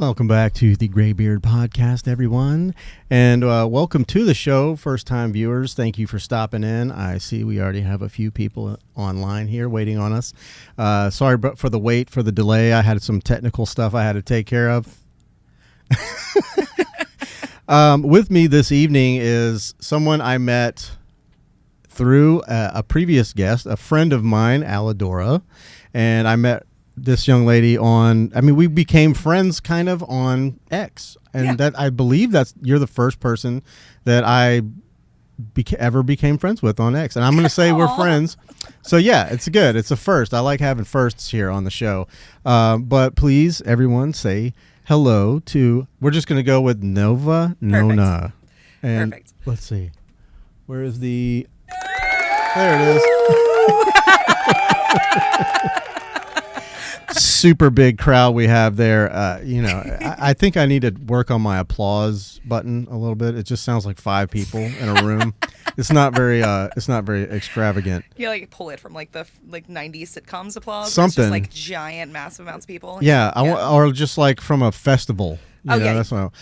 Welcome back to the Graybeard Podcast, everyone, and welcome to the show, first-time viewers. Thank you for stopping in. I see we already have a few people online here waiting on us. Sorry for the wait, for the delay. I had some technical stuff I had to take care of. With me this evening is someone I met through a previous guest, a friend of mine, Aladora, and I met this young lady we became friends kind of on X, and that I believe you're the first person that I ever became friends with on X, and I'm going to say we're friends. So yeah, it's good. It's a first. I like having firsts here on the show. But please, everyone, say hello to. We're just going to go with Nona. And Perfect. Let's see. Where is the? There it is. Super big crowd we have there. I think I need to work on my applause button a little bit. It just sounds like 5 people in a room. It's not very extravagant. You like pull it from like the 90s sitcoms applause. Something it's just like giant, massive amounts of people. Yeah, or just like from a festival. That's what.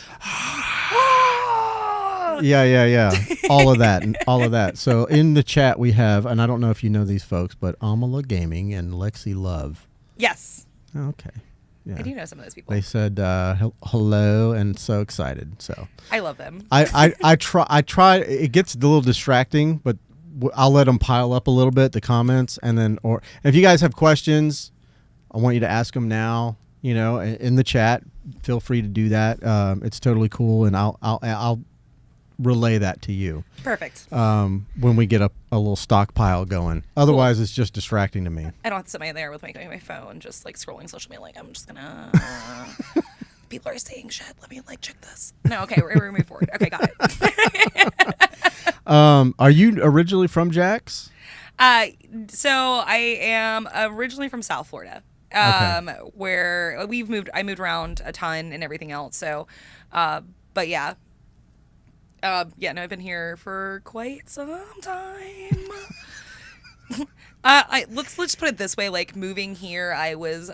Yeah. All of that. So in the chat we have, and I don't know if you know these folks, but Amala Gaming and Lexi Love. Yes. Okay. Yeah. I do know some of those people. They said hello and so excited. So I love them. I try. It gets a little distracting, but I'll let them pile up a little bit, the comments, and then if you guys have questions, I want you to ask them now. In the chat, feel free to do that. It's totally cool, and I'll relay that to you. Perfect. When we get a little stockpile going. Otherwise, It's just distracting to me. I don't have to sit there with my phone, just like scrolling social media. Like I'm just gonna. People are saying shit. Let me check this. No, okay, we're moving forward. Okay, got it. Are you originally from Jax? So I am originally from South Florida. Where I moved around a ton and everything else. So, but yeah. I've been here for quite some time. Let's just put it this way. Like moving here, I was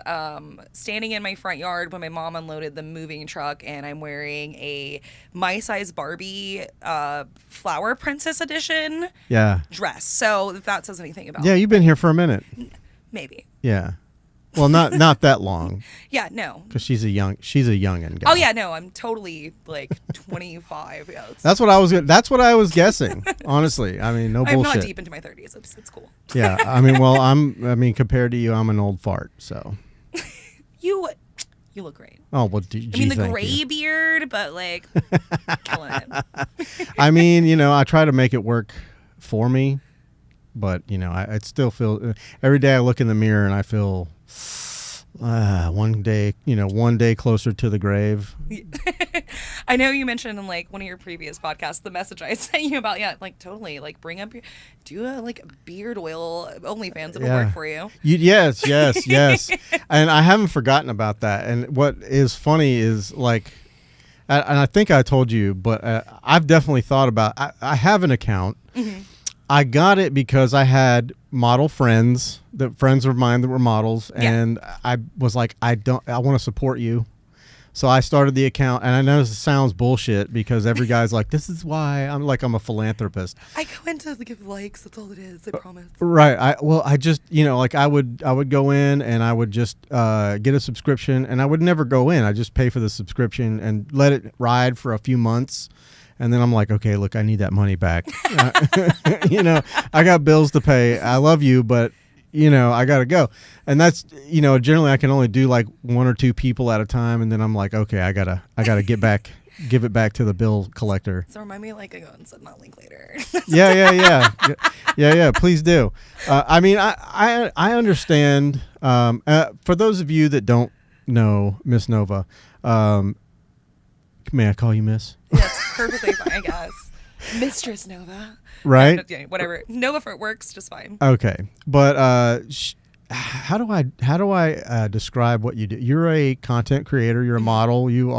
standing in my front yard when my mom unloaded the moving truck, and I'm wearing a My Size Barbie Flower Princess Edition dress. So if that says anything about you've been here for a minute. Maybe. Yeah. Well, not that long. Yeah, no. Because she's a youngin' gal. Oh yeah, no, I'm totally 25. Yeah, that's what I was guessing. Honestly, I mean, no bullshit. I'm not deep into my 30s. It's cool. Yeah, I mean, compared to you, I'm an old fart. So. You look great. Oh well, the gray beard, but killing it. I mean, I try to make it work for me, but I still feel every day I look in the mirror and I feel. One day closer to the grave. I know you mentioned in one of your previous podcasts the message I sent you about totally bring up do a beard oil OnlyFans. It'll work for you. Yes. And I haven't forgotten about that. And what is funny is and I think I told you, but I've definitely thought about. I have an account. Mm-hmm. I got it because I had model friends, friends of mine that were models, and I was like, I want to support you. So I started the account, and I know this sounds bullshit because every guy's like, this is why I'm a philanthropist. I go in to give likes. That's all it is. I promise. Right. I just, I would go in and I would just get a subscription, and I would never go in. I just pay for the subscription and let it ride for a few months. And then I'm like, okay, look, I need that money back. I got bills to pay. I love you, but, I got to go. And that's, generally I can only do 1 or 2 people at a time. And then I'm like, okay, I gotta give it back to the bill collector. So remind me I go and send that link later. Yeah. Please do. I understand. For those of you that don't know Miss Nova, may I call you Miss? That's perfectly fine, I guess. Mistress Nova. Right? Yeah, whatever. Nova for it works just fine. Okay. But how do I describe what you do? You're a content creator, you're a model, you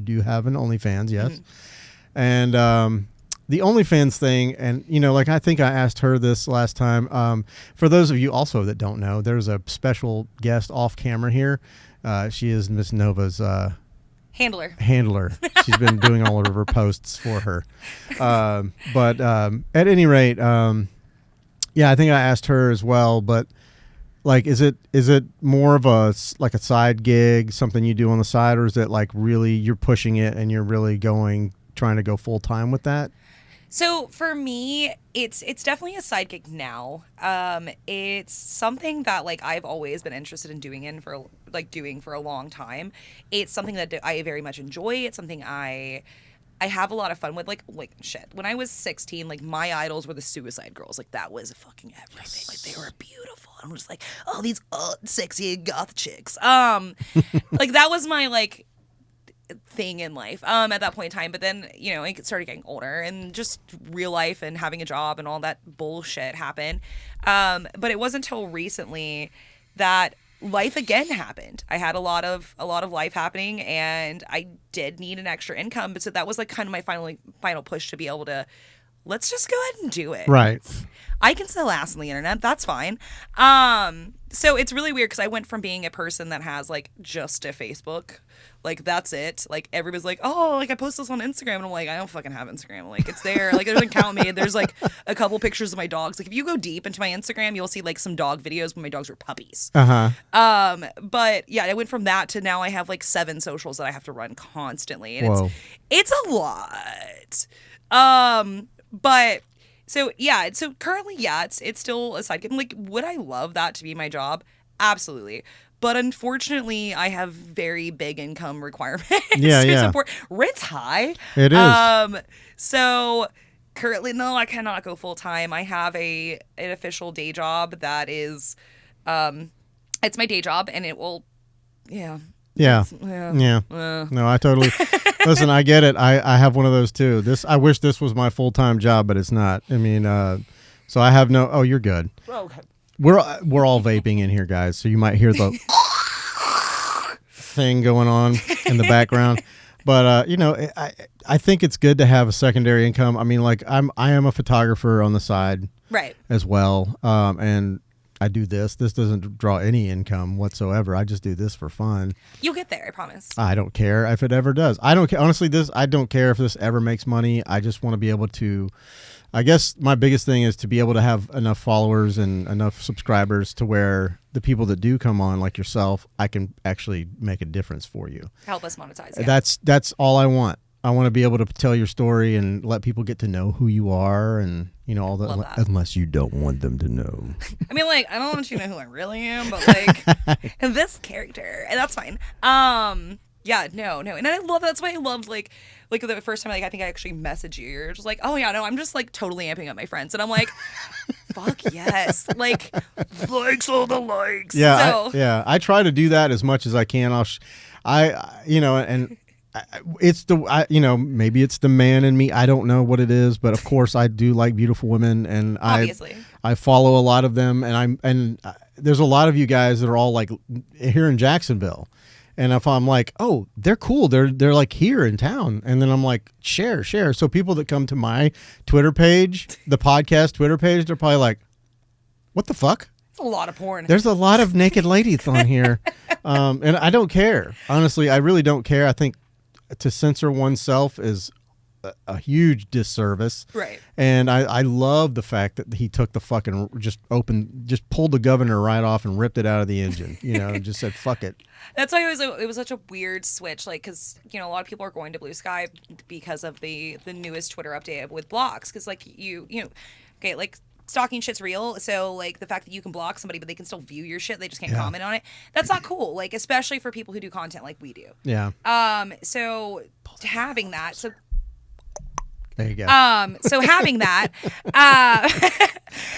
do have an OnlyFans, yes. Mm-hmm. And the OnlyFans thing, and I think I asked her this last time. For those of you also that don't know, there's a special guest off camera here. She is Miss Nova's Handler. She's been doing all of her posts for her. But at any rate, yeah, I think I asked her as well. But like, is it more of a side gig, something you do on the side, or is it like really you're pushing it and you're really trying to go full time with that? So for me, it's definitely a side gig now. It's something that like I've always been interested in doing for a long time. It's something that I very much enjoy. It's something I have a lot of fun with. Like shit. When I was 16, like my idols were the Suicide Girls. Like that was fucking everything. Yes. Like they were beautiful. I'm just like, oh, these sexy goth chicks. Like that was my like thing in life at that point in time. But then, you know, I started getting older and just real life and having a job and all that bullshit happened. But it wasn't until recently that life again happened. I had a lot of life happening, and I did need an extra income. But so that was like kind of my final push to be able to, let's just go ahead and do it. Right. I can sell ass on the internet. That's fine. So it's really weird because I went from being a person that has like just a Facebook, like that's it. Like everybody's like, oh, like I post this on Instagram, and I'm like, I don't fucking have Instagram. Like it's there. Like there's an account made. There's like a couple pictures of my dogs. Like if you go deep into my Instagram, you'll see like some dog videos when my dogs were puppies. But yeah, I went from that to now I have like 7 socials that I have to run constantly, and it's a lot. But so yeah, so currently, yeah, it's still a side gig. Like, would I love that to be my job? Absolutely. But unfortunately, I have very big income requirements to support. Rent's high. It is. So currently, no, I cannot go full time. I have an official day job that is, it's my day job, and it will, Yeah. No, I totally listen. I get it. I have one of those too. I wish this was my full-time job, but it's not. I mean, so I have no. Oh, you're good. Okay. We're all vaping in here, guys. So you might hear the thing going on in the background. But you know, I think it's good to have a secondary income. I mean, like I am a photographer on the side, right, as well, and I do this. This doesn't draw any income whatsoever. I just do this for fun. You'll get there, I promise. I don't care if it ever does. I don't care. Honestly, I don't care if this ever makes money. I just want to be able to, I guess my biggest thing is to be able to have enough followers and enough subscribers to where the people that do come on, like yourself, I can actually make a difference for you. Help us monetize. Yeah. That's all I want. I want to be able to tell your story and let people get to know who you are, and you know all that. Unless you don't want them to know. I mean, like I don't want you to know who I really am, but like this character, and that's fine. Yeah, no, and I love that's why I loved like the first time I think I actually messaged you. You're just like, oh yeah, no, I'm just like totally amping up my friends, and I'm like, fuck yes, like likes all the likes. Yeah, so. I try to do that as much as I can. Maybe it's the man in me. I don't know what it is, but of course I do like beautiful women, and obviously I follow a lot of them, and there's a lot of you guys that are all like here in Jacksonville, and if I'm like, oh, they're cool, they're like here in town, and then I'm like, share. So people that come to my Twitter page, the podcast Twitter page, they're probably like, what the fuck? It's a lot of porn. There's a lot of naked ladies on here, and I don't care. Honestly, I really don't care. I think to censor oneself is a huge disservice. Right. And I love the fact that he took the fucking just pulled the governor right off and ripped it out of the engine, you know, and just said, fuck it. That's why it was such a weird switch, like, because, you know, a lot of people are going to Blue Sky because of the newest Twitter update with blocks, because, like, you know, okay, like, stalking shit's real, so like the fact that you can block somebody but they can still view your shit, they just can't comment on it, that's not cool, like especially for people who do content like we do. So having that, so there you go. So having that, I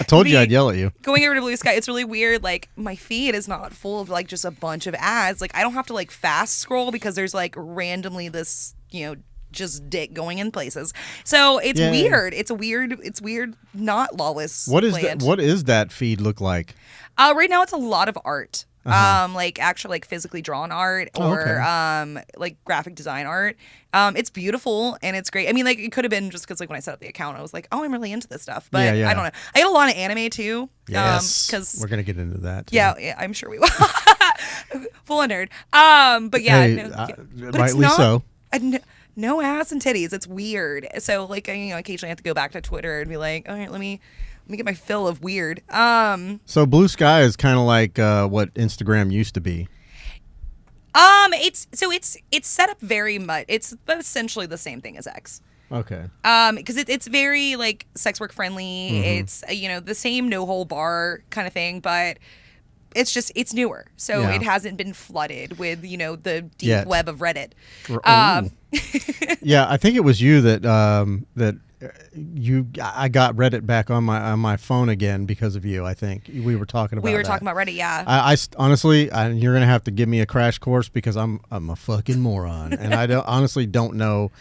told you I'd yell at you. Going over to Blue Sky, it's really weird. Like my feed is not full of like just a bunch of ads. Like I don't have to like fast scroll because there's like randomly this, you know, just dick going in places. So it's weird. It's weird, not lawless. What is that feed look like? Right now it's a lot of art. Like actual like physically drawn art or like graphic design art. It's beautiful and it's great. I mean, like it could have been just because like when I set up the account, I was like, oh, I'm really into this stuff. But I don't know. I had a lot of anime too. Yes, because we're gonna get into that too. Yeah, I'm sure we will. Full nerd. But yeah, Hey, but it's rightly not so. no ass and titties. It's weird. So like occasionally I have to go back to Twitter and be like, all right, let me get my fill of weird. So Blue Sky is kind of like what Instagram used to be. It's set up very much. It's essentially the same thing as X. Okay. Because it's very like sex work friendly. It's the same no hole bar kind of thing, but it's newer, so Yeah. it hasn't been flooded with the deep Yet. web of Reddit. Ooh. Yeah, I think it was you that I got Reddit back on my phone again because of you. I think we were talking about. We were that. talking about Reddit, yeah. Honestly, you're gonna have to give me a crash course because I'm a fucking moron, and I don't know.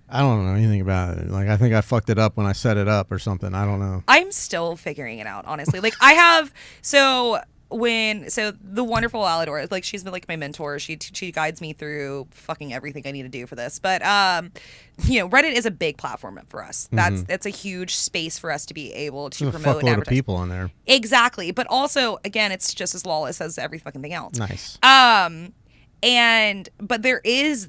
I don't know anything about it. Like, I think I fucked it up when I set it up or something. I don't know. I'm still figuring it out, honestly. Like I have so the wonderful Alidor, like she's been like my mentor. She guides me through fucking everything I need to do for this. But Reddit is a big platform for us. That's a huge space for us to be able to There's promote a and fuckload advertise. of people on there. Exactly. But also, again, it's just as lawless as every fucking thing else. Nice. But there's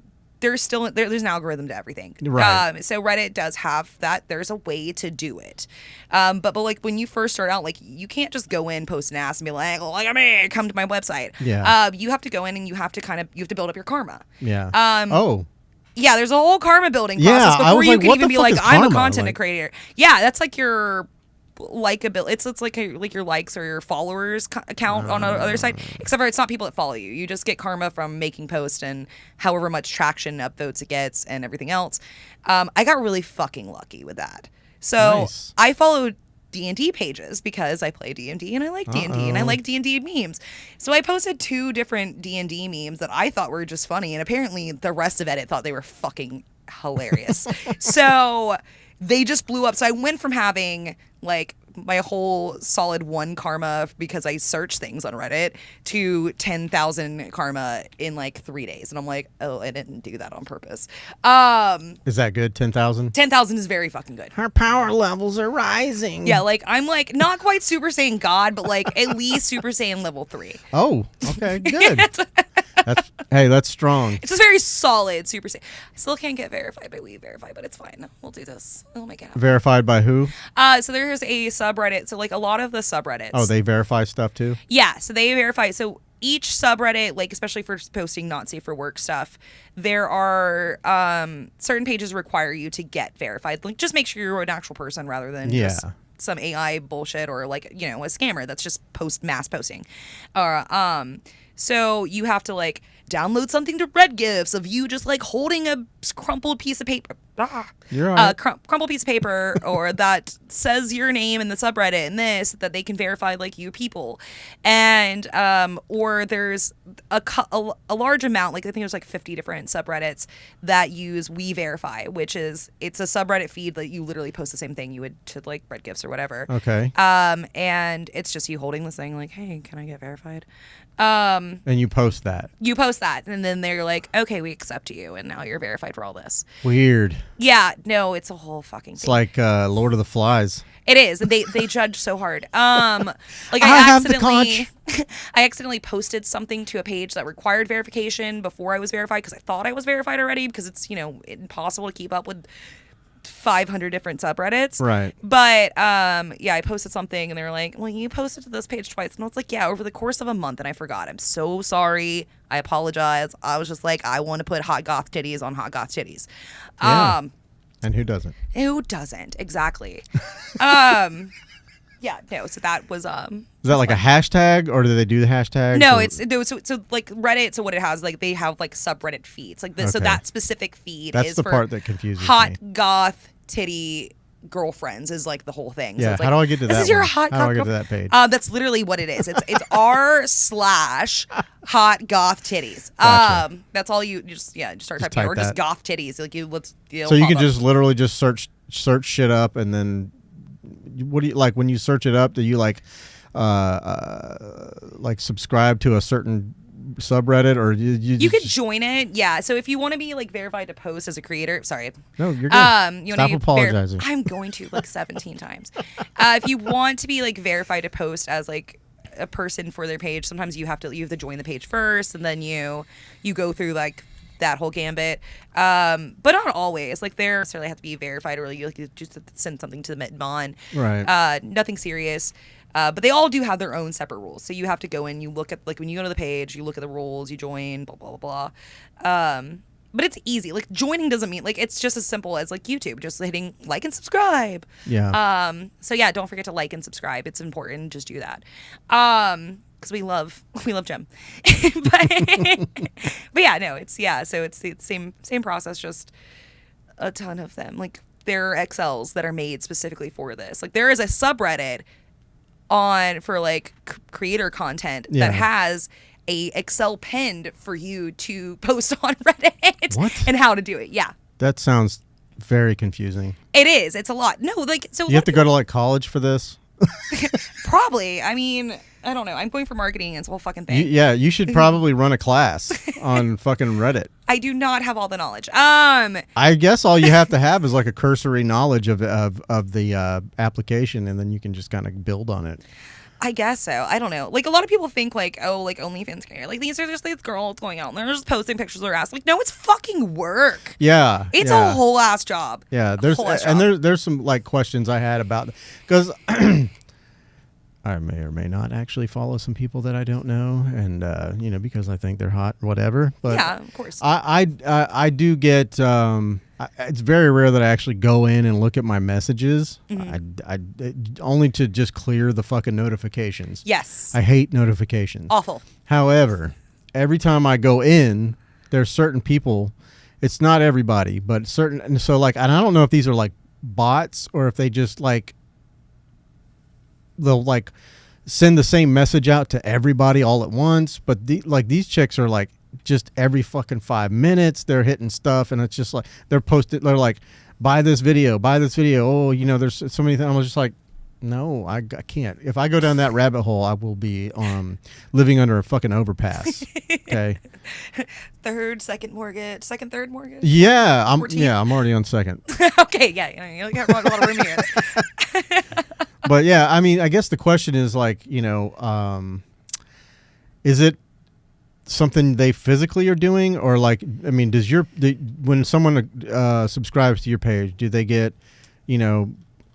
an algorithm to everything. Right. So Reddit does have that. There's a way to do it. But like when you first start out, like you can't just go in, post an ass and be like, look at me, come to my website. Yeah. You have to go in and you have to build up your karma. Yeah. Yeah, there's a whole karma building Yeah, process I before was you like, can what even the be fuck like, is I'm a karma? content Like- creator. Yeah, that's like your likability. It's like your likes or your followers count on other side. Except for it's not people that follow you. You just get karma from making posts and however much traction upvotes it gets and everything else. I got really fucking lucky with that. So Nice. I followed D&D pages because I play D&D and I like D&D and I like D&D memes. So I posted 2 different D&D memes that I thought were just funny, and apparently the rest of Edit thought they were fucking hilarious. So they just blew up. So I went from having like my whole solid 1 karma because I search things on Reddit to 10,000 karma in like 3 days. And I'm like, oh, I didn't do that on purpose. Is that good? 10,000? 10,000 is very fucking good. Our power levels are rising. Yeah, like I'm like not quite Super Saiyan God, but like at least Super Saiyan level 3. Oh, okay, good. That's strong. It's just very solid Super Saiyan. I still can't get verified by We Verify, but it's fine. We'll do this. We'll make it happen. Verified by who? So there's a subreddit. So like a lot of the subreddits. Oh, they verify stuff too? Yeah, so they verify. So each subreddit, like especially for posting not safe for work stuff, there are certain pages require you to get verified. Like just make sure you're an actual person rather than just some AI bullshit or like a scammer that's just mass posting. So you have to like download something to Red Gifts of you just like holding a crumpled piece of paper. You're right. Crumpled piece of paper or that says your name in the subreddit and this that they can verify like you people, and or there's a large amount, like I think there's like 50 different subreddits that use We Verify, which is it's a subreddit feed that you literally post the same thing you would to like Red Gifts or whatever. Okay. And it's just you holding this thing like, hey, can I get verified? And you post that. You post that, and then they're like, okay, we accept you, and now you're verified for all this. Weird. Yeah, no, it's a whole fucking thing. It's like Lord of the Flies. It is. They judge so hard. Like I have the I accidentally posted something to a page that required verification before I was verified because I thought I was verified already because it's impossible to keep up with 500 different subreddits. Right. But yeah, I posted something and they were like, well, you posted to this page twice. And I was like, yeah, over the course of a month, and I forgot. I'm so sorry. I apologize. I was just like, I want to put hot goth titties on hot goth titties. Yeah. And who doesn't? Who doesn't? Exactly. Yeah, no, so that was Is that like fun. A hashtag, or do they do the hashtag? No, it's so like Reddit. So what it has, like they have like subreddit feeds, like this. Okay. So that specific feed That's is the for part that confuses hot me. goth titty girlfriends is like the whole thing. Yeah, so it's like, how do I get to that? This is your hot How do I get to that page? That's literally what it is. It's r/hot goth titties. Gotcha. That's all you just start typing or that. just goth titties. Like so you can just literally just search shit up, and then what do you like when you search it up? Do you like subscribe to a certain subreddit, or you could join it? Yeah. So if you want to be like verified to post as a creator, sorry. No, you're good. Stop apologizing. I'm going to like 17 times. If you want to be like verified to post as like a person for their page, sometimes you have to join the page first, and then you go through like that whole gambit. But not always. Like, they necessarily have to be verified, or you just send something to the Mon. Right. Nothing serious. But they all do have their own separate rules. So you have to go in, you look at, like, when you go to the page, you look at the rules, you join, blah, blah, blah, blah. But it's easy. Like, joining doesn't mean, like, it's just as simple as, like, YouTube, just hitting like and subscribe. Yeah. So yeah, don't forget to like and subscribe. It's important. Just do that. Because we love Gem. but yeah, no, so it's the same process, just a ton of them. Like, there are XLs that are made specifically for this. Like, there is a subreddit for like creator content that has a Excel pinned for you to post on Reddit. What? And how to do it. Yeah. That sounds very confusing. It is. It's a lot. No, like, so you have to go to like college for this? Probably. I mean, I don't know. I'm going for marketing and it's a whole fucking thing. You should probably run a class on fucking Reddit. I do not have all the knowledge. I guess all you have to have is like a cursory knowledge of the application, and then you can just kind of build on it. I guess so. I don't know. Like, a lot of people think, like, oh, like, OnlyFans creator. Like, these are just these girls going out and they're just posting pictures of their ass. Like, no, it's fucking work. Yeah. It's a whole ass job. Yeah. There's some, like, questions I had about, because I may or may not actually follow some people that I don't know, and because I think they're hot, whatever. But yeah, of course. I do get. It's very rare that I actually go in and look at my messages. I only to just clear the fucking notifications. Yes. I hate notifications. Awful. However, every time I go in, there's certain people. It's not everybody, but certain. And so, like, and I don't know if these are like bots or if they just like. They'll like send the same message out to everybody all at once, but these chicks are like just every fucking 5 minutes they're hitting stuff, and it's just like they're like, buy this video. Oh, there's so many things. I was just like, no, I can't. If I go down that rabbit hole, I will be living under a fucking overpass. Okay. Second, third mortgage. Yeah, I'm already on second. Okay, yeah, you got a lot of room here. But yeah, I mean, I guess the question is like, is it something they physically are doing, or like, I mean, when someone subscribes to your page, do they get,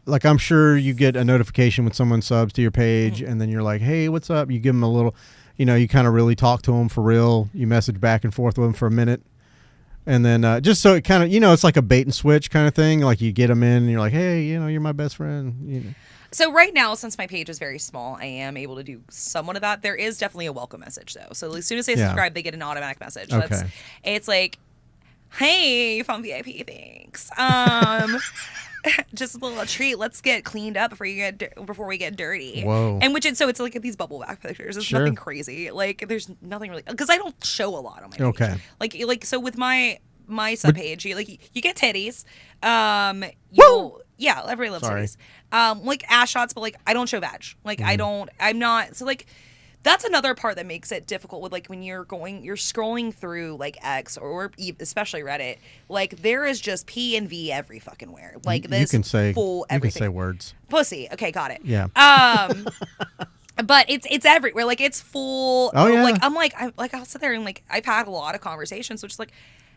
like, I'm sure you get a notification when someone subs to your page, and then you're like, hey, what's up? You give them a little, you kind of really talk to them for real. You message back and forth with them for a minute. And then just so it kind of, it's like a bait and switch kind of thing. Like, you get them in and you're like, hey, you're my best friend. So right now, since my page is very small, I am able to do somewhat of that. There is definitely a welcome message, though. So as soon as they subscribe, they get an automatic message. Okay. It's like, hey, you found VIP, thanks. Just a little treat. Let's get cleaned up before we get dirty. Whoa. And it's like these bubble bath pictures. It's nothing crazy. Like, there's nothing really, because I don't show a lot on my page. Okay. Like so with my sub page, you get titties. Yeah, everybody loves titties. Like ass shots, but like I don't show vag. Like I'm not. So like that's another part that makes it difficult with like when you're scrolling through like X or especially Reddit. Like there is just P and V every fucking where. Like this full everything. You can say words. Pussy. Okay, got it. Yeah. But it's everywhere. Like it's full. Oh yeah. Like I'll sit there and like I've had a lot of conversations, which is like,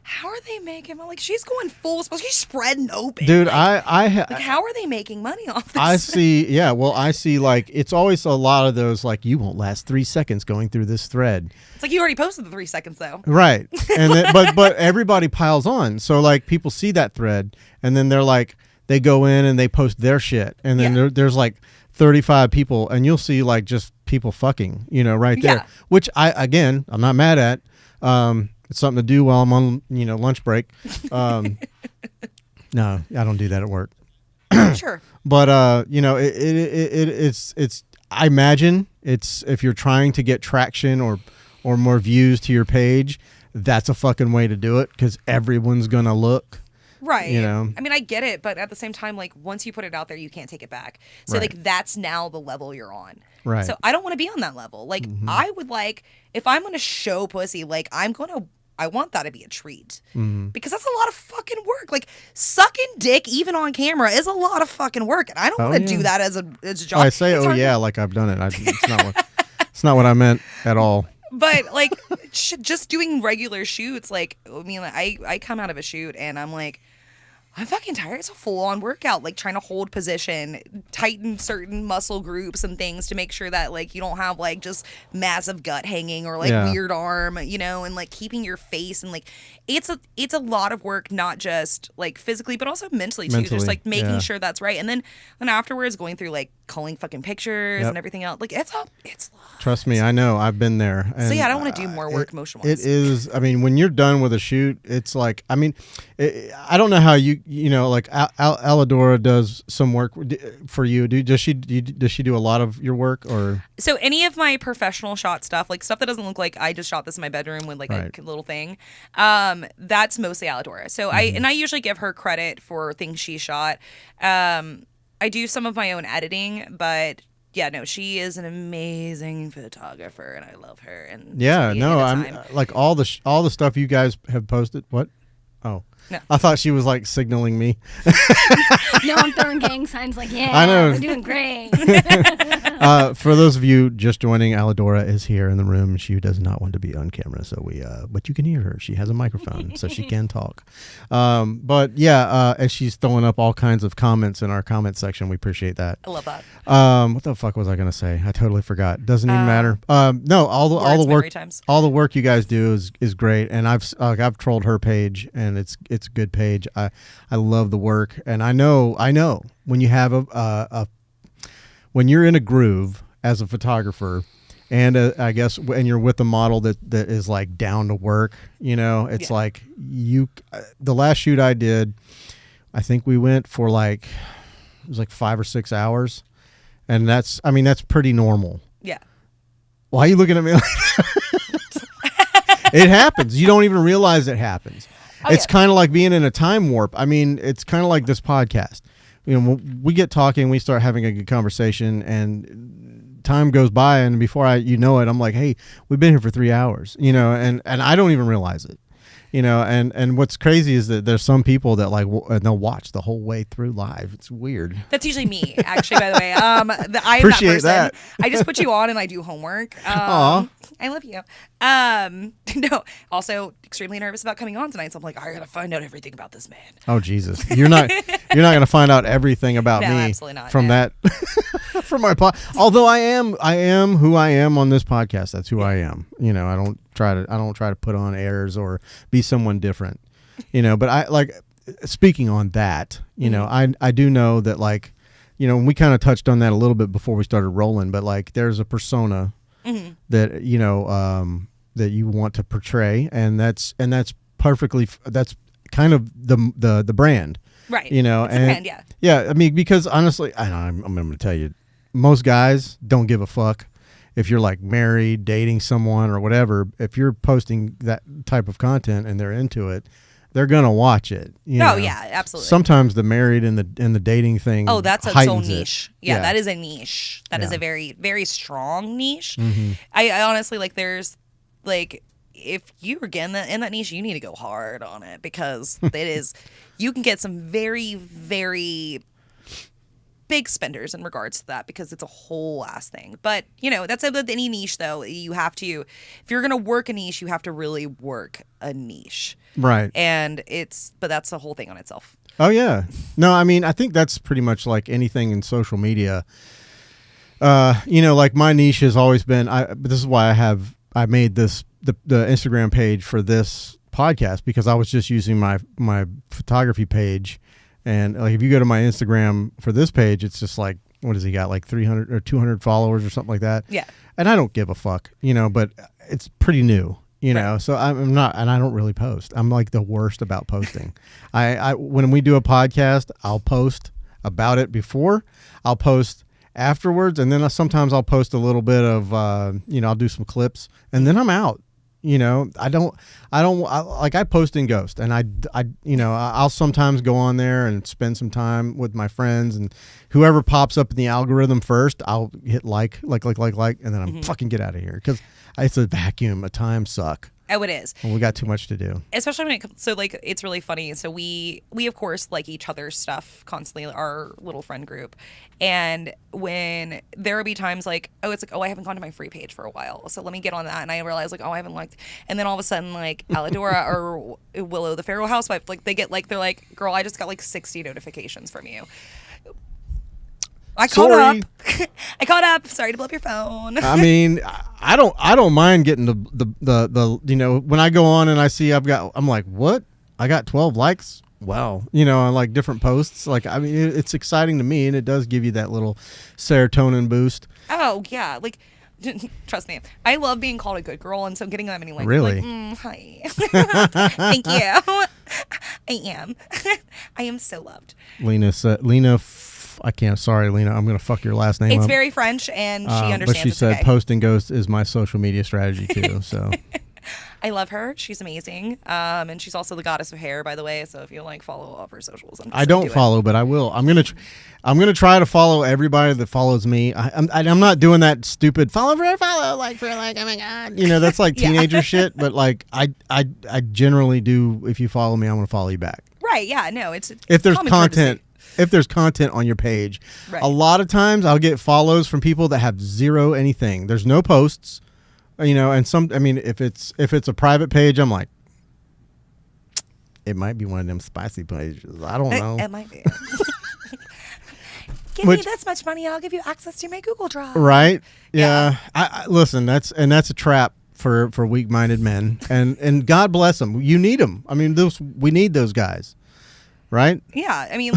how are they making? Like she's going full. She's spreading open. Dude, like, how are they making money off this? I see. Yeah. Well, I see. Like it's always a lot of those. Like you won't last 3 seconds going through this thread. It's like you already posted the 3 seconds though. Right. And then, but everybody piles on. So like people see that thread and then they're like they go in and they post their shit and then there's like 35 people and you'll see like just people fucking right there. Which I'm not mad at. It's something to do while I'm on, lunch break. No, I don't do that at work. Sure. But it's. I imagine it's if you're trying to get traction or more views to your page, that's a fucking way to do it because everyone's gonna look. Right. I mean, I get it, but at the same time, like once you put it out there, you can't take it back. So like that's now the level you're on. Right. So I don't want to be on that level. Like I would like if I'm gonna show pussy, like I want that to be a treat because that's a lot of fucking work. Like sucking dick even on camera is a lot of fucking work, and I don't want to do that as a job. I say like I've done it. It's not what. It's not what I meant at all. But like just doing regular shoots, like I mean, I come out of a shoot and I'm like, I'm fucking tired. It's a full-on workout, like trying to hold position, tighten certain muscle groups and things to make sure that like you don't have like just massive gut hanging or like weird arm, you know, and like keeping your face and like it's a lot of work, not just like physically but also mentally too. Just like making sure that's right, and then afterwards going through like culling fucking pictures and everything else. Like it's a lot. Trust me, I know. I've been there. And so yeah, I don't want to do more work motion-wise. It is. I mean, when you're done with a shoot, it's like. I mean, I don't know how you know, like Aladora does some work for you. Does she do a lot of your work or? So any of my professional shot stuff, like stuff that doesn't look like I just shot this in my bedroom with like a little thing, that's mostly Aladora. So I usually give her credit for things she shot. I do some of my own editing, but yeah, no, she is an amazing photographer, and I love her. And yeah, no, I'm like all the stuff you guys have posted. What? Oh, no. I thought she was like signaling me. No, I'm throwing gang signs like, yeah, I know. we're doing great. For those of you just joining, Aladora is here in the room. She does not want to be on camera, so but you can hear her. She has a microphone, so she can talk. But yeah, and she's throwing up all kinds of comments in our comment section. We appreciate that. I love that. What the fuck was I gonna say? I totally forgot. Doesn't even matter. No, all the work you guys do is great, and I've trolled her page, and it's a good page. I love the work, and I know when you have when you're in a groove as a photographer, and I guess when you're with a model that is like down to work, you know, it's like the last shoot I did, I think we went for like, it was like 5 or 6 hours, and that's pretty normal. Yeah. Why are you looking at me like that? It happens. You don't even realize it happens. It's kind of like being in a time warp. I mean, it's kind of like this podcast. You know, we get talking, we start having a good conversation, and time goes by, and before you know it, I'm like, hey, we've been here for 3 hours, you know, and I don't even realize it. You know, and what's crazy is that there's some people that like they'll watch the whole way through live. It's weird. That's usually me, actually. By the way, I appreciate that. I just put you on and I do homework. Aw. I love you. No, also extremely nervous about coming on tonight. So I'm like, I gotta find out everything about this man. Oh Jesus, you're not gonna find out everything about me. Absolutely not. From that, from my although I am who I am on this podcast. That's who I am. You know, I don't try to put on airs or be someone different. You know, but I like speaking on that. You know, I do know that, like, you know, we kind of touched on that a little bit before we started rolling. But like, there's a persona that you know that you want to portray, and that's perfectly. That's kind of the brand, right? You know, it's and a brand, yeah. Yeah, I mean, because honestly, I'm going to tell you, most guys don't give a fuck if you're like married, dating someone or whatever. If you're posting that type of content and they're into it, they're gonna watch it. You know? Yeah, absolutely. Sometimes the married and the dating thing. Oh, that's its own niche. Yeah, that is a niche. That is a very, very strong niche. I honestly, like, there's like, if you were getting in that niche, you need to go hard on it, because it is, you can get some very, very big spenders in regards to that, because it's a whole ass thing. But, you know, that's with any niche, though. You have to, if you're going to work a niche, you have to really work a niche. Right. And but that's the whole thing on itself. Oh, yeah. No, I mean, I think that's pretty much like anything in social media. You know, like my niche has always been, but this is why I made the Instagram page for this podcast, because I was just using my photography page. And like, if you go to my Instagram for this page, it's just like, what has he got? Like 300 or 200 followers or something like that. Yeah. And I don't give a fuck, you know, but it's pretty new, you know, so I'm not, and I don't really post. I'm like the worst about posting. When we do a podcast, I'll post about it before, I'll post afterwards. And then sometimes I'll post a little bit of, you know, I'll do some clips, and then I'm out. You know, I post in Ghost, and I, you know, I'll sometimes go on there and spend some time with my friends, and whoever pops up in the algorithm first, I'll hit like, and then I'm fucking get out of here, because it's a vacuum. A time suck. Oh, it is. Well, we got too much to do. Especially when it comes, so like it's really funny. So we of course like each other's stuff constantly, our little friend group. And when there will be times like, oh, it's like, oh, I haven't gone to my free page for a while, so let me get on that. And I realize like, oh, I haven't liked. And then all of a sudden like Alidora or Willow the Pharaoh Housewife, like they're like, girl, I just got like 60 notifications from you. I caught up. I caught up. Sorry to blow up your phone. I mean, I don't mind getting the you know, when I go on and I see I'm like, what? I got 12 likes. Wow. You know, on like different posts. Like, I mean, it's exciting to me, and it does give you that little serotonin boost. Oh yeah, like trust me, I love being called a good girl, and so getting that many likes. Really? Like, hi. Thank you. I am. I am so loved. I can't. Sorry, Lena. I'm going to fuck your last name It's up. very French, and she understands. But she it's said okay. Post and Ghost is my social media strategy too. So I love her. She's amazing. And she's also the goddess of hair, by the way. So if you like follow all of her socials, I don't follow, but I will. I'm gonna try to follow everybody that follows me. I'm not doing that stupid follow like oh my god. You know, that's like teenager shit. But like I generally do. If you follow me, I'm gonna follow you back. Right? Yeah. No. It's if there's common content. courtesy. If there's content on your page, Right. A lot of times I'll get follows from people that have zero anything. There's no posts, you know, and if it's a private page, I'm like, it might be one of them spicy pages. I don't know. It might be. Give me this much money, I'll give you access to my Google Drive. Right? Yeah. I listen. That's a trap for weak-minded men, and God bless them. You need them. I mean, we need those guys. Right? Yeah, I mean,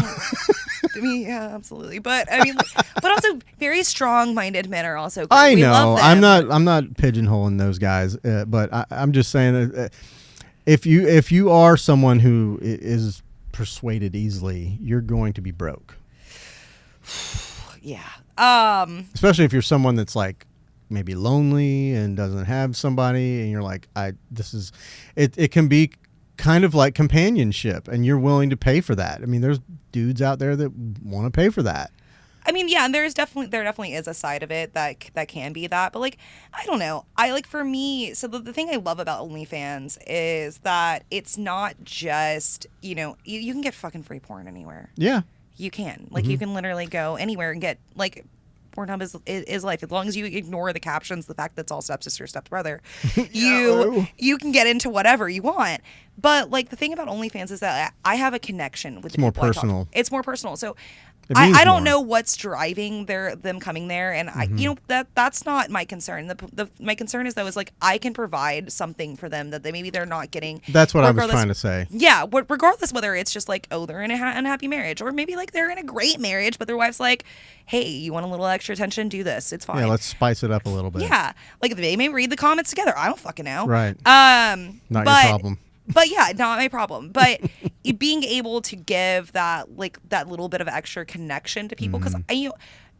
yeah, absolutely. But I mean, but also very strong-minded men are also great. I We know. love them. I'm not pigeonholing those guys, but I'm just saying, if you are someone who is persuaded easily, you're going to be broke. Yeah. Especially if you're someone that's like maybe lonely and doesn't have somebody, and you're like, it can be kind of like companionship, and you're willing to pay for that. I mean, there's dudes out there that want to pay for that. I mean, yeah, and there definitely is a side of it that can be that, but like, I don't know. I like, for me, so the thing I love about OnlyFans is that it's not just, you know, you can get fucking free porn anywhere. Yeah. You can. Like, you can literally go anywhere and get, like, Pornhub is life. As long as you ignore the captions, the fact that it's all stepsister, stepbrother, you can get into whatever you want. But like, the thing about OnlyFans is that I have a connection with the more people I talk to. personal. It's more personal. So I I don't more. know what's driving them coming there, and that's not my concern. My concern is, though, is like, I can provide something for them that they're not getting. That's what I was trying to say. Yeah, regardless whether it's just like, oh, they're in an unhappy marriage, or maybe like they're in a great marriage, but their wife's like, hey, you want a little extra attention? Do this. It's fine. Yeah, let's spice it up a little bit. Yeah, like they may read the comments together. I don't fucking know. Right. Not your problem. But yeah, not my problem. But being able to give that little bit of extra connection to people, because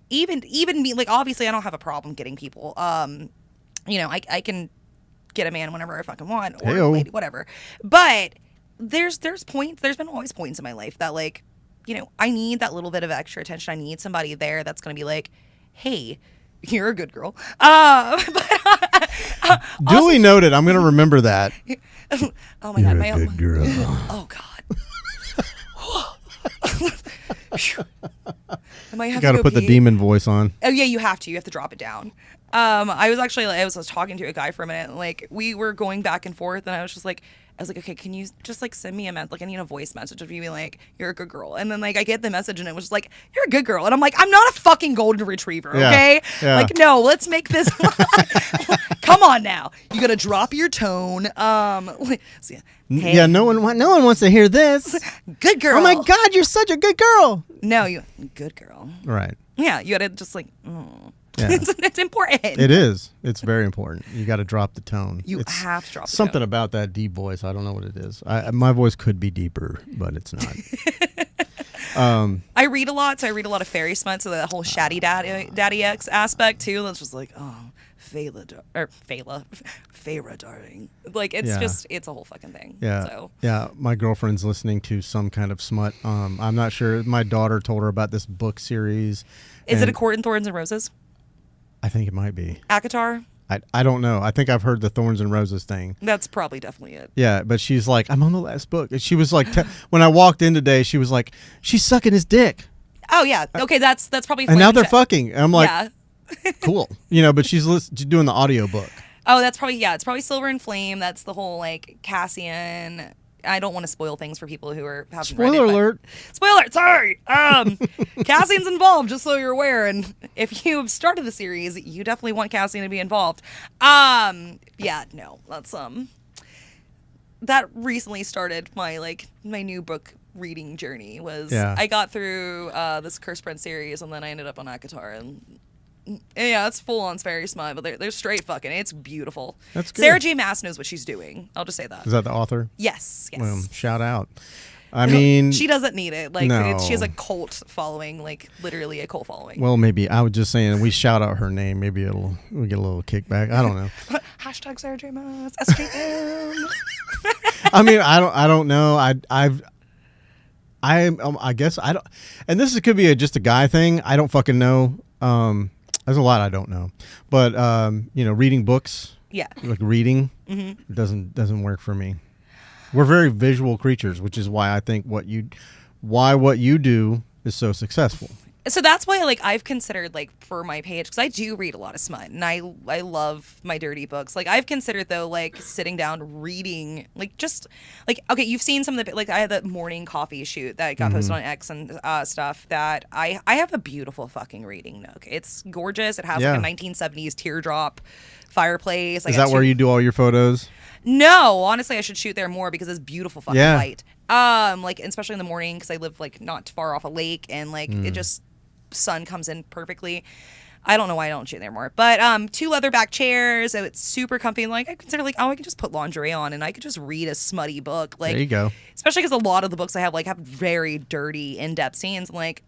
even me, like, obviously I don't have a problem getting people. You know, I can get a man whenever I fucking want, or a lady, whatever. But there's points. There's been always points in my life that, like, you know, I need that little bit of extra attention. I need somebody there that's going to be like, hey, you're a good girl. Duly noted. I'm going to remember that. Oh my God, you're a good girl. Oh God. I might have Got to put the demon voice on. Oh yeah, you have to. You have to drop it down. I was talking to a guy for a minute, and like, we were going back and forth, and I was like, okay, can you just like send me a message? Like, I need a voice message of you being like, you're a good girl. And then like, I get the message, and it was just like, you're a good girl. And I'm like, I'm not a fucking golden retriever, okay? Yeah. Like, no, let's make this. Come on now, you gotta drop your tone. Hey, yeah, no one wants to hear this. Good girl. Oh my God, you're such a good girl. No, you good girl. Right. Yeah, you gotta just like. Oh. Yeah. It's important. It is. It's very important. You got to drop the tone. You have to drop the something tone. about that deep voice. I don't know what it is. My voice could be deeper, but it's not. I read a lot, so I read a lot of fairy smut, so the whole Shaddy Daddy X aspect too. That's just like, oh, Feyre, darling. Like, it's it's a whole fucking thing. Yeah. So. Yeah. My girlfriend's listening to some kind of smut. I'm not sure. My daughter told her about this book series. Is it A Court in Thorns and Roses? I think it might be. ACOTAR? I don't know. I think I've heard the Thorns and Roses thing. That's probably definitely it. Yeah, but she's like, I'm on the last book. And she was like, when I walked in today, she was like, she's sucking his dick. Oh yeah. Okay, that's probably. And now they're fucking. And I'm like, yeah. Cool. But she's doing the audiobook. Oh, that's probably it's probably Silver and Flame. That's the whole like Cassian. I don't want to spoil things for people who are haven't read it. Spoiler alert. Spoiler. Sorry. Cassian's involved, just so you're aware. And if you have started the series, you definitely want Cassian to be involved. Yeah. No. That's that recently started my new book reading journey. I got through this Curse Prince series, and then I ended up on Akatar, and yeah, it's full on very smut, but they're straight fucking. It's beautiful. That's good. Sarah J. Maas knows what she's doing. I'll just say that. Is that the author? Yes. Well, shout out. I mean, she doesn't need it. No. She has a cult following, literally a cult following. Well, maybe I was just saying we shout out her name. Maybe we get a little kickback. I don't know. Hashtag Sarah J. Maas. SJM. I mean, I don't know. I guess I don't. And could be just a guy thing. I don't fucking know. There's a lot I don't know, but reading books. Yeah. Like reading doesn't work for me. We're very visual creatures, which is why I think what you do is so successful. So that's why I've considered for my page, because I do read a lot of smut and I love my dirty books. I've considered though sitting down reading okay, you've seen some of the I had that morning coffee shoot that got posted on X and stuff that I have a beautiful fucking reading nook. It's gorgeous. It has a 1970s teardrop fireplace. Is that where you do all your photos? No, honestly, I should shoot there more because it's beautiful fucking light. Especially in the morning because I live not far off a lake and it just sun comes in perfectly. I don't know why I don't shoot there more. But 2 leather back chairs. So it's super comfy. And I consider I could just put lingerie on and I could just read a smutty book. There you go. Especially because a lot of the books I have have very dirty, in-depth scenes. And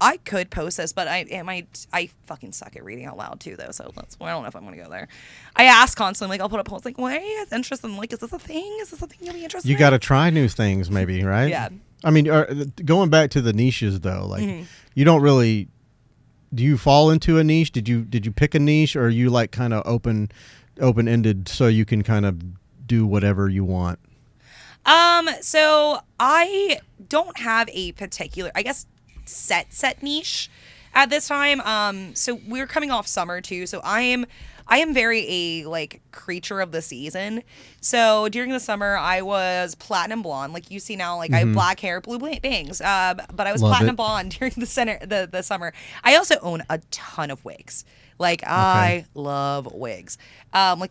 I could post this, but I fucking suck at reading out loud too, though. So I don't know if I'm gonna go there. I ask constantly, I'll put up posts why are you guys interested in is this a thing? Is this something you'll be interested in? You got to try new things, maybe, right? Yeah. I mean, going back to the niches though, you don't really. Do you fall into a niche? Did you pick a niche, or are you kind of open ended so you can kind of do whatever you want? So I don't have a particular, I guess, set niche at this time. So we're coming off summer too. So I am very a creature of the season. So during the summer I was platinum blonde, you see now, I have black hair, blue bangs. But I was platinum blonde during the summer. I also own a ton of wigs. I love wigs.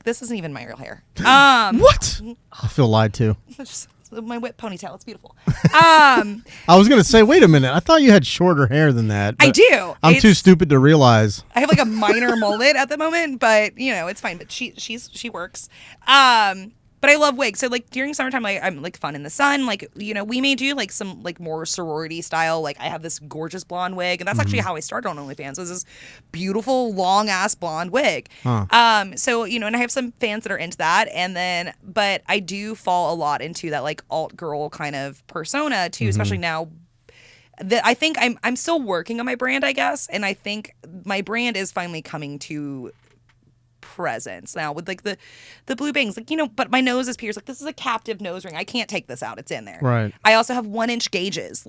This isn't even my real hair. What? I feel lied to. Just my whip ponytail. It's beautiful. I was gonna say, wait a minute. I thought you had shorter hair than that. I do. I'm too stupid to realize. I have a minor mullet at the moment, but it's fine. But she works. But I love wigs. So during summertime, I'm fun in the sun. We may do some more sorority style. I have this gorgeous blonde wig, and that's actually how I started on OnlyFans. Was this beautiful long ass blonde wig. Huh. So and I have some fans that are into that, but I do fall a lot into that alt girl kind of persona too, especially now. I think I'm still working on my brand, I guess, and I think my brand is finally coming to presence now with the blue bangs, but my nose is pierced. This is a captive nose ring. I can't take this out. It's in there. Right. I also have 1-inch gauges.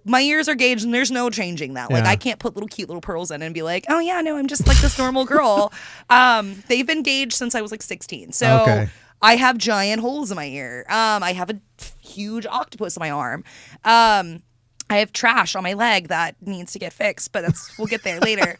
My ears are gauged and there's no changing that. I can't put cute little pearls in and be oh yeah, no, I'm just this normal girl. They've been gauged since I was 16. So okay. I have giant holes in my ear. I have a huge octopus in my arm. I have trash on my leg that needs to get fixed, but we'll get there later.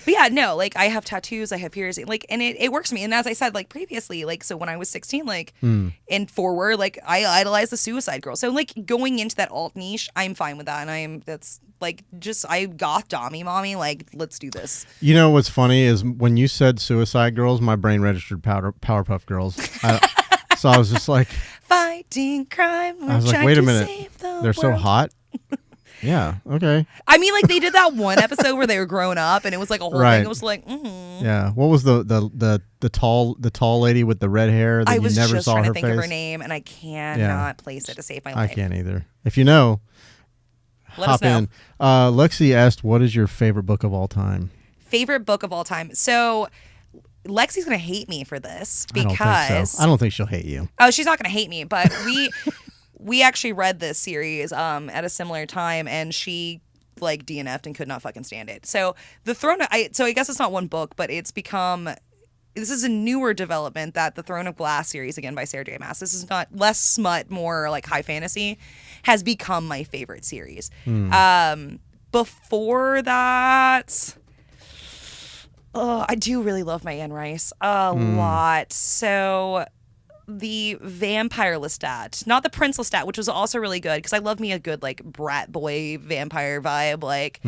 But yeah, no, I have tattoos, I have piercing, and it works for me. And as I said, previously, so when I was 16, and forward, I idolized the Suicide Girl. So going into that alt niche, I'm fine with that. And I goth dommy mommy, let's do this. You know what's funny is when you said Suicide Girls, my brain registered Powerpuff Girls. So I was just fighting crime. I was wait a minute, they're so hot. Yeah. Okay. I mean, they did that one episode where they were growing up, and it was a whole thing. It was Yeah. What was the tall lady with the red hair that you never saw her face? I was just trying to think of her name, and I cannot place it to save my life. I can't either. If you know, let us know. in. Lexi asked, "What is your favorite book of all time?" favorite book of all time. So Lexi's gonna hate me for this because I don't think so. I don't think she'll hate you. Oh, she's not gonna hate me, but we actually read this series at a similar time, and she like DNF'd and could not fucking stand it. So the Throne. So I guess it's not one book, but it's become. This is a newer development that the Throne of Glass series, again by Sarah J. Maas. This is not less smut, more like high fantasy, has become my favorite series. Before that, I do really love my Anne Rice a lot. So the Vampire Lestat, not the Prince Lestat, which was also really good because I love me a good like brat boy vampire vibe. Like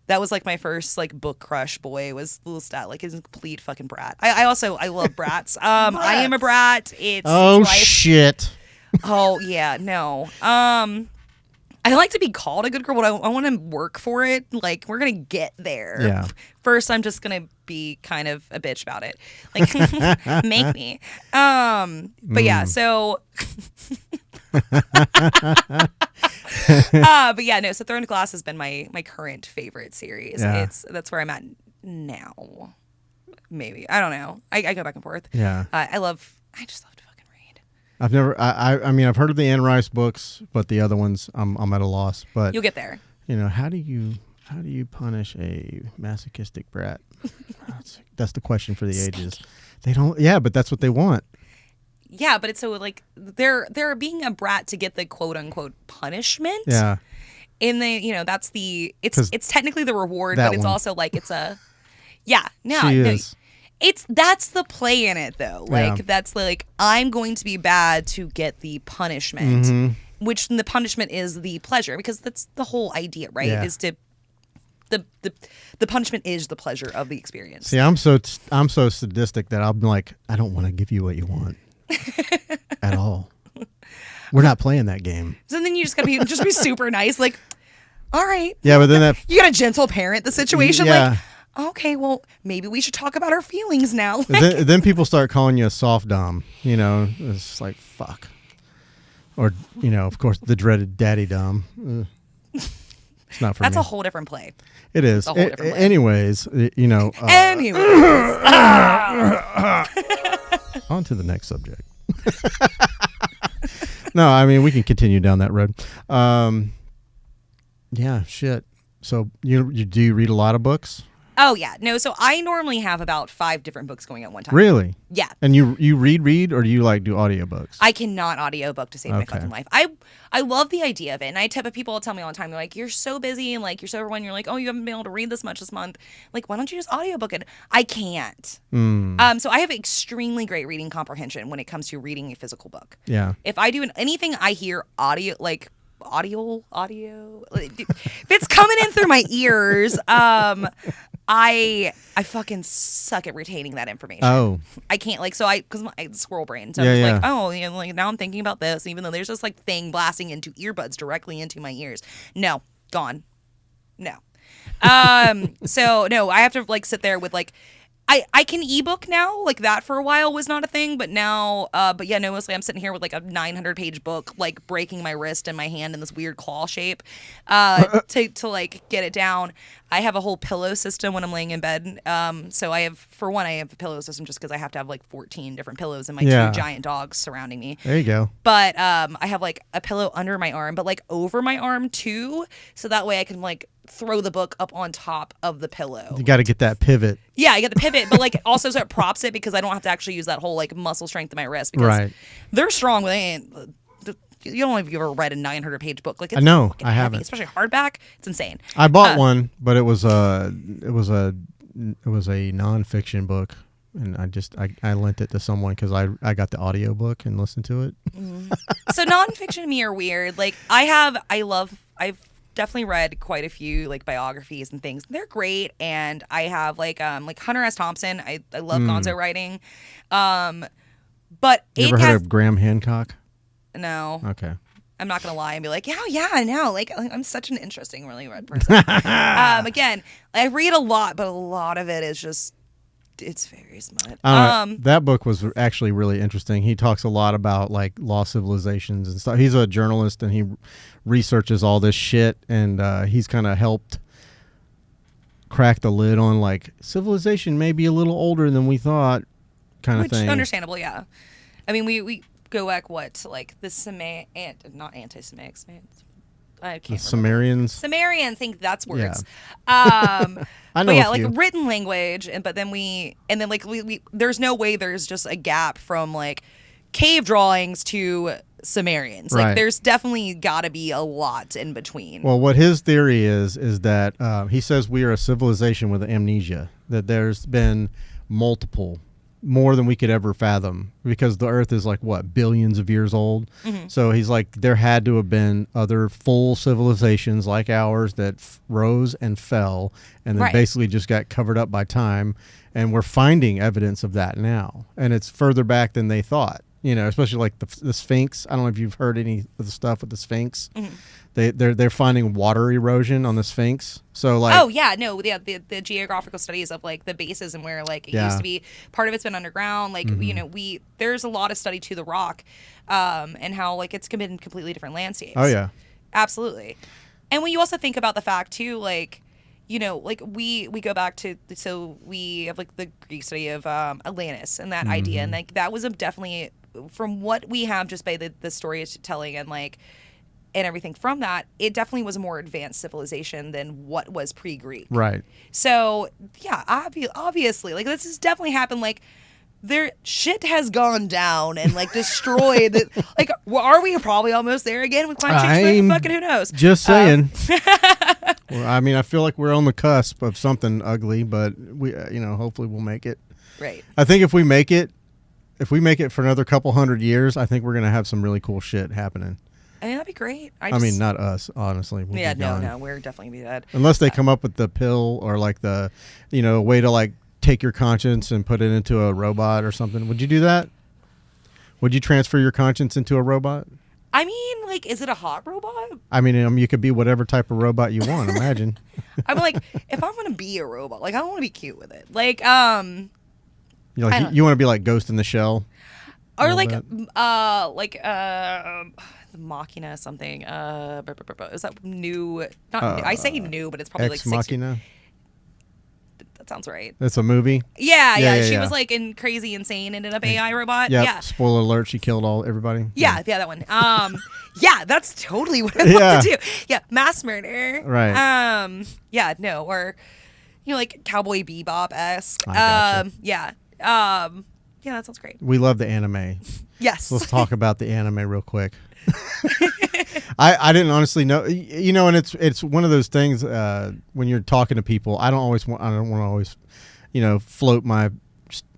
that was like my first like book crush boy was Lestat. Like he's a complete fucking brat. I love brats. I am a brat. It's shit. Oh yeah, no. I like to be called a good girl, but I want to work for it. Like, we're going to get there. Yeah. First, I'm just going to be kind of a bitch about it. Like, make me. But yeah, so. But yeah, no, so Throne of Glass has been my current favorite series. Yeah. That's where I'm at now. Maybe. I don't know. I go back and forth. Yeah. I just love to fucking read. I've never. I mean, I've heard of the Anne Rice books, but the other ones, I'm at a loss. But you'll get there. You know, how do you punish a masochistic brat? That's the question for the ages. They don't. Yeah, but that's what they want. Yeah, but it's so like they're being a brat to get the quote unquote punishment. Yeah. And that's it's technically the reward, but it's also like it's a that's the play in it though. Like that's like I'm going to be bad to get the punishment, which the punishment is the pleasure because that's the whole idea, right? Yeah. Is to the punishment is the pleasure of the experience. See, I'm so sadistic that I'm like I don't want to give you what you want at all. We're not playing that game. So then you just gotta be super nice, like, all right. Yeah, but then you gotta gentle parent the situation, yeah. like, okay, well, maybe we should talk about our feelings now. Then people start calling you a soft dom. You know, it's like fuck, or of course, the dreaded daddy dom. It's not for me. That's a whole different play. It is. Anyways, Anyways. On to the next subject. No, I mean, we can continue down that road. Yeah, shit. So you do you read a lot of books? Oh, yeah. No, so I normally have about 5 different books going at one time. Really? Yeah. And you read, or do you like do audiobooks? I cannot audiobook to save my fucking life. I love the idea of it. And I tip people tell me all the time, they're like, you're so busy and like you're so overwhelmed. You're like, oh, you haven't been able to read this much this month. Like, why don't you just audiobook it? I can't. So I have extremely great reading comprehension when it comes to reading a physical book. Yeah. If I do anything I hear audio, if it's coming in through my ears, I fucking suck at retaining that information. Oh, I can't because my squirrel brain. So yeah, I'm like, oh, like now I'm thinking about this, even though there's this like thing blasting into earbuds directly into my ears. No, gone. No. So no, I have to like sit there with like. I can ebook now, like that for a while was not a thing, but now, mostly I'm sitting here with like a 900-page book, like breaking my wrist and my hand in this weird claw shape, to like get it down. I have a whole pillow system when I'm laying in bed. So I have a pillow system just because I have to have like 14 different pillows and my 2 giant dogs surrounding me. There you go. But I have like a pillow under my arm, but like over my arm too, so that way I can like throw the book up on top of the pillow. You got to get that pivot. Yeah, I get the pivot, but like also so it props it because I don't have to actually use that whole like muscle strength in my wrist because they're strong. But they ain't. You don't know if you've ever read a 900-page book. Like, it's no, I heavy, haven't. Especially hardback. It's insane. I bought one, but it was a nonfiction book, and I lent it to someone because I got the audiobook and listened to it. So nonfiction and me are weird. Like I've definitely read quite a few like biographies and things. They're great, and I have like Hunter S. Thompson. I love gonzo writing. But you ever heard of Graham Hancock? No. Okay. I'm not gonna lie and be like, yeah, I know. Like I'm such an interesting, really read person. Again, I read a lot, but a lot of it is just it's very smut. That book was actually really interesting. He talks a lot about like lost civilizations and stuff. He's a journalist and he researches all this shit, and he's kind of helped crack the lid on like civilization may be a little older than we thought, kind of Which thing. understandable, yeah. I mean, we go back to like the not anti-Semitic. I can't The remember. Sumerians. Sumerians, think that's words. I know But yeah, a few. like written language, but then like we there's no way there's just a gap from like cave drawings to Sumerians. Like Right. there's definitely got to be a lot in between. Well, what his theory is that he says we are a civilization with amnesia, that there's been more than we could ever fathom, because the Earth is like, what, billions of years old? Mm-hmm. So he's like, there had to have been other full civilizations like ours that rose and fell and then Right. basically just got covered up by time. And we're finding evidence of that now. And it's further back than they thought. You know, especially like the Sphinx. I don't know if you've heard any of the stuff with the Sphinx. Mm-hmm. They're finding water erosion on the Sphinx. So like, Oh yeah, no, yeah, the geographical studies of like the bases and where like it Yeah. used to be. Part of it's been underground. Like you know, there's a lot of study to the rock, and how like it's been completely different landscapes. oh yeah, Absolutely. And when you also think about the fact too, like, you know, like we go back to, so we have like the Greek study of Atlantis and that idea, and like that was definitely, from what we have just by the storytelling and like and everything from that, it definitely was a more advanced civilization than what was pre-Greek. right. So yeah, obviously, like this has definitely happened. Like their shit has gone down and like destroyed. Like, well, are we probably almost there again with climate change? I'm Fucking who knows? Just saying. Well, I mean, I feel like we're on the cusp of something ugly, but we, hopefully we'll make it. Right. I think if we make it for another couple hundred years, I think we're gonna have some really cool shit happening. I mean, that'd be great. I mean, not us, honestly. We'll Yeah, be gone. no, we're definitely gonna be dead. Unless they come up with the pill or like the, way to like take your conscience and put it into a robot or something. Would you do that? Would you transfer your conscience into a robot? I mean, like, is it a hot robot? I mean, you could be whatever type of robot you want. Imagine. I'm like, if I'm gonna be a robot, like, I want to be cute with it, like, You want to be like Ghost in the Shell, or little like, Machina something. Is that new? Not new. I say new, but it's probably Ex like 60. Machina. That sounds right. That's a movie. Yeah. She yeah. was like in crazy, insane, ended up AI robot. Yep. Yeah. Spoiler alert: she killed everybody. Yeah, that one. Yeah, that's totally what I want to do. Yeah, mass murder. Right. Yeah, no, or like Cowboy Bebop-esque. I gotcha. Yeah. Yeah, that sounds great. We love the anime. Yes. Let's talk about the anime real quick. I didn't honestly know, and it's one of those things when you're talking to people. I don't want to always, float my,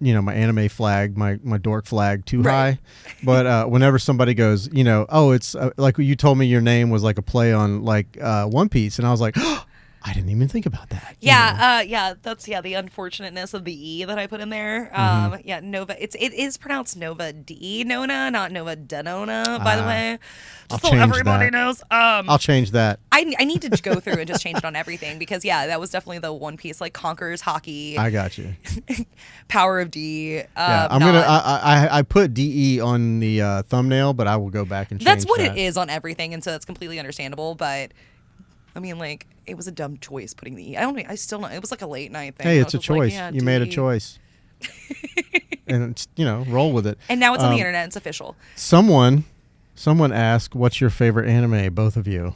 my anime flag, my dork flag too high. But whenever somebody goes, oh, it's like you told me your name was like a play on like One Piece, and I was like, oh, I didn't even think about that. Yeah, that's the unfortunateness of the E that I put in there. Yeah, Nova. It is pronounced Nova D Nona, not Nova Denona, by the way. Just so everybody knows. I'll change that. I need to go through and just change it on everything, because that was definitely the One Piece, like conquers hockey. I got you. Power of D. Yeah, I'm gonna. I put DE on the thumbnail, but I will go back and change That's what that. it is on everything, and so that's completely understandable. But I mean, like, it was a dumb choice putting the E. I still know. It was like a late night thing. Hey, I it's a was just like, choice. yeah, You made a D. choice. And it's, roll with it. And now it's on the internet. It's official. Someone asked, "What's your favorite anime?" Both of you.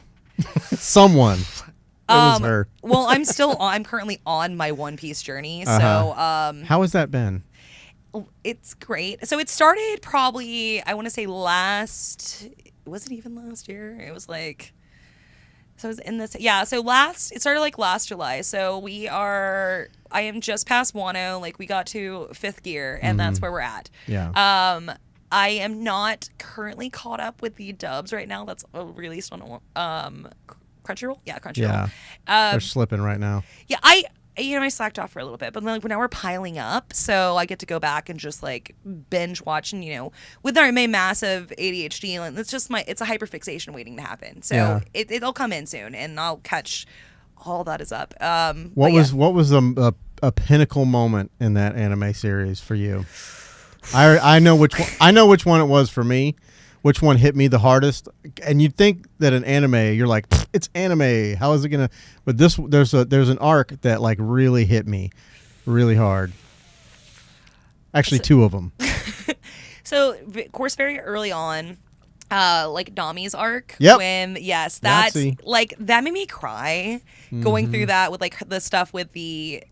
Someone. It was her. Well, I'm currently on my One Piece journey. So, How has that been? it's great. So it started probably, I want to say was it even last year? It was like, so it was in this, so it started like last July. So I am just past Wano, like we got to 5th gear, and that's where we're at. Yeah. I am not currently caught up with the dubs right now. That's released on Crunchyroll. Yeah, Crunchyroll. Yeah. They're slipping right now. Yeah, I slacked off for a little bit, but like now we're piling up, so I get to go back and just like binge watch, and with my massive ADHD, and it's a hyperfixation waiting to happen. So it'll come in soon, and I'll catch all that is up. What was a pinnacle moment in that anime series for you? I know which one it was for me, which one hit me the hardest. And you'd think that an anime, you're like, it's anime. How is it gonna? But there's an arc that like really hit me, really hard. Actually, two of them. So, of course, very early on, like Nami's arc. Yep. When that made me cry going through that with like the stuff with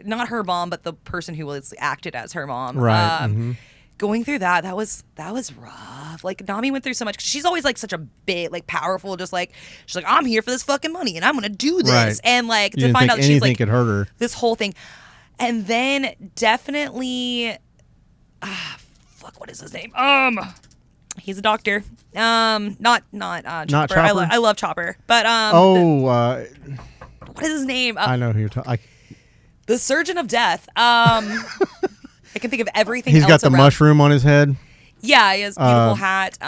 not her mom, but the person who was acted as her mom. Right. Going through that was rough. Like Nami went through so much. 'Cause she's always like such a big, like powerful, just like she's like, I'm here for this fucking money and I'm gonna do this. Right. And like You didn't find think out she's like could hurt her. this whole thing, and then definitely. What is his name? He's a doctor. Not Chopper. Chopper? I love Chopper, but what is his name? I know who you're talking. The Surgeon of Death. I can think of everything. He's else got the around. mushroom on his head. Yeah, he has a beautiful hat.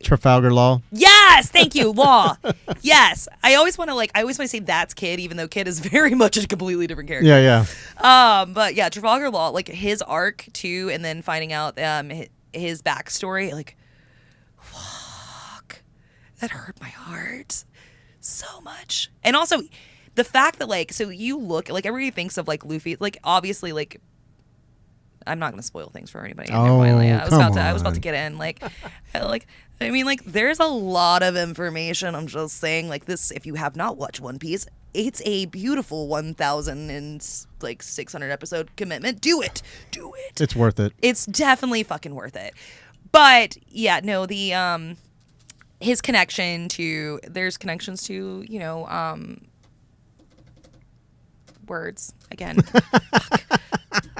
Trafalgar Law. Yes, thank you, Law. Yes, I always want to say that's Kid, even though Kid is very much a completely different character. Yeah. But yeah, Trafalgar Law, like his arc too, and then finding out his backstory, like, fuck, that hurt my heart so much. And also, the fact that like, so you look like everybody thinks of like Luffy, like obviously like. I'm not going to spoil things for anybody. Oh, I was about on. to get in. There's a lot of information. I'm just saying, like this. If you have not watched One Piece, it's a beautiful 1,600 episode commitment. Do it. It's worth it. It's definitely fucking worth it. But yeah, no, his connection to there's connections to words again.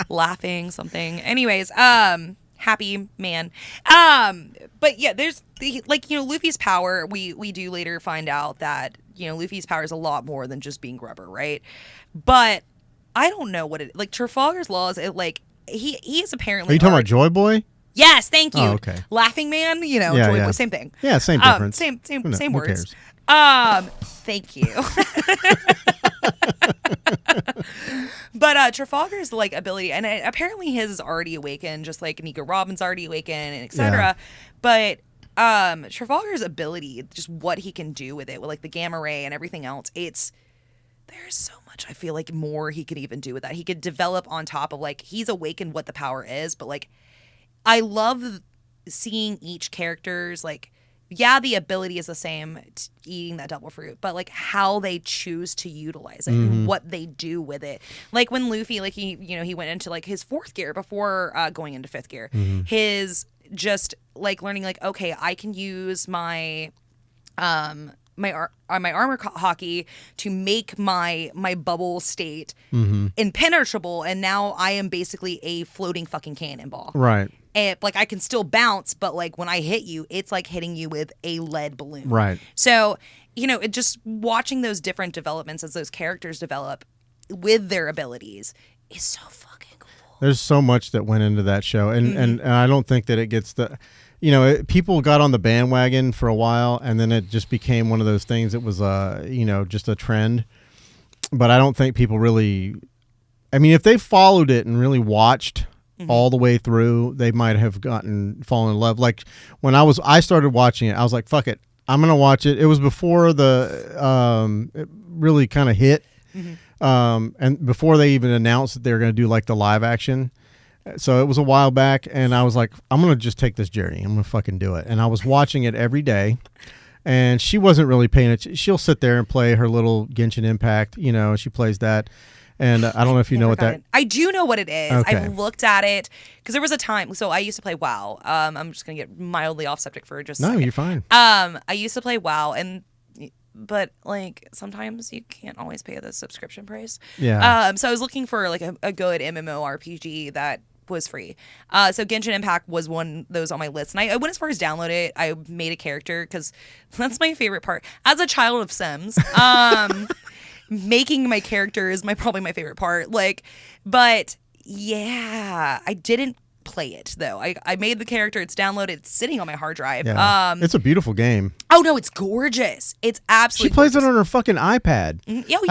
Laughing something. Anyways, happy man. But yeah, there's Luffy's power. We do later find out that Luffy's power is a lot more than just being rubber, right? But I don't know what it like. Trafalgar's Law is he is apparently. Are you talking about Joy Boy? Yes, thank you. Oh, okay. Laughing Man, Joy Boy, same thing. Yeah, same difference. Same Who words. cares? Thank you. But Trafalgar's like ability, and apparently his is already awakened, just like Nico Robin's already awakened, and etc. Yeah. But Trafalgar's ability, just what he can do with it, with like the gamma ray and everything else, there's so much I feel like more he could even do with that. He could develop on top of like he's awakened what the power is, but like I love seeing each character's like. Yeah, the ability is the same, eating that devil fruit, but like how they choose to utilize it and what they do with it. Like when Luffy, like he went into like his fourth gear before going into fifth gear. His just like learning like, okay, I can use my my armor hockey to make my bubble state impenetrable, and now I am basically a floating fucking cannonball. Right. And like I can still bounce, but like when I hit you, it's like hitting you with a lead balloon. Right. So, it just watching those different developments as those characters develop with their abilities is so fucking cool. There's so much that went into that show, and I don't think that it gets the, people got on the bandwagon for a while, and then it just became one of those things that was just a trend. But I don't think people really, I mean, if they followed it and really watched all the way through, they might have fallen in love. Like when I started watching it, I was like, fuck it, I'm gonna watch it. It was before it really kind of hit, and before they even announced that they were gonna do like the live action. So it was a while back, and I was like, I'm gonna just take this journey. I'm gonna fucking do it. And I was watching it every day, and she wasn't really paying attention. She'll sit there and play her little Genshin Impact. She plays that. And I don't know if you know what that. I do know what it is. Okay. I've looked at it because there was a time. So I used to play WoW. I'm just gonna get mildly off subject for just. No, you're fine. I used to play WoW, but like sometimes you can't always pay the subscription price. Yeah. So I was looking for like a good MMORPG that was free. So Genshin Impact was one of those on my list, and I went as far as download it. I made a character because that's my favorite part as a child of Sims. Making my character is probably my favorite part. Like, but yeah, I didn't play it though. I made the character. It's downloaded. It's sitting on my hard drive. Yeah. It's a beautiful game. Oh no, it's gorgeous. It's absolutely. She plays gorgeous. it on her fucking iPad. Yeah, you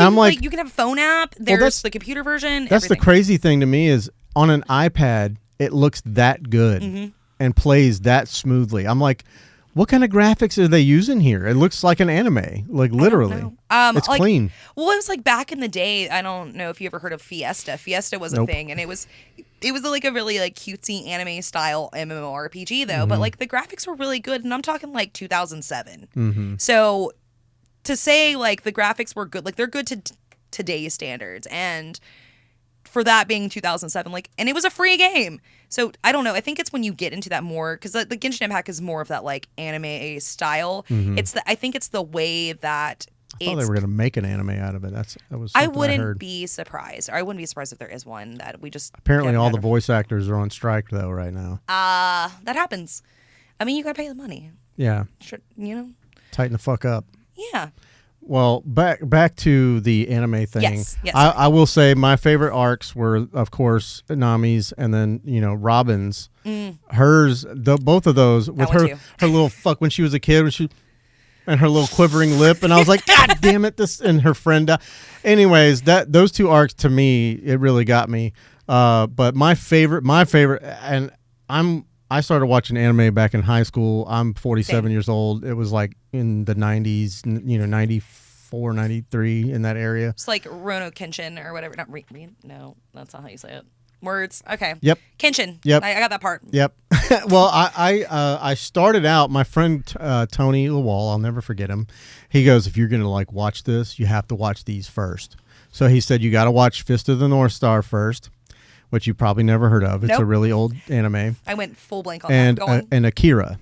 can have a phone app. There's the computer version. That's everything. the crazy thing to me is on an iPad it looks that good and plays that smoothly. I'm like, What kind of graphics are they using here? It looks like an anime, like literally. It's like, clean. Well, it was like back in the day. I don't know if you ever heard of Fiesta. Fiesta was a thing, and it was like a really like cutesy anime style MMORPG though. But like the graphics were really good, and I'm talking like 2007. So to say like the graphics were good, like they're good to today's standards, and for that being 2007, like, and it was a free game. So I don't know. I think it's when you get into that more, because the Genshin Impact is more of that like anime style. I think it's the way that I thought they were going to make an anime out of it. That was. I wouldn't be surprised, or I wouldn't be surprised if there is one that we just apparently all the voice actors are on strike though right now. That happens. I mean, you got to pay the money. Yeah. You know. Tighten the fuck up. Yeah. Well, back to the anime thing. Yes. I will say my favorite arcs were, of course, Nami's, and then Robin's. Hers, both of those with her little fuck when she was a kid, and her little quivering lip, and I was like, God damn it! This and her friend. Anyways, those two arcs to me, it really got me. But my favorite, and I started watching anime back in high school. I'm 47 years old. It was like in the 90s, 94, 93, in that area. It's like Rono Kenshin or whatever. No, that's not how you say it. Words. Okay. Yep. Kenshin. Yep. I got that part. Yep. Well, I started out, my friend Tony Lawal, I'll never forget him. He goes, if you're going to like watch this, you have to watch these first. So he said, you got to watch Fist of the North Star first, which you probably never heard of. It's a really old anime. I went full blank on that. Go on. And Akira.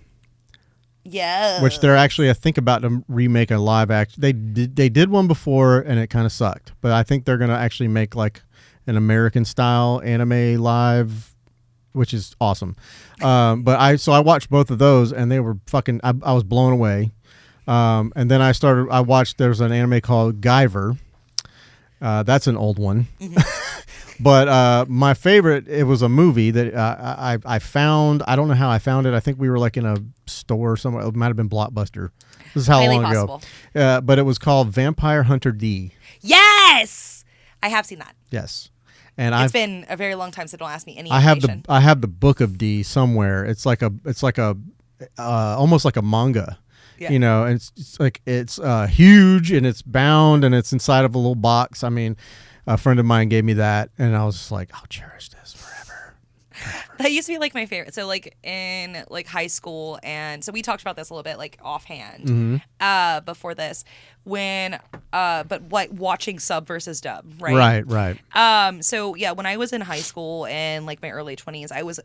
Yeah. Which they're actually, I think, about to remake a live action. They did one before, and it kind of sucked. But I think they're going to actually make like an American-style anime live, which is awesome. But I watched both of those, and they were fucking, I was blown away. And then I watched, there's an anime called Guyver. That's an old one. But my favorite, it was a movie that I found. I don't know how I found it. I think we were like in a store somewhere. It might have been Blockbuster. This is how long ago. But it was called Vampire Hunter D. Yes! I have seen that. Yes. And it's been a very long time, so don't ask me any I information. I have the book of D somewhere. It's like a almost like a manga. Yeah. And it's huge, and it's bound, and it's inside of a little box. I mean, a friend of mine gave me that, and I was just like, I'll cherish this forever. That used to be like my favorite. So like in like high school, and so we talked about this a little bit like offhand before this, when but like watching sub versus dub, right? Right. So yeah, when I was in high school and like my early 20s, I was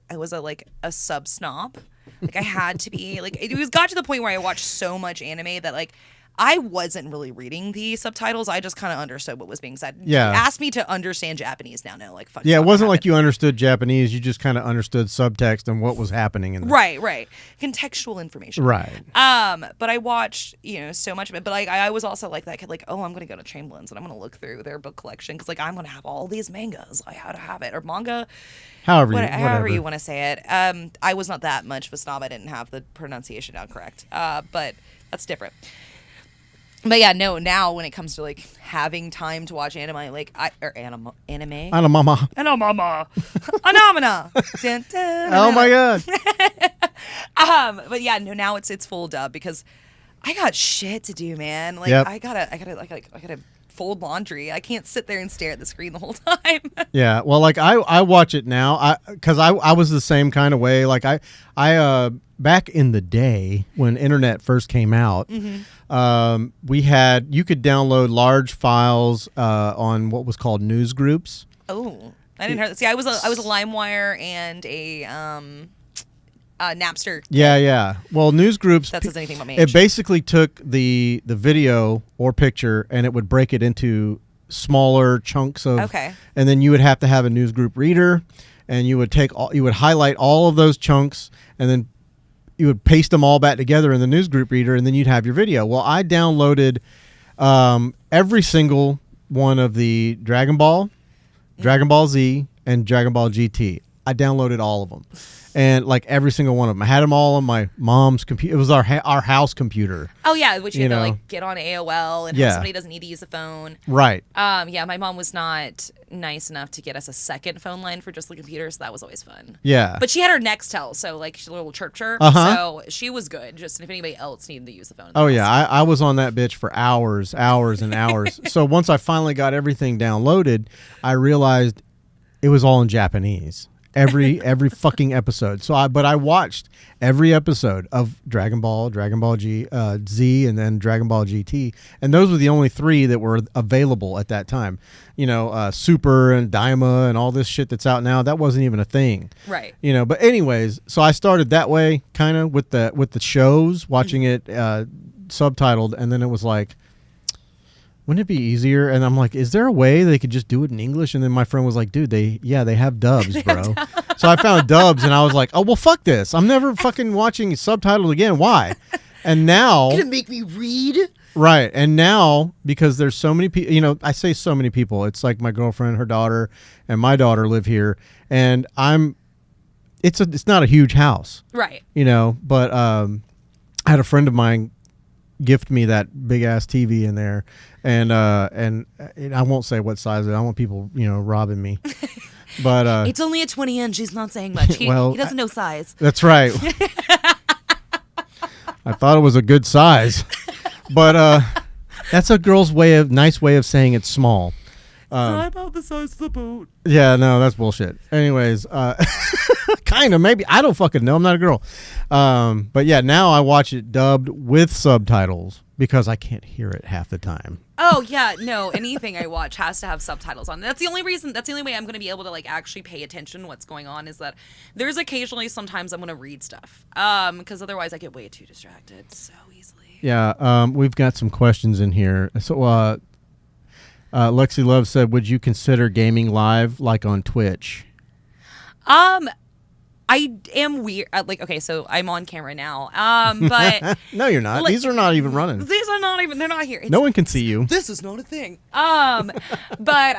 a sub snob. Like I had to be like, it got to the point where I watched so much anime that like I wasn't really reading the subtitles. I just kind of understood what was being said. Yeah. Ask me to understand Japanese now. No, like fuck. Yeah, it wasn't like you understood Japanese. You just kind of understood subtext and what was happening in Right. Contextual information. Right. But I watched, so much of it. But like I was also like that kid, like, oh, I'm gonna go to Chamberlain's and I'm gonna look through their book collection because like I'm gonna have all these mangas. I had to have it, or manga. However you want to say it. I was not that much of a snob. I didn't have the pronunciation down correct. But that's different. But yeah, no. Now when it comes to like having time to watch anime, anime, Anamama. Anomana. Oh my god. But yeah, no. Now it's full dub because I got shit to do, man. Like I gotta fold laundry. I can't sit there and stare at the screen the whole time. Yeah, well, like I watch it now because I was the same kind of way. Like I back in the day when internet first came out, you could download large files on what was called news groups. Oh, I didn't hear that. See, I was a LimeWire and a Napster. Yeah. Well, news groups. That says anything about me. It basically took the video or picture and it would break it into smaller chunks of. Okay. And then you would have to have a news group reader, and you would highlight all of those chunks, and then you would paste them all back together in the news group reader, and then you'd have your video. Well, I downloaded every single one of the Dragon Ball Z, and Dragon Ball GT. I downloaded all of them, and like every single one of them. I had them all on my mom's computer. It was our house computer. Oh yeah, which you You had to know. like get on AOL and Yeah. how somebody doesn't need to use a phone. Right. Yeah, my mom was not nice enough to get us a second phone line for just the computer, so that was always fun. Yeah. But she had her Nextel, so like she's a little chirp, Uh-huh. so she was good. Just if anybody else needed to use the phone. Oh yeah, I was on that bitch for hours and hours. So once I finally got everything downloaded, I realized it was all in Japanese. Every fucking episode. So I watched every episode of Dragon Ball G, Z, and then Dragon Ball GT, and those were the only 3 that were available at that time. You know, Super and Daima and all this shit that's out now, that wasn't even a thing. Right. You know, but anyways, so I started that way, kind of with the shows, watching it subtitled, and then it was like, wouldn't it be easier? And I'm like, is there a way they could just do it in English? And then my friend was like, dude, they have dubs, bro. So I found dubs, and I was like, oh, well, fuck this. I'm never fucking watching subtitled again. Why? And now, Gonna make me read? right? And now, because there's so many people, you know, I say so many people. It's like my girlfriend, her daughter, and my daughter live here, and it's not a huge house, Right. you know. But I had a friend of mine gift me that big ass TV in there, and I won't say what size it. I don't want people, you know, robbing me. But It's only a 20-inch. He's not saying much. He doesn't know size. that's right. I thought it was a good size, but that's a girl's nice way of saying it's small. Not about the size of the boat. Yeah, no, that's bullshit. Anyways, kind of, maybe. I don't fucking know. I'm not a girl. But yeah, now I watch it dubbed with subtitles because I can't hear it half the time. Oh yeah, no. Anything I watch has to have subtitles on. That's the only reason. That's the only way I'm going to be able to like actually pay attention to what's going on. Is that there's occasionally sometimes I'm going to read stuff because otherwise I get way too distracted so easily. Yeah, we've got some questions in here. So Lexi Love said, would you consider gaming live like on Twitch? I am weird. Like, okay, so I'm on camera now. But No, you're not. Like, These are not even running. these are not even. They're not here. No one can see you. This is not a thing. But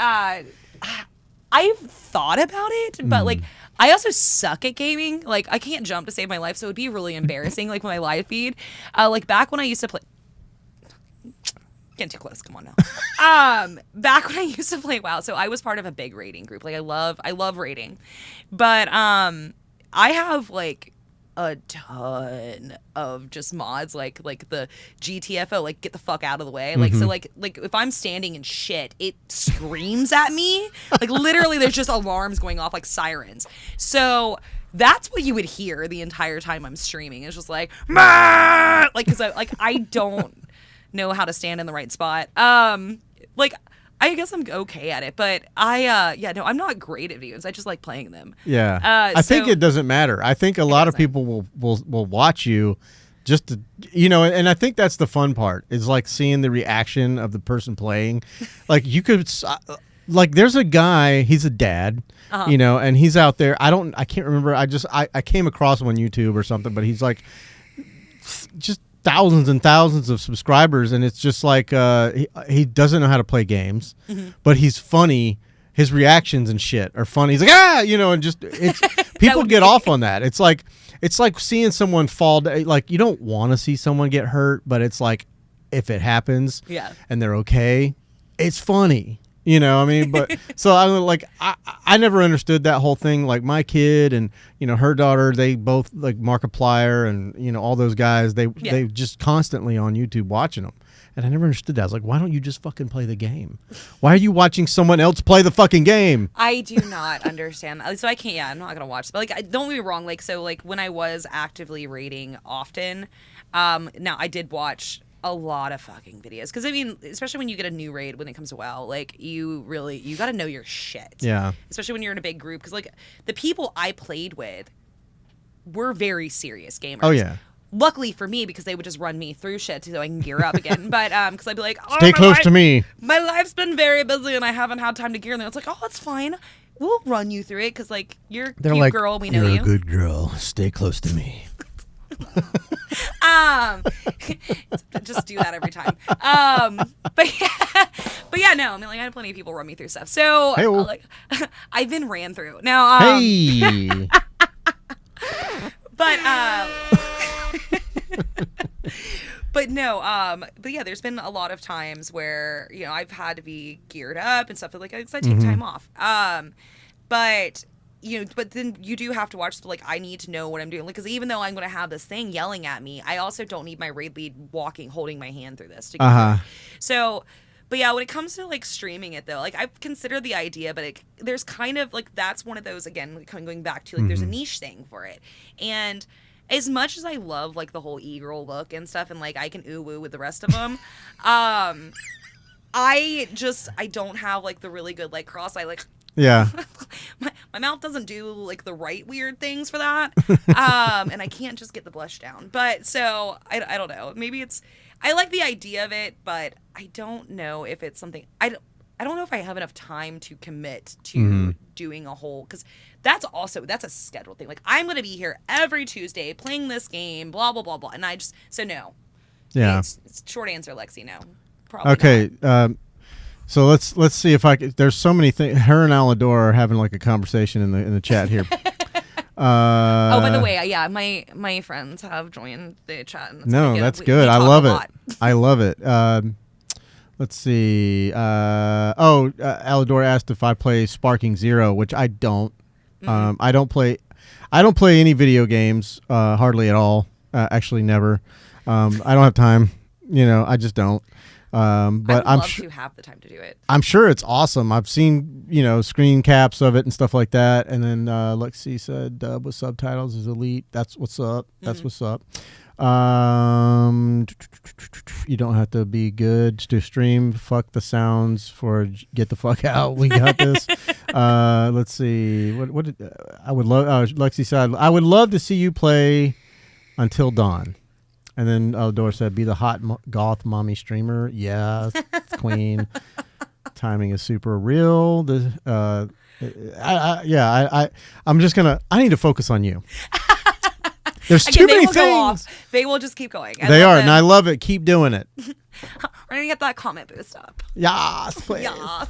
I've thought about it, but like I also suck at gaming. Like I can't jump to save my life, so it'd be really embarrassing. Like my live feed, like back when I used to play. Getting too close. Come on now. Back when I used to play WoW, so I was part of a big raiding group. Like I love raiding, but I have like a ton of just mods, like the GTFO, like get the fuck out of the way. Like so, like if I'm standing in shit, it screams at me. Like literally, there's just alarms going off like sirens. So that's what you would hear the entire time I'm streaming. It's just like, "Mah!" Like because I don't know how to stand in the right spot. Like I guess I'm okay at it, but I'm not great at videos. I just like playing them. Yeah. I think it doesn't matter. I think a lot of people will watch you just to, you know, and I think that's the fun part is like seeing the reaction of the person playing. Like you could like there's a guy, he's a dad, you know, and he's out there. I can't remember. I came across him on YouTube or something, but he's like just thousands and thousands of subscribers, and it's just like he doesn't know how to play games, but he's funny. His reactions and shit are funny. He's like, you know, and just it's people get off on that. It's like seeing someone fall. Like you don't want to see someone get hurt, but it's like if it happens, and they're okay, it's funny. You know, I mean, but so I'm like, I never understood that whole thing. Like my kid and, you know, her daughter, they both like Markiplier and, you know, all those guys, they just constantly on YouTube watching them. And I never understood that. I was like, why don't you just fucking play the game? Why are you watching someone else play the fucking game? I do not understand. So I can't, I'm not going to watch. But like, don't get me wrong. Like, so like when I was actively raiding often, now I did watch a lot of fucking videos because I mean, especially when you get a new raid when it comes to WoW, like you got to know your shit. Yeah. Especially when you're in a big group because like the people I played with were very serious gamers. Oh yeah. Luckily for me because they would just run me through shit so I can gear up again. But because I'd be like, stay close to me. My life's been very busy and I haven't had time to gear. And it's like, oh, it's fine. We'll run you through it because like you're a cute girl. We know you. You're a good girl. Stay close to me. Just do that every time. But yeah, no, I mean, like, I had plenty of people run me through stuff. So, like, I've been ran through. Now, hey. but, but no, but yeah, there's been a lot of times where, you know, I've had to be geared up and stuff, like, because I take time off. But, you know, but then you do have to watch, like, I need to know what I'm doing. Like, because even though I'm going to have this thing yelling at me, I also don't need my raid lead holding my hand through this to get through it. So, but yeah, when it comes to, like, streaming it, though, like, I've considered the idea, but there's kind of, like, that's one of those, again, like, going back to, like, there's a niche thing for it. And as much as I love, like, the whole e-girl look and stuff, and, like, I can ooh-woo with the rest of them, I don't have, like, the really good, like, cross-eye, like, yeah. my mouth doesn't do, like, the right weird things for that. And I can't just get the blush down. But, so, I don't know. Maybe I like the idea of it, but I don't know if it's something, I don't know if I have enough time to commit to doing a whole, because that's a scheduled thing. Like, I'm going to be here every Tuesday playing this game, blah, blah, blah, blah. And so no. Yeah. It's short answer, Lexi, no. Probably okay. not. So let's see if I could, there's so many things. Her and Alador are having like a conversation in the chat here. Oh, by the way, yeah, my friends have joined the chat. And that's good. I love it. I love it. Let's see. Alador asked if I play Sparking Zero, which I don't. I don't play any video games hardly at all. Actually, never. I don't have time. You know, I just don't. But I'm sure to have the time to do it. I'm sure it's awesome. I've seen, you know, screen caps of it and stuff like that. And then Lexi said dub with subtitles is elite. That's what's up. That's what's up. You don't have to be good to stream. Fuck the sounds for get the fuck out. We got this. Let's see. What did I would love? Lexi said I would love to see you play Until Dawn. And then Eldor said, "Be the hot goth mommy streamer." Yeah, queen. Timing is super real. I'm just gonna. I need to focus on you. There's too many things. They will just keep going. They are, and I love it. Keep doing it. We're gonna get that comment boost up. Yes, please. Yes.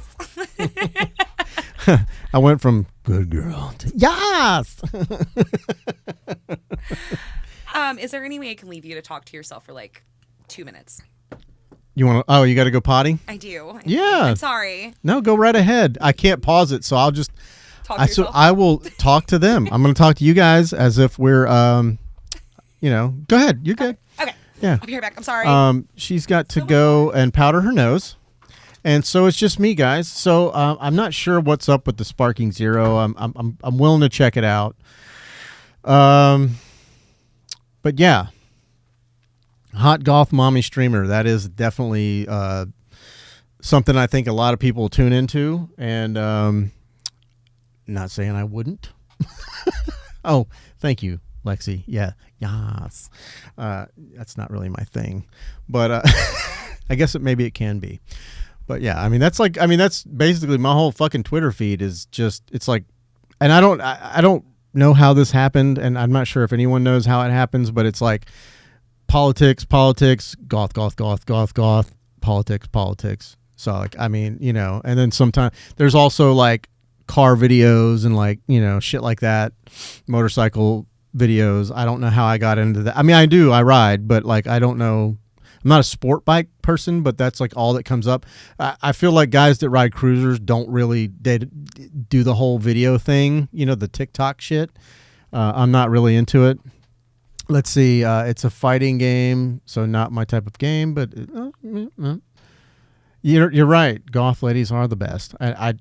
I went from good girl to yes. Is there any way I can leave you to talk to yourself for like 2 minutes? You want to? Oh, you got to go potty? I do. Yeah. I'm sorry. No, go right ahead. I can't pause it, so I'll just. So I will talk to them. I'm going to talk to you guys as if we're, you know. Go ahead. You're good. Okay. Yeah. I'll be right back. I'm sorry. She's got to go and powder her nose, and so it's just me, guys. So I'm not sure what's up with the Sparking Zero. I'm willing to check it out. But yeah, hot goth mommy streamer. That is definitely something I think a lot of people will tune into, and not saying I wouldn't. Oh, thank you, Lexi. Yeah, yes. That's not really my thing, but I guess maybe it can be. But yeah, I mean that's basically my whole fucking Twitter feed is just it's like, and I don't know how this happened, and I'm not sure if anyone knows how it happens, but it's like politics, goth, politics. So like, I mean, you know, and then sometimes there's also like car videos and like, you know, shit like that, motorcycle videos. I don't know how I got into that. I mean, I ride, but like, I don't know. I'm not a sport bike person, but that's like all that comes up. I feel like guys that ride cruisers don't really do the whole video thing, you know, the TikTok shit. I'm not really into it. Let's see. It's a fighting game, so not my type of game, but you're right. Goth ladies are the best. I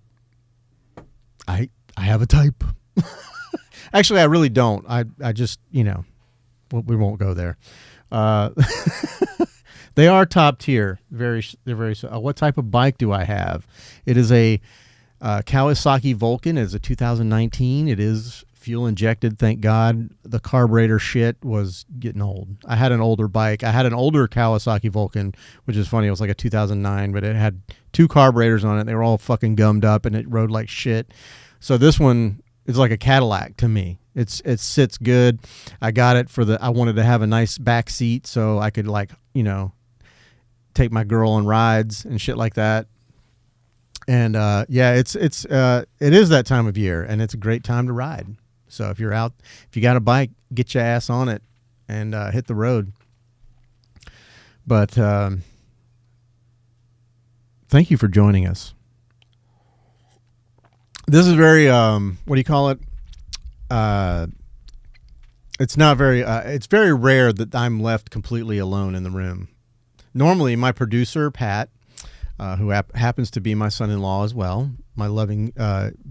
have a type. Actually, I really don't. I just, you know, we won't go there. They are top tier. They're very. What type of bike do I have? It is a Kawasaki Vulcan. It's a 2019. It is fuel injected. Thank God. The carburetor shit was getting old. I had an older bike. I had an older Kawasaki Vulcan, which is funny. It was like a 2009, but it had 2 carburetors on it. They were all fucking gummed up, and it rode like shit. So this one it's like a Cadillac to me. It sits good. I got it I wanted to have a nice back seat so I could like, take my girl on rides and shit like that. And it is that time of year, and it's a great time to ride. So if you got a bike, get your ass on it and hit the road. But thank you for joining us. This is very what do you call it? It's not very. It's very rare that I'm left completely alone in the room. Normally, my producer Pat, who happens to be my son-in-law as well, my loving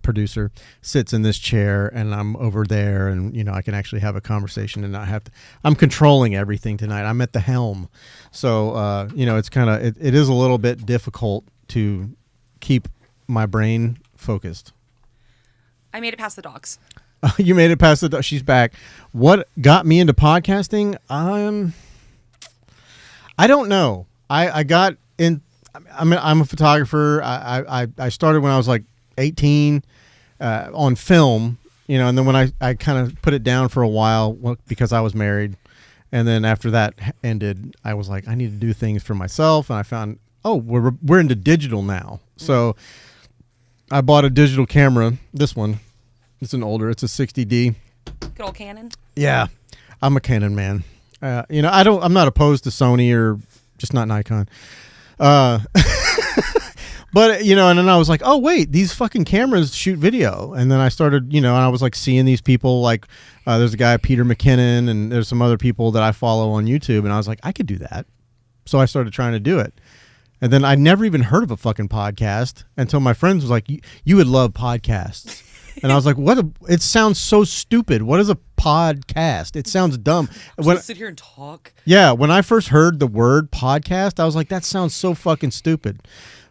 producer, sits in this chair, and I'm over there, and I can actually have a conversation and not have to. I'm controlling everything tonight. I'm at the helm, so it's kind of it is a little bit difficult to keep my brain focused. I made it past the dogs. You made it past the dog. She's back. What got me into podcasting? I don't know. I got in. I'm a photographer. I started when I was like 18 on film, and then when I kind of put it down for a while because I was married, and then after that ended, I was like, I need to do things for myself, and I found we're into digital now, so I bought a digital camera. This one, it's an older. It's a 60D. Good old Canon. Yeah, I'm a Canon man. I'm not opposed to Sony or just not Nikon. But and then I was like, oh wait, these fucking cameras shoot video. And then I started, and I was like seeing these people like there's a guy Peter McKinnon, and there's some other people that I follow on YouTube, and I was like, I could do that. So I started trying to do it. And then I never even heard of a fucking podcast until my friends was like, you would love podcasts. And I was like, it sounds so stupid. What is a podcast? It sounds dumb. When sit here and talk. Yeah, when I first heard the word podcast, I was like, that sounds so fucking stupid.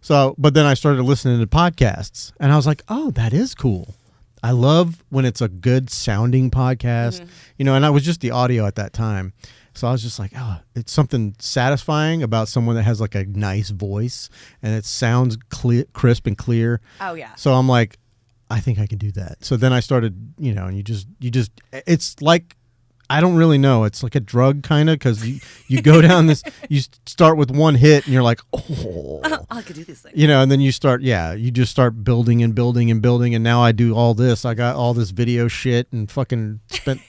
So, but then I started listening to podcasts, and I was like, oh, that is cool. I love when it's a good sounding podcast, and I was just the audio at that time. So I was just like, oh, it's something satisfying about someone that has like a nice voice and it sounds crisp and clear. Oh yeah. So I'm like, I think I can do that. So then I started, and you just, it's like, I don't really know. It's like a drug kind of, because you go down this, you start with one hit and you're like, oh, I could do this thing. And then you just start building and building and building. And now I do all this. I got all this video shit and fucking spent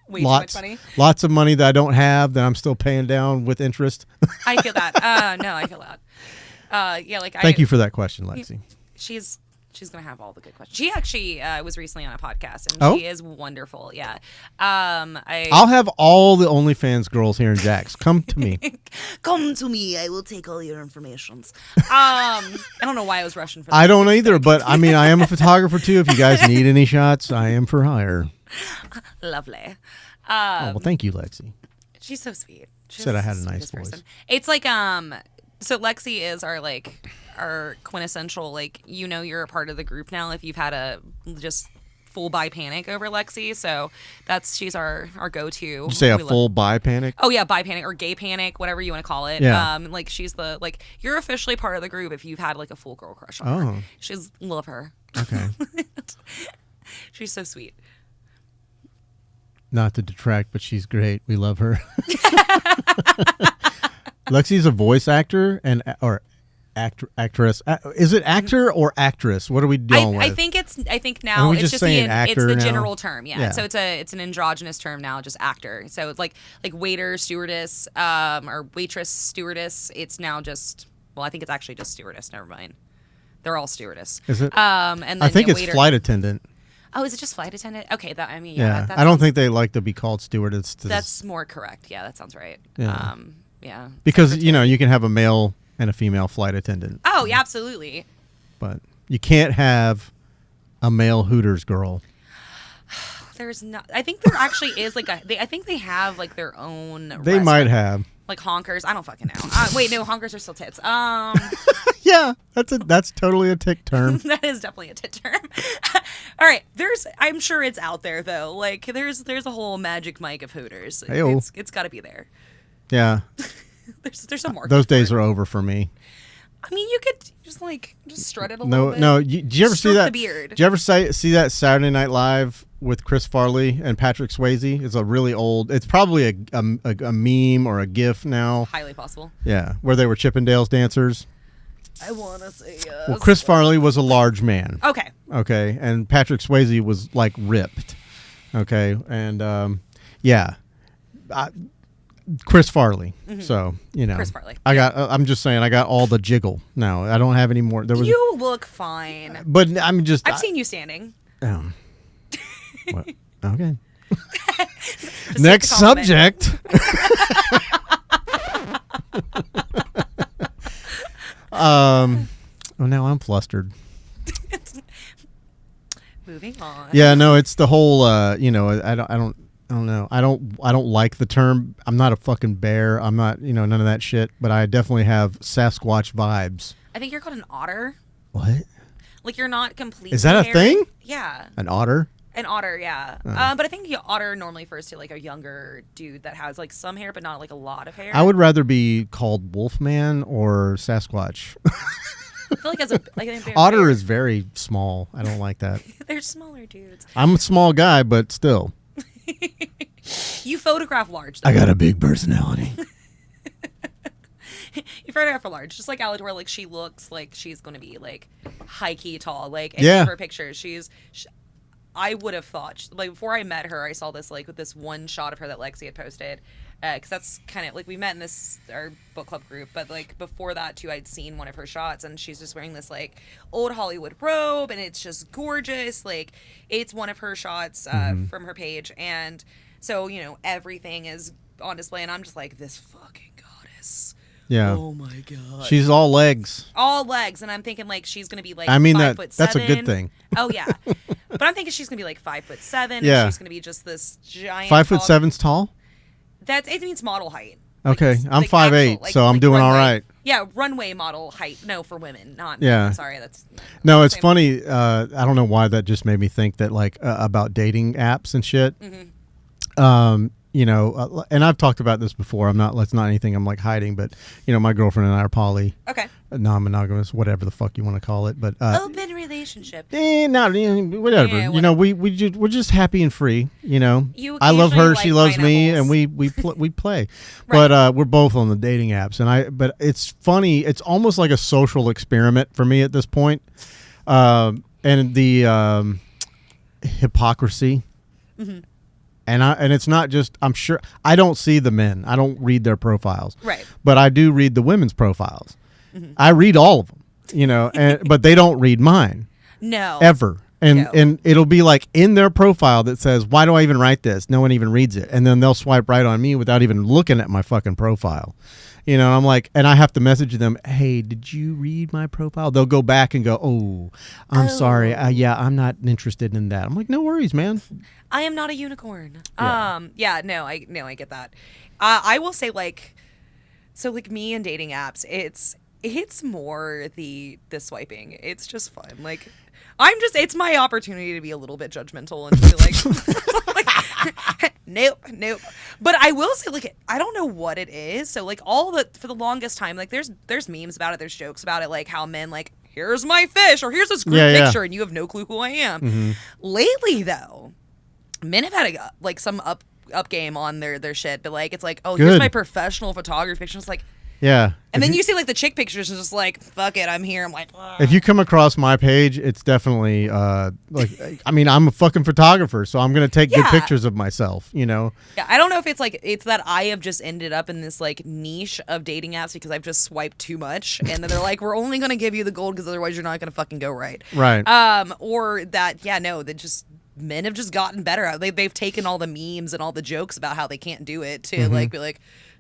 lots of money that I don't have that I'm still paying down with interest. I feel that. No, I feel that. Thank you for that question, Lexi. She's going to have all the good questions. She actually was recently on a podcast, and she is wonderful. Yeah. I'll have all the OnlyFans girls here in Jax. Come to me. Come to me. I will take all your informations. I don't know why I was rushing for that. I don't either, but I mean, I am a photographer too. If you guys need any shots, I am for hire. Lovely. Well, thank you, Lexi. She's so sweet. She said I had a nice voice. Person. It's like, so Lexi is our quintessential, you're a part of the group now if you've had a just full bi panic over Lexi. So she's our go-to. Did you say a full bi panic? Oh yeah, bi panic or gay panic, whatever you want to call it. Yeah. She's you're officially part of the group if you've had like a full girl crush on her. She's love her. Okay. She's so sweet. Not to detract, but she's great. We love her. Lexi's a voice actor or actress. Is it actor or actress? What are we dealing with? I think now it's just the general term. Yeah. So it's an androgynous term now, just actor. So it's like waiter, stewardess, or waitress, stewardess. It's now just, well, I think it's actually just stewardess. Never mind. They're all stewardess. Is it? And then I think it's waiter. Flight attendant. Oh, is it just flight attendant? Okay, yeah. I don't think they like to be called stewardess. That's more correct. Yeah, that sounds right. Yeah. Yeah. Because you can have a male and a female flight attendant. Oh, yeah, absolutely. But you can't have a male Hooters girl. There's not. I think there actually is I think they have their own. They restaurant. might have. Like honkers. I don't fucking know. Wait, no, honkers are still tits. Yeah, that's totally a tick term. That is definitely a tit term. All right, I'm sure it's out there though. There's a whole magic mic of Hooters. It's got to be there. Yeah. There's some more. Those days are over for me. I mean, you could just strut it a little bit. No. Did you ever see Stroke that? the beard. Did you ever see that Saturday Night Live with Chris Farley and Patrick Swayze? It's a really old. It's probably a meme or a GIF now. Highly possible. Yeah, where they were Chippendales dancers. I want to say yes. Well, Chris Farley was a large man. Okay. Okay, and Patrick Swayze was like ripped. Okay, and Chris Farley. Mm-hmm. So Chris Farley. I'm just saying, I got all the jiggle now. I don't have any more. You look fine. But I'm just. I've seen you standing. What? Okay. Next subject. Now I'm flustered. Moving on. Yeah, no, it's the whole. I don't know. I don't like the term. I'm not a fucking bear. I'm not. None of that shit. But I definitely have Sasquatch vibes. I think you're called an otter. What? Like you're not completely. Is that a hairy. thing? Yeah. An otter. An otter, yeah. But I think the otter normally refers to like a younger dude that has like some hair, but not like a lot of hair. I would rather be called Wolfman or Sasquatch. I feel like as a otter is very small. I don't like that. They're smaller dudes. I'm a small guy, but still. You photograph large, though. I got a big personality. You photograph her large, just like Alidor. Like she looks like she's going to be like high key tall. Like in her pictures, I would have thought, like, before I met her, I saw this, like, with this one shot of her that Lexi had posted, because that's kind of, like, we met in our book club group, but, like, before that, too, I'd seen one of her shots, and she's just wearing this, like, old Hollywood robe, and it's just gorgeous, like, it's one of her shots from her page, and so, everything is on display, and I'm just like, this fucking goddess. Yeah. Oh my god. She's all legs. All legs, and I'm thinking like she's gonna be like. I mean 5'7". that's a good thing. Oh yeah, but I'm thinking she's gonna be like 5'7". Yeah. And she's gonna be just this giant. 5'7's tall. It means model height. Okay, like, I'm 5'8", so I'm doing runway, all right. Yeah, runway model height. No, for women, not. Yeah. Sorry, that's. No, it's funny. I don't know why that just made me think that like about dating apps and shit. Mm-hmm. And I've talked about this before. That's not anything I'm like hiding, but my girlfriend and I are poly. Okay. Non-monogamous, whatever the fuck you want to call it, but open relationship. Whatever. Yeah, we're just happy and free. I love her, she loves me, and we play. Right. But we're both on the dating apps, but it's funny. It's almost like a social experiment for me at this point, and the hypocrisy. Mm-hmm. And it's not just, I'm sure, I don't see the men. I don't read their profiles. Right. But I do read the women's profiles. Mm-hmm. I read all of them, but they don't read mine. No. Ever. And it'll be like in their profile that says, why do I even write this? No one even reads it. And then they'll swipe right on me without even looking at my fucking profile. I'm like, and I have to message them, hey, did you read my profile? They'll go back and go, oh, I'm sorry. I'm not interested in that. I'm like, no worries, man. I am not a unicorn. Yeah. I get that. I will say so me and dating apps, it's more the swiping. It's just fun. Like it's my opportunity to be a little bit judgmental and be like, nope. But I will say I don't know what it is. So for the longest time, there's memes about it, there's jokes about it, like how men here's my fish or here's this group picture and you have no clue who I am. Mm-hmm. Lately though, men have had some up game on their shit, but it's here's my professional photography picture. It's yeah. And then you see the chick pictures and just fuck it, I'm here. I'm like, ugh. If you come across my page, it's definitely I'm a fucking photographer, so I'm gonna take good pictures of myself. Yeah, I don't know if it's that I have just ended up in this niche of dating apps because I've just swiped too much, and then they're like, we're only gonna give you the gold because otherwise you're not gonna fucking go right. Right. Or that they just. Men have just gotten better. They've taken all the memes and all the jokes about how they can't do it to be like, I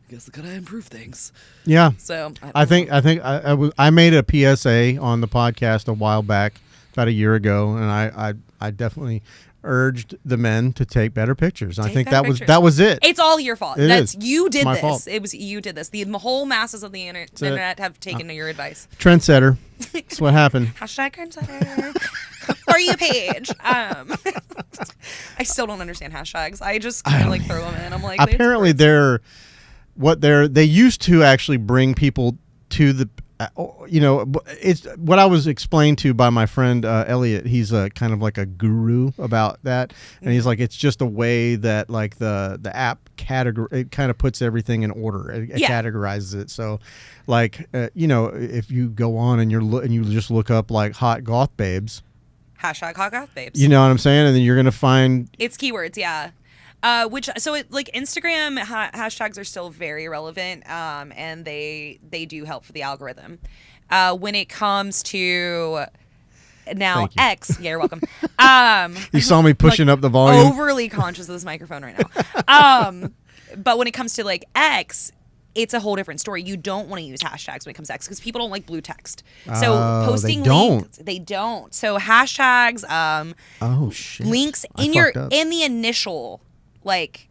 guess I gotta improve things. Yeah. So I think I made a PSA on the podcast a while back, about a year ago, and I definitely urged the men to take better pictures. I think that was it. It's all your fault. You did this. Fault. It was you did this. The whole masses of the internet have taken your advice. Trendsetter. That's what happened. Hashtag trendsetter. For you page. I still don't understand hashtags. I just kind of throw them in. I'm like, apparently they used to actually bring people to the it's what I was explained to by my friend Elliot. He's kind of like a guru about that, and he's like, it's just a way that like the app it kind of puts everything in order. It categorizes it. So, like if you go on and you just look up like hot goth babes, hashtag hot goth babes. You know what I'm saying? And then you're gonna find it's keywords, yeah. Like Instagram hashtags are still very relevant, and they do help for the algorithm. When it comes to now X, yeah, you're welcome. You saw me pushing up the volume. Overly conscious of this microphone right now. But when it comes to like X, it's a whole different story. You don't want to use hashtags when it comes to X because people don't like blue text. So posting links, they don't. So hashtags, links in the initial like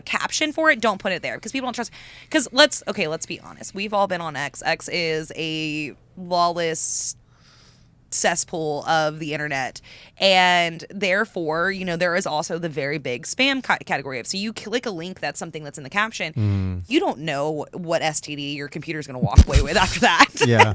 caption for it, don't put it there because people don't trust. Because let's be honest. We've all been on X. X is a lawless cesspool of the internet, and therefore there is also the very big spam category of, so you click a link that's something that's in the caption, you don't know what STD your computer is going to walk away with after that. Yeah.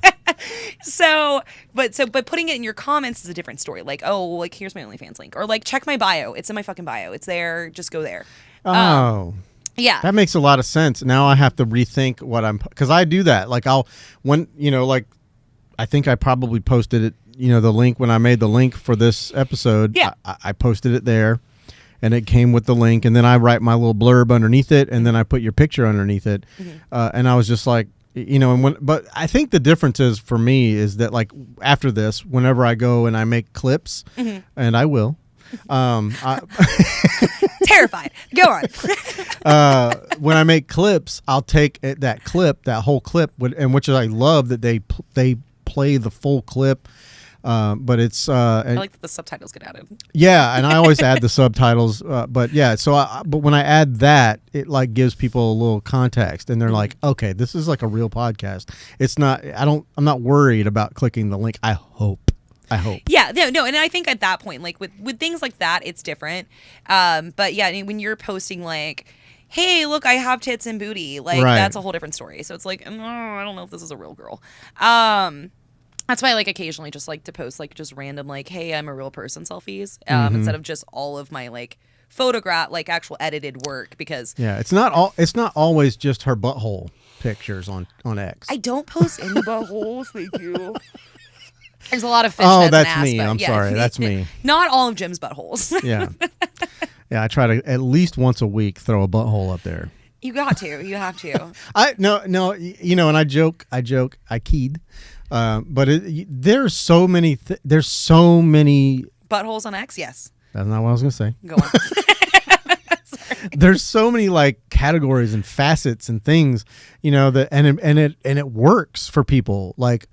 But putting it in your comments is a different story. Like, oh, like here's my OnlyFans link, or like check my bio, it's in my fucking bio, it's there, just go there. Yeah, that makes a lot of sense. Now I have to rethink what because I do that. Like like I think I probably posted it, the link when I made the link for this episode. Yeah. I posted it there, and it came with the link, and then I write my little blurb underneath it, and then I put your picture underneath it. And I was just like, but I think the difference is for me is that like after this, whenever I go and I make clips, and I will, terrified. Go on. When I make clips, I'll take that whole clip, and which I love that they play the full clip. But it's I like that the subtitles get added. Yeah, and I always add the subtitles. But yeah, but when I add that, it like gives people a little context, and they're like, okay, this is like a real podcast. It's not. I'm not worried about clicking the link. I hope. Yeah, no, and I think at that point, like with things like that, it's different. But yeah, I mean, when you're posting like, hey, look, I have tits and booty, like that's a whole different story. So it's like, I don't know if this is a real girl. That's why I like occasionally just like to post like just random like, hey, I'm a real person selfies, instead of just all of my like photograph, like actual edited work, because it's not always just her butthole pictures on X. I don't post any buttholes, thank you. There's a lot of fish. Oh, that's me. I'm sorry. That's me. Not all of Jim's buttholes. Yeah. I try to at least once a week throw a butthole up there. You got to. You have to. No. And I joke. I keyed. But there's so many. There's so many buttholes on X. Yes. That's not what I was gonna say. Go on. There's so many like categories and facets and things, that and it works for people. Like,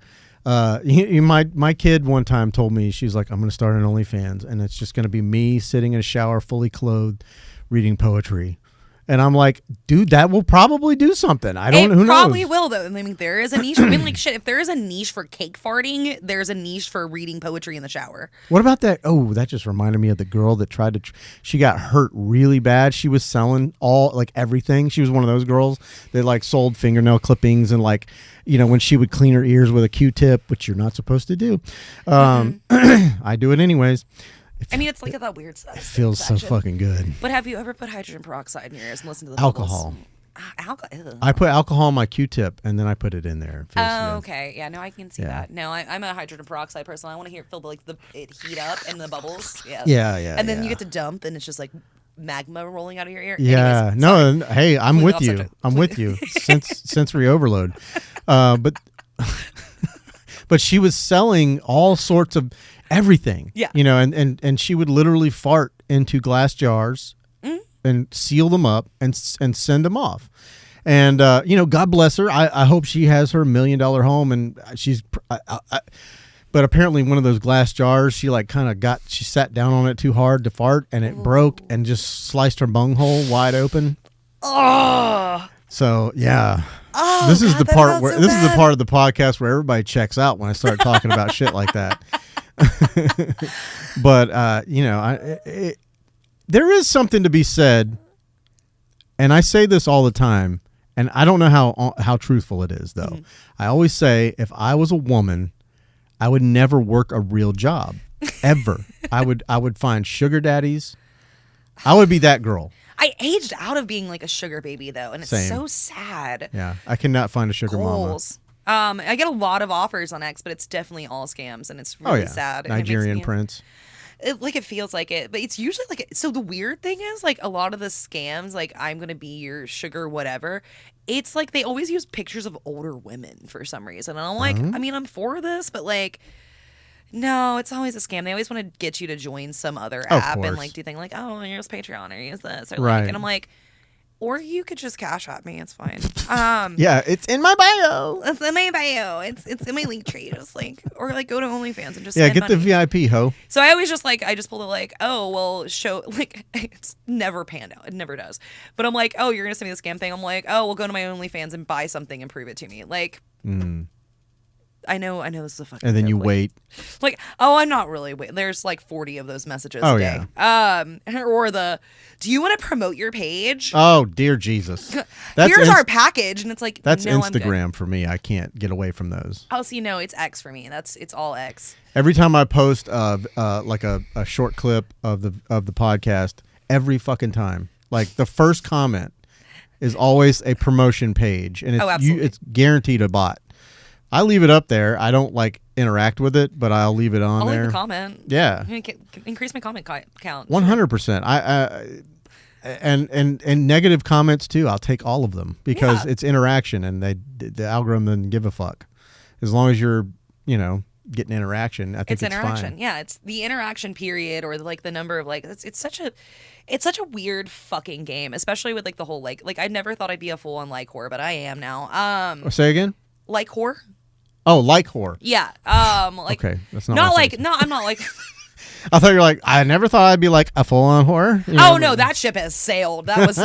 my kid one time told me, she's like, I'm gonna start an OnlyFans, and it's just gonna be me sitting in a shower, fully clothed, reading poetry. And I'm like, dude, that will probably do something. Who knows? It probably will, though. I mean, there is a niche. I mean, like, shit, if there is a niche for cake farting, there's a niche for reading poetry in the shower. What about that? Oh, that just reminded me of the girl that tried to, she got hurt really bad. She was selling everything. She was one of those girls that like sold fingernail clippings and like, when she would clean her ears with a Q-tip, which you're not supposed to do. I do it anyways. I mean, it's like that weird stuff. It feels so fucking good. But have you ever put hydrogen peroxide in your ears and listened to the alcohol? Alcohol. I put alcohol on my Q-tip and then I put it in there. Okay. Yeah. No, I can see that. No, I'm a hydrogen peroxide person. I want to feel it heat up and the bubbles. Yeah. Yeah. And then you get to dump, and it's just like magma rolling out of your ear. Yeah. Anyways, no. Hey, I'm with you. I'm with you. Sensory overload. But she was selling all sorts of everything. Yeah. And she would literally fart into glass jars and seal them up and send them off. And God bless her. I hope she has her $1 million home, and but apparently one of those glass jars, she sat down on it too hard to fart, and it broke and just sliced her bunghole wide open. Oh. So yeah. Oh, this is the part is the part of the podcast where everybody checks out when I start talking about shit like that. But there is something to be said, and I say this all the time, and I don't know how truthful it is though. I always say if I was a woman, I would never work a real job ever. I would find sugar daddies. I would be that girl. I aged out of being like a sugar baby though, and it's Same. so sad. Yeah, I cannot find a sugar Goals. I get a lot of offers on X, but it's definitely all scams, and it's mama. really sad. And Nigerian it makes me, prince. it feels like it, but it's usually like so. The weird thing is like a lot of the scams, like I'm gonna be your sugar whatever. It's like they always use pictures of older women for some reason, and I'm like, I mean, I'm for this, but like. No, it's always a scam. They always want to get you to join some other app and like do things like, oh, use Patreon or use this or like, and I'm like, or you could just cash at me. It's fine. Yeah, it's in my bio. It's in my bio. It's in my Linktree. Just like, or like go to OnlyFans and just Yeah, spend get money. the VIP, ho. So I always just like I just pull the like, oh well, show like it's never panned out. It never does. But I'm like, oh, you're gonna send me the scam thing. I'm like, oh, we'll go to my OnlyFans and buy something and prove it to me. Like. I know this is a fucking And then you like, wait. Like, oh, I'm not really waiting. There's like 40 of those messages Oh, a day. Or do you want to promote your page? Oh, dear Jesus. Here's our package. And it's like, that's no, I'm good. Instagram for me. I can't get away from those. Oh, see, no, it's X for me. It's all X. Every time I post like a short clip of the podcast, every fucking time, like the first comment is always a promotion page, and it's guaranteed a bot. I leave it up there. I don't like interact with it, but I'll leave it on there. I'll leave a comment. Yeah, increase my comment count. 100%. And negative comments too. I'll take all of them because it's interaction, and the algorithm doesn't give a fuck as long as you're getting interaction. I think it's interaction. Fine. Yeah, it's the interaction period or like the number of like it's such a weird fucking game, especially with like the whole like I never thought I'd be a full on like whore, but I am now. Say again. Like whore. Oh, like whore. Yeah. Like okay, that's not. Not like. No, I'm not like. I thought you were like. I never thought I'd be like a full-on whore. No, that ship has sailed. That was.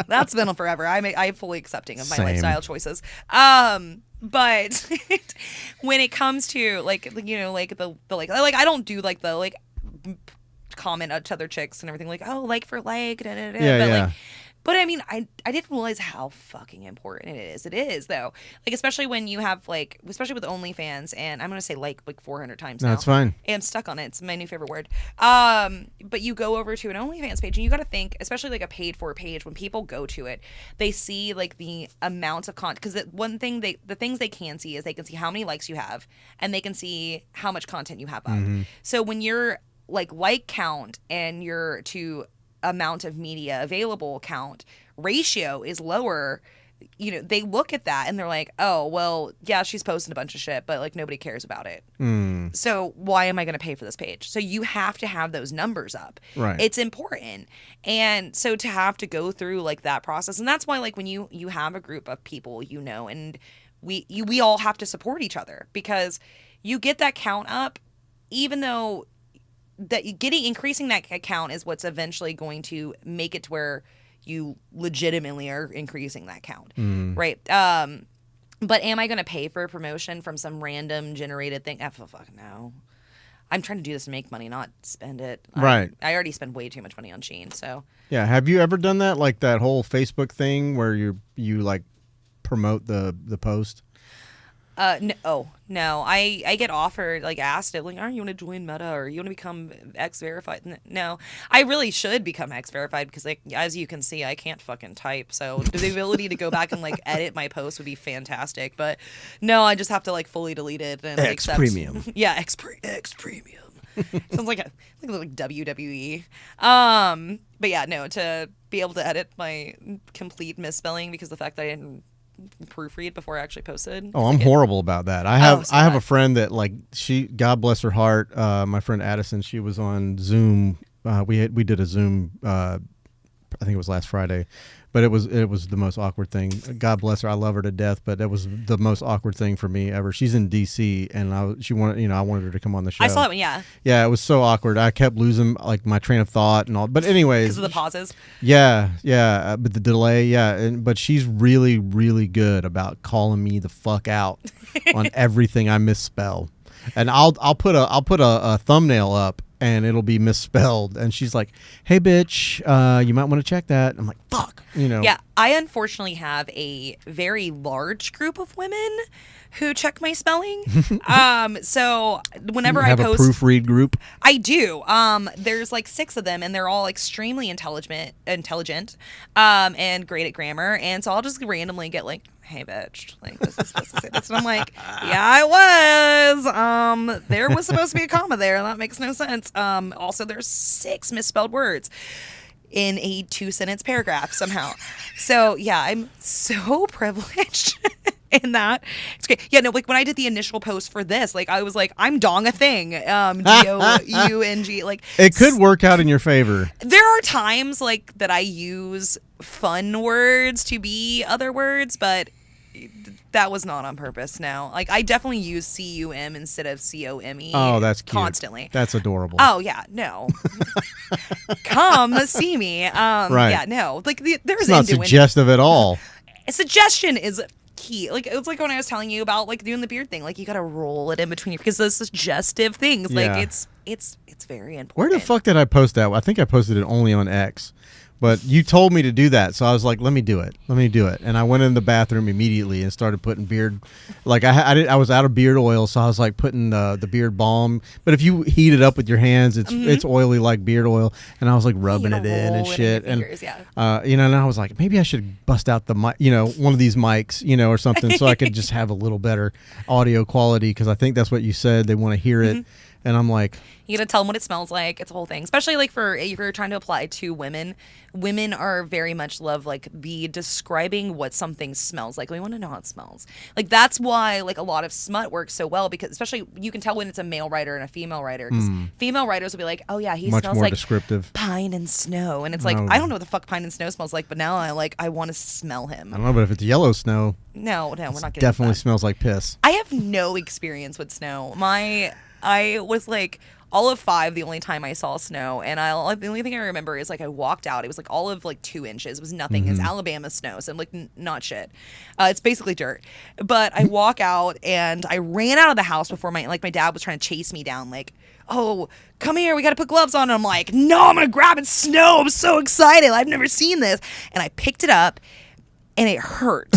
That's been forever. I'm fully accepting of my lifestyle choices. But when it comes to like the I don't do like the like comment to other chicks and everything like like for like da, da, da. Yeah. But I mean, I didn't realize how fucking important it is. It is though, like especially when you have like, especially with OnlyFans, and I'm gonna say like 400 times now. That's fine. I'm stuck on it. It's my new favorite word. But you go over to an OnlyFans page, and you got to think, especially like a paid for page, when people go to it, they see like the amount of content. Because the things they can see is they can see how many likes you have, and they can see how much content you have up. So when you're like count and you're to amount of media available count ratio is lower, they look at that and they're like, oh well, yeah, she's posting a bunch of shit, but like nobody cares about it. So why am I going to pay for this page? So you have to have those numbers up. Right. It's important. And so to have to go through like that process, and that's why like when you have a group of people, and we all have to support each other, because you get that count up, even though that increasing that account is what's eventually going to make it to where you legitimately are increasing that count, right? But am I going to pay for a promotion from some random generated thing? Fuck no. I'm trying to do this to make money, not spend it. Right. I already spend way too much money on Shein, so. Yeah. Have you ever done that, like that whole Facebook thing where you like promote the post? No. I get offered, like asked it, like, you want to join Meta or you want to become X verified? No, I really should become X verified because, like, as you can see, I can't fucking type. So the ability to go back and like edit my post would be fantastic. But no, I just have to like fully delete it and X Premium. Yeah, X Premium. Sounds like WWE. But yeah, no, to be able to edit my complete misspelling because the fact that I didn't proofread before I actually posted. Oh, I'm horrible about that. I have a friend that like God bless her heart. My friend Addison, she was on Zoom. We did a Zoom. I think it was last Friday, but it was the most awkward thing. God bless her. I love her to death, but it was the most awkward thing for me ever. She's in DC, and I wanted her to come on the show. I saw that one. Yeah. Yeah, it was so awkward. I kept losing like my train of thought and all. But anyways, because of the pauses. Yeah, but the delay. Yeah, but she's really, really good about calling me the fuck out on everything I misspell. And I'll put a thumbnail up and it'll be misspelled, and she's like, "Hey, bitch, you might want to check that." I'm like, "Fuck," Yeah, I unfortunately have a very large group of women who check my spelling. So whenever You have I a post, proofread group. I do. There's like 6 of them, and they're all extremely intelligent, and great at grammar. And so I'll just randomly get like, "Hey, bitch, like this is supposed to say this," and I'm like, "Yeah, it was. There was supposed to be a comma there, and that makes no sense. Also, there's 6 misspelled words in a 2-sentence paragraph somehow. So yeah, I'm so privileged." In that, it's great. Yeah, no, like when I did the initial post for this, like I was like, I'm dong a thing, DOUNG. Like It could work out in your favor. there are times like that I use fun words to be other words, but that was not on purpose. No, like I definitely use CUM instead of COME. Oh, that's cute. Constantly. That's adorable. Oh yeah, no. Come see me. Right. Yeah, no. Like there's It's not innuendo. suggestive at all. Suggestion is key. Like it was like when I was telling you about like doing the beard thing. Like you gotta roll it in between your, because those suggestive things. Like Yeah. it's very important. Where the fuck did I post that? I think I posted it only on X. But you told me to do that, so I was like, "Let me do it. Let me do it." And I went in the bathroom immediately and started putting beard. Like I was out of beard oil, so I was like putting the beard balm. But if you heat it up with your hands, it's oily like beard oil. And I was like rubbing it in and shit. Fingers, yeah. And I was like, maybe I should bust out the mic, one of these mics, or something, so I could just have a little better audio quality, because I think that's what you said. They want to hear it. And I'm like, you gotta tell them what it smells like. It's a whole thing, especially like if you're trying to apply to women. Women are very much love like the describing what something smells like. We want to know how it smells. Like that's why like a lot of smut works so well, because especially you can tell when it's a male writer and a female writer, because female writers will be like, "Oh yeah, he much smells more like descriptive pine and snow," and it's like, No. I don't know what the fuck pine and snow smells like, but now I want to smell him. I don't know, but if it's yellow snow, No, we're not getting into definitely that. smells like piss. I have no experience with snow. I was like all of 5 the only time I saw snow, and the only thing I remember is like I walked out. It was like all of like 2 inches. It was nothing. It's Alabama snow, so I'm like not shit. It's basically dirt. But I walk out and I ran out of the house before my dad was trying to chase me down. Like, "Oh, come here, we got to put gloves on." And I'm like, "No, I'm gonna grab it. Snow. I'm so excited. I've never seen this." And I picked it up, and it hurt.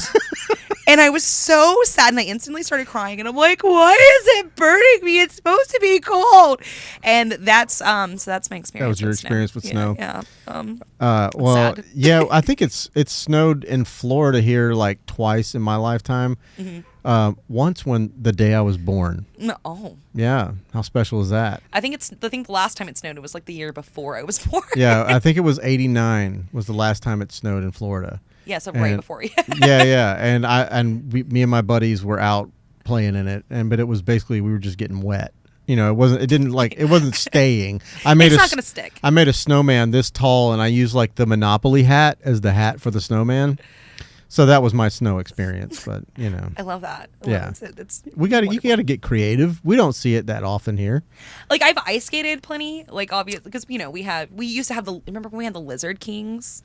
And I was so sad, and I instantly started crying. And I'm like, "Why is it burning me? It's supposed to be cold." And that's so that's my experience. That was your with snow. experience with snow. Yeah. Well, sad. yeah, I think it's snowed in Florida here like twice in my lifetime. Once when the day I was born. Oh. Yeah, how special is that? I think the last time it snowed, it was like the year before I was born. Yeah, I think it was '89 was the last time it snowed in Florida. Yeah, so right before. Yeah, and me and my buddies were out playing in it, but it was basically we were just getting wet. It wasn't staying. It's not gonna stick. I made a snowman this tall, and I used like the Monopoly hat as the hat for the snowman. So that was my snow experience, but I love that. Yeah. It's you got to get creative. We don't see it that often here. like I've ice skated plenty, like obviously because we used to have remember when we had the Lizard Kings.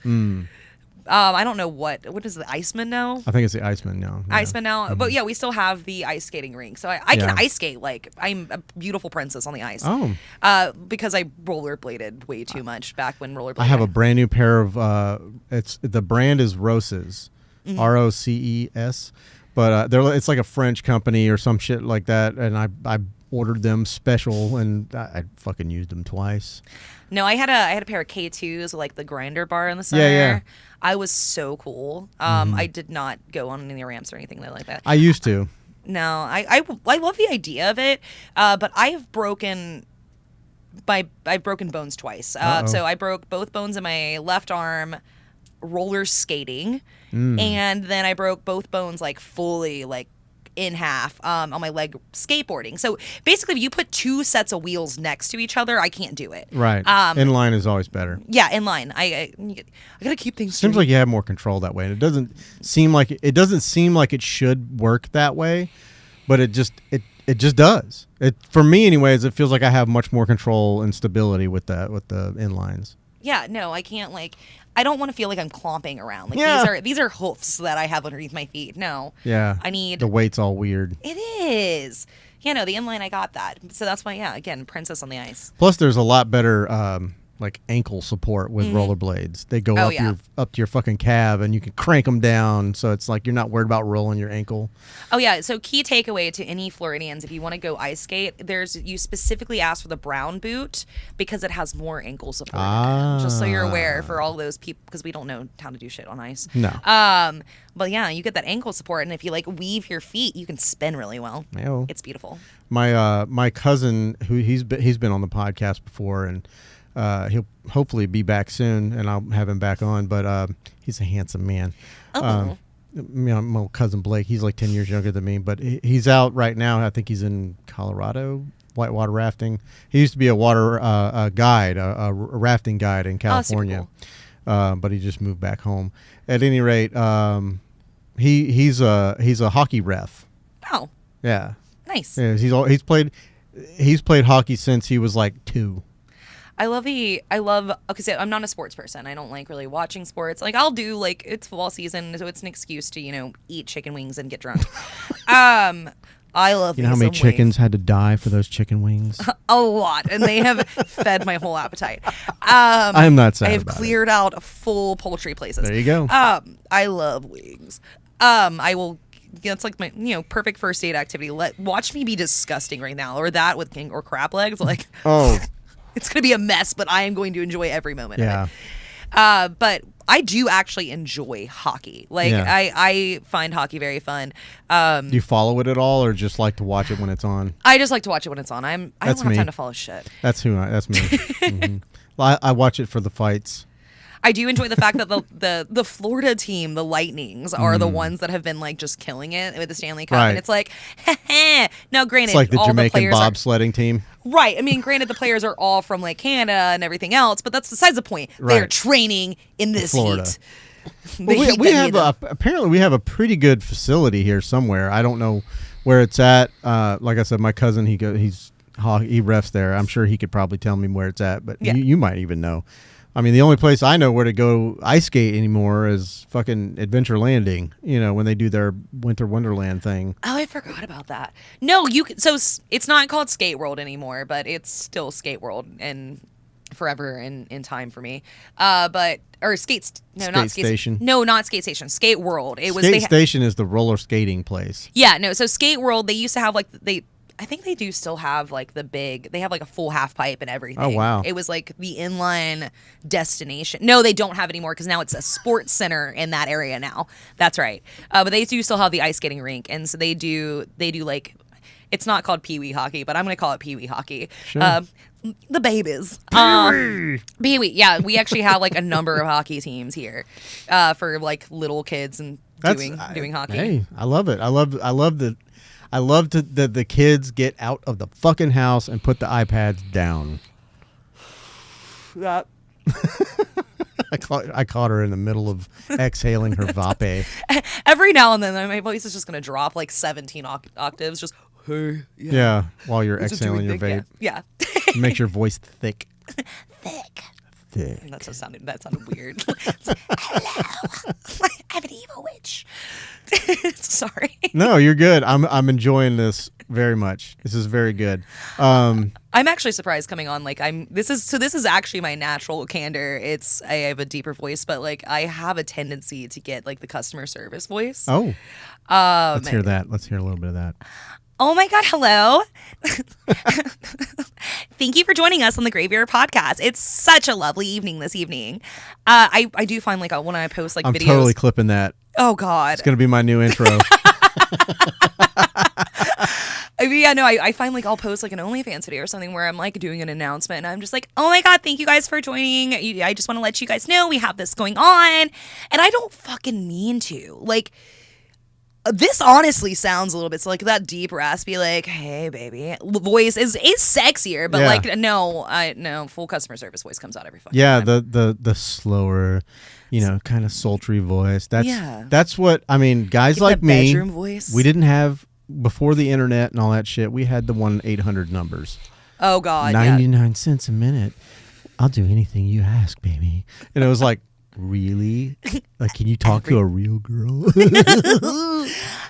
I don't know what is the Iceman now. I think it's the Iceman now. Yeah. Iceman now, but yeah, we still have the ice skating rink, so I can Yeah. ice skate. Like I'm a beautiful princess on the ice. Oh. Because I rollerbladed way too much back when rollerblading. I have a brand new pair of the brand is Roses, ROCES, but it's like a French company or some shit like that, and I ordered them special, and I fucking used them twice. No, I had a pair of K2s with like the grinder bar in the center. Yeah. I was so cool. I did not go on any ramps or anything like that. I used to. No, I love the idea of it, but I've broken bones twice. So I broke both bones in my left arm roller skating, and then I broke both bones like fully like in half on my leg skateboarding. So basically, if you put 2 sets of wheels next to each other, I can't do it. Right. Inline is always better. Yeah, inline. I gotta keep things straight. Seems like you have more control that way, and it doesn't seem like it should work that way, but it just does. For me, anyways, it feels like I have much more control and stability with the inlines. Yeah, no, I can't I don't want to feel like I'm clomping around. Like Yeah. these are hoofs that I have underneath my feet. No. Yeah. I need the weight's all weird. It is. Yeah, no, the inline I got that. So that's why, yeah, again, princess on the ice. Plus, there's a lot better like ankle support with rollerblades. They go up to your fucking calf, and you can crank them down, so it's like you're not worried about rolling your ankle. Oh yeah. So key takeaway to any Floridians: if you want to go ice skate, you specifically ask for the brown boot because it has more ankle support. Just so you're aware for all those people, because we don't know how to do shit on ice. No. But yeah, you get that ankle support, and if you like weave your feet, you can spin really well. Ew. It's beautiful. My cousin, who he's been on the podcast before, and he'll hopefully be back soon, and I'll have him back on. But he's a handsome man. Oh. My cousin Blake, he's like 10 years younger than me, but he's out right now. I think he's in Colorado, whitewater rafting. He used to be a water guide, a rafting guide in California, but he just moved back home. At any rate, he's a hockey ref. Oh. Yeah. Nice. Yeah, he's played hockey since he was like 2. Okay, so I'm not a sports person. I don't like really watching sports. Like I'll do, like, it's football season, so it's an excuse to, eat chicken wings and get drunk. I love how many chickens had to die for those chicken wings? A lot, and they have fed my whole appetite. I'm not sad. I have cleared out full poultry places. There you go. I love wings. I will. It's like my perfect first date activity. Watch me be disgusting right now, or that with king or crab legs. Like it's gonna be a mess, but I am going to enjoy every moment of it. But I do actually enjoy hockey. Like I find hockey very fun. Do you follow it at all, or just like to watch it when it's on? I just like to watch it when it's on. I don't have time to follow shit. That's me. Mm-hmm. I watch it for the fights. I do enjoy the fact that the Florida team, the Lightnings, are the ones that have been like just killing it with the Stanley Cup, and it's like, now granted, it's like the all Jamaican the bobsledding team, right? I mean, granted, the players are all from like Canada and everything else, but that's besides the point. Right. They're training in this Florida. Heat. Well, we have apparently we have a pretty good facility here somewhere. I don't know where it's at. Like I said, my cousin he refs there. I'm sure he could probably tell me where it's at, but you might even know. I mean, the only place I know where to go ice skate anymore is fucking Adventure Landing, when they do their Winter Wonderland thing. Oh, I forgot about that. No, so it's not called Skate World anymore, but it's still Skate World and forever in time for me. Not Skate Station. No, not Skate Station. Skate World. Skate Station is the roller skating place. Yeah, no, so Skate World, they used to have I think they do still have they have like a full half pipe and everything. Oh, wow. It was like the inline destination. No, they don't have it anymore because now it's a sports center in that area now. That's right. But they do still have the ice skating rink. And so they do like, it's not called Pee Wee hockey, but I'm going to call it Pee Wee hockey. Sure. The babies. Pee Wee. Yeah, we actually have like a number of hockey teams here for like little kids and doing hockey. Hey, I love it. I love that the kids get out of the fucking house and put the iPads down. That. I caught her in the middle of exhaling her vape. Every now and then, my voice is just going to drop like 17 octaves. Just, hey. Yeah, while you're exhaling your vape. Yeah. Makes your voice thick. Thick. That sounded weird. Hello. I'm an evil witch. Sorry. No, you're good. I'm enjoying this very much. This is very good. I'm actually surprised coming on. Like this is actually my natural candor. I have a deeper voice, but like I have a tendency to get like the customer service voice. Oh. Let's hear that. Let's hear a little bit of that. Oh my God, hello. Thank you for joining us on the Graveyard Podcast. It's such a lovely evening this evening. I do find like when I post like I'm videos. I'm totally clipping that. Oh God. It's going to be my new intro. I mean, yeah, no, I find like I'll post like an OnlyFans video or something where I'm like doing an announcement and I'm just like, oh my God, thank you guys for joining. I just want to let you guys know we have this going on. And I don't fucking mean to. Like, this honestly sounds a little bit so like that deep raspy like hey baby voice is sexier, but like no full customer service voice comes out every fucking time. the slower kind of sultry voice. That's what I mean. Guys get like me, bedroom voice. We didn't have before the internet and all that shit. We had the 1-800 numbers. Oh God, 99 cents a minute. I'll do anything you ask, baby. And it was like, really? Like, can you talk to a real girl?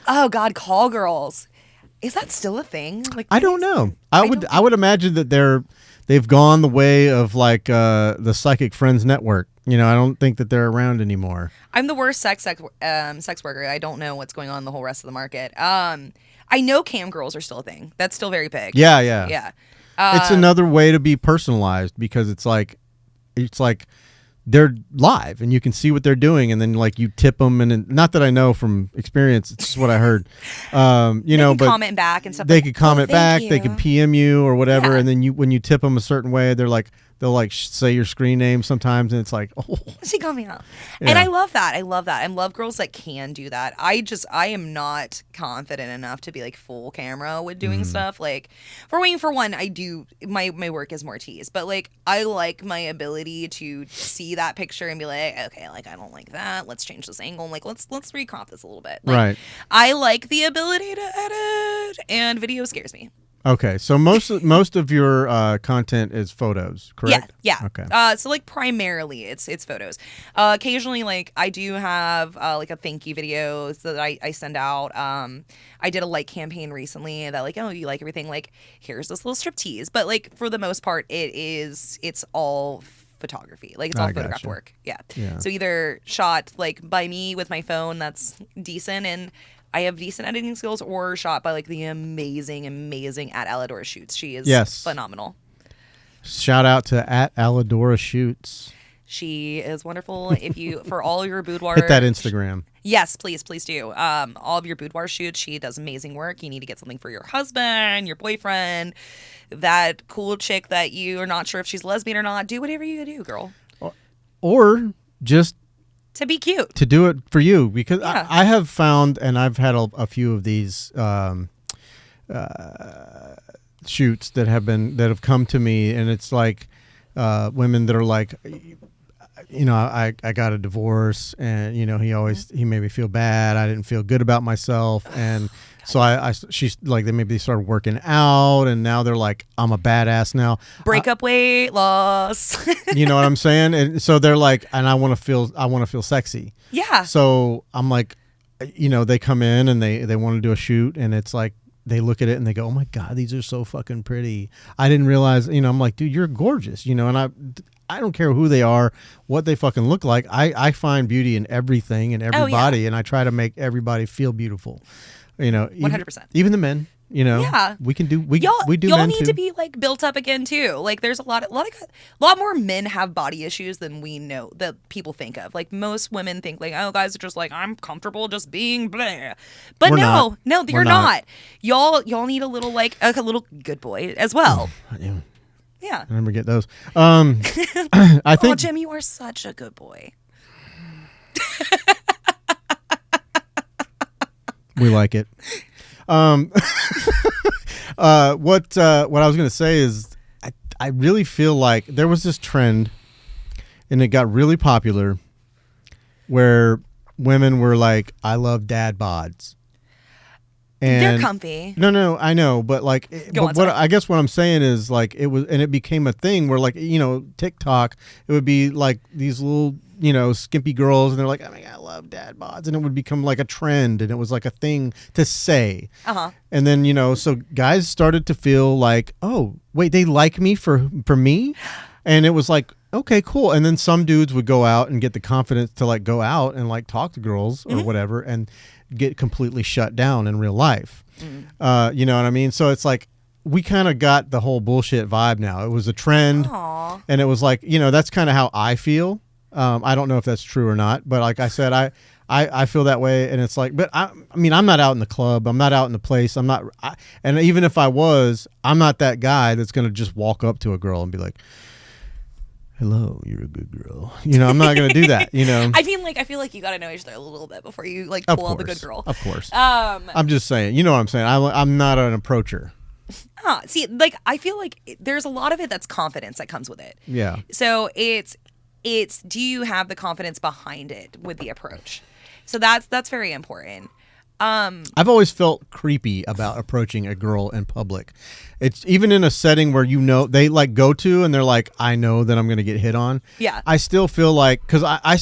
Oh God, call girls. Is that still a thing? Like, I don't know. I would imagine that they're they've gone the way of like the Psychic Friends Network. You know, I don't think that they're around anymore. I'm the worst sex worker. I don't know what's going on in the whole rest of the market. I know cam girls are still a thing. That's still very big. Yeah. Yeah. It's another way to be personalized because it's like they're live and you can see what they're doing, and then like you tip them, and not that I know from experience, it's just what I heard. You know, but comment back and stuff. they like, could comment back, they could PM you or whatever, Yeah. and then when you tip them a certain way, they'll say your screen name sometimes, and it's like, oh, she called me out. Yeah. And I love that. I love girls that can do that. I am not confident enough to be like full camera with doing stuff. Like for one, I do my work is more tease, but like I like my ability to see that picture and be like, okay, like I don't like that. Let's change this angle. Like let's recrop this a little bit. Like, right. I like the ability to edit, and video scares me. Okay, so most of your content is photos, correct? Yeah. Okay. So like primarily it's photos. Occasionally, like I do have like a thank you video that I send out. I did a like campaign recently that like, oh, you like everything, like here's this little striptease. But like for the most part, it's all photography. Like it's all photographed work. Yeah. So either shot like by me with my phone that's decent and I have decent editing skills, or shot by like the amazing at Aladora Shoots. She is phenomenal. Shout out to at Aladora Shoots. She is wonderful. If you for all your boudoir, hit that Instagram. Yes, please do. All of your boudoir shoots, she does amazing work. You need to get something for your husband, your boyfriend, that cool chick that you are not sure if she's lesbian or not. Do whatever you do, girl. Or just to be cute. To do it for you, because I have found, and I've had a few of these shoots that have come to me, and it's like women that are like, you know, I got a divorce, and you know he made me feel bad. I didn't feel good about myself, and so she's like, they started working out, and now they're like, I'm a badass now. Breakup weight loss. You know what I'm saying? And so they're like, and I want to feel sexy. Yeah. So I'm like, you know, they come in and they want to do a shoot, and it's like they look at it and they go, oh my God, these are so fucking pretty. I didn't realize, you know, I'm like, dude, you're gorgeous, you know, and I don't care who they are, what they fucking look like. I find beauty in everything and everybody, and I try to make everybody feel beautiful. You know, 100%. Even the men, you know, we can do, we do y'all men need too. to be like built up again too. Like there's a lot more men have body issues than we know that people think of. Like most women think like, oh, guys are just like, I'm comfortable just being blah. But no, you're not. Y'all need a little like a little good boy as well. Yeah. I never get those. I think. Oh, Jim, you are such a good boy. We like it. What I was going to say is I really feel like there was this trend, and it got really popular, where women were like, I love dad bods. And they're comfy. No, I know, but like, I guess what I'm saying is like it became a thing where like, you know, TikTok, it would be like these little, you know, skimpy girls, and they're like, oh my God, I love dad bods, and it would become like a trend, and it was like a thing to say. And then, you know, so guys started to feel like, oh wait, they like me for me, and it was like, okay, cool. And then some dudes would go out and get the confidence to like go out and like talk to girls or whatever, and get completely shut down in real life. You know what I mean? So it's like we kind of got the whole bullshit vibe now. It was a trend. Aww. And it was like, you know, that's kind of how I feel. I don't know if that's true or not, but like I said, I feel that way. And it's like, but I mean, I'm not out in the club. I'm not out in the place. And even if I was, I'm not that guy that's going to just walk up to a girl and be like, hello, you're a good girl. You know, I'm not going to do that, you know. I feel like you got to know each other a little bit before you like pull out the good girl. Of course. I'm just saying, you know what I'm saying? I'm not an approacher. See, like I feel like there's a lot of it that's confidence that comes with it. Yeah. So it's do you have the confidence behind it with the approach? So that's very important. I've always felt creepy about approaching a girl in public. It's even in a setting where, you know, they like go to and they're like, I know that I'm going to get hit on. Yeah. I still feel like, because I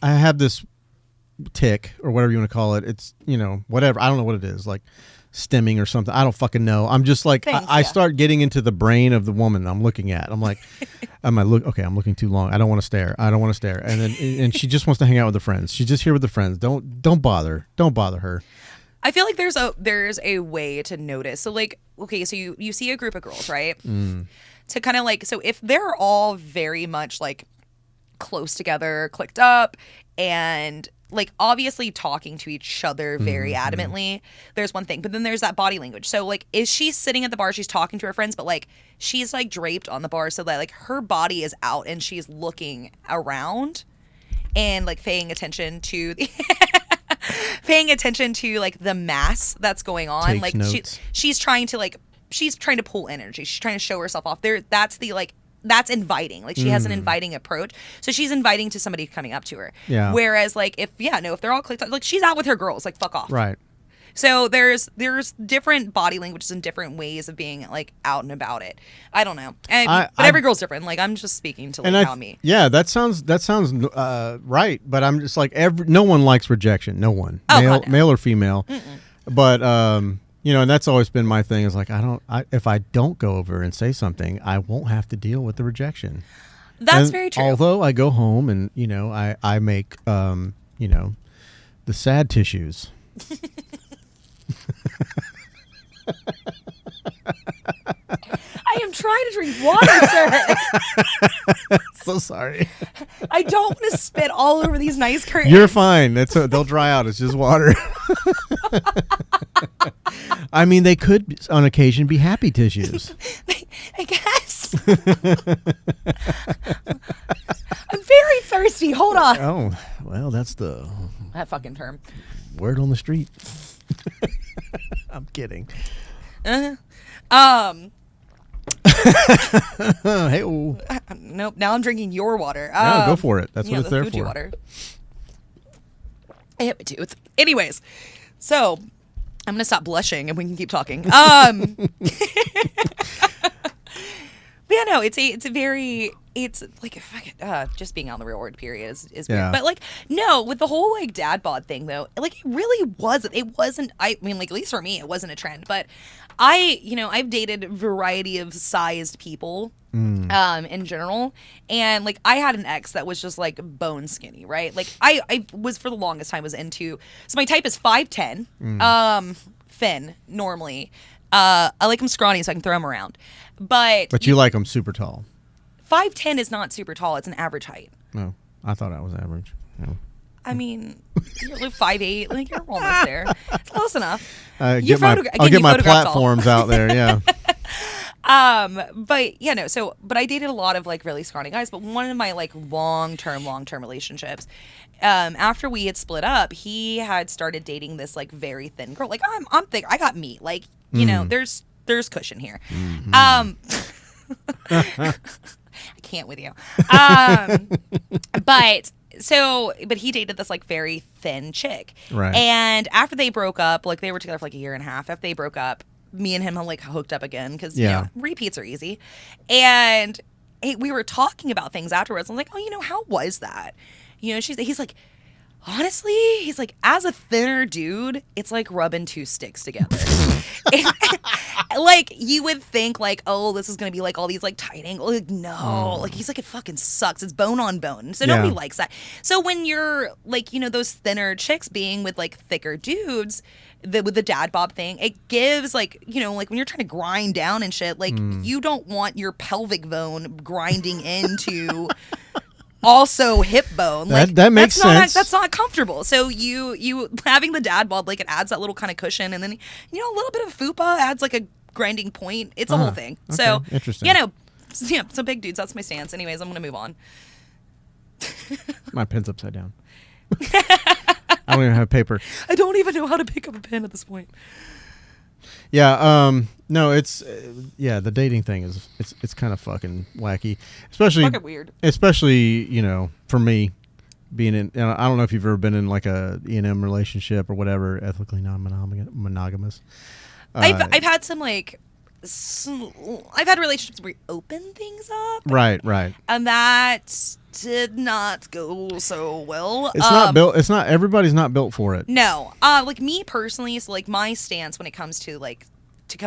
have this tick or whatever you want to call it. It's, you know, whatever. I don't know what it is. Like stemming or something. I don't fucking know. I'm just like, I start getting into the brain of the woman I'm looking at. I'm like, I'm looking too long. I don't want to stare. And then, and she just wants to hang out with her friends. She's just here with the friends. Don't bother her. I feel like there's a way to notice. So like, okay, so you see a group of girls, right? To kind of like, so if they're all very much like close together, clicked up, and like obviously talking to each other very adamantly, there's one thing. But then there's that body language. So like, is she sitting at the bar, she's talking to her friends, but like she's like draped on the bar so that like her body is out and she's looking around and like paying attention to the like the mass that's going on. Takes like notes. she's trying to pull energy. She's trying to show herself off there. That's inviting. Like she has an inviting approach. So she's inviting to somebody coming up to her. Yeah. Whereas like if they're all clicked up, like she's out with her girls, like fuck off. Right. So there's different body languages and different ways of being like out and about it. I don't know. But every girl's different. Like I'm just speaking to like how me. Yeah, that sounds right. But I'm just like no one likes rejection. No one. Oh, God, no. Male or female. But and that's always been my thing is like if I don't go over and say something, I won't have to deal with the rejection. That's very true. Although I go home and I make the sad tissues. I am trying to drink water, sir. So sorry. I don't want to spit all over these nice curtains. You're fine. They'll dry out. It's just water. I mean, they could on occasion be happy tissues. I guess. I'm very thirsty. Hold on. Oh, well, that's that fucking term. Word on the street. I'm kidding. Uh-huh. Hey-oh. Nope. Now I'm drinking your water. No, go for it. That's what it's there Fuji for. Water. I hit my tooth. Anyways, so I'm gonna stop blushing and we can keep talking. But yeah, no, it's like just being on the real world period is weird. But like no, with the whole like dad bod thing though, like it really wasn't. It wasn't. I mean, like at least for me, it wasn't a trend. But I've dated a variety of sized people. In general, and like I had an ex that was just like bone skinny, right? Like I was for the longest time was into, so my type is 5'10", thin normally. I like him scrawny so I can throw him around, but you like them super tall. 5'10" is not super tall; it's an average height. No, I thought I was average. No. I mean, you're like 5'8", like you're almost there. It's close enough. I'll get my platforms out there. Yeah. But yeah, no. So, but I dated a lot of like really scrawny guys. But one of my like long-term relationships, after we had split up, he had started dating this like very thin girl. Like I'm thick. I got meat. Like there's cushion here. I can't with you. But he dated this like very thin chick. Right. And after they broke up, like they were together for like a year and a half. After they broke up, me and him like hooked up again because repeats are easy. And we were talking about things afterwards. I'm like, oh, how was that? He's like, honestly, he's like, as a thinner dude, it's like rubbing two sticks together. Like you would think like, oh, this is gonna be like all these like tight angles. Like no, like he's like, it fucking sucks. It's bone on bone. So nobody likes that. So when you're like, those thinner chicks being with like thicker dudes, with the dad bob thing, it gives like, like when you're trying to grind down and shit, like you don't want your pelvic bone grinding into also hip bone. Like that makes sense. That's not comfortable. So you having the dad bod, like it adds that little kind of cushion, and then a little bit of fupa adds like a grinding point. It's a whole thing. Okay. So interesting. So big dudes. That's my stance. Anyways, I'm gonna move on. My pen's upside down. I don't even have paper. I don't even know how to pick up a pen at this point. Yeah, no, it's the dating thing is it's kind of fucking wacky, especially fucking weird. Especially for me, being in I don't know if you've ever been in like a E&M relationship or whatever, ethically non-monogamous. I've had some like I've had relationships where you open things up, right, and that did not go so well. It's not built. It's not. Everybody's not built for it. No. Like me personally, so like my stance when it comes to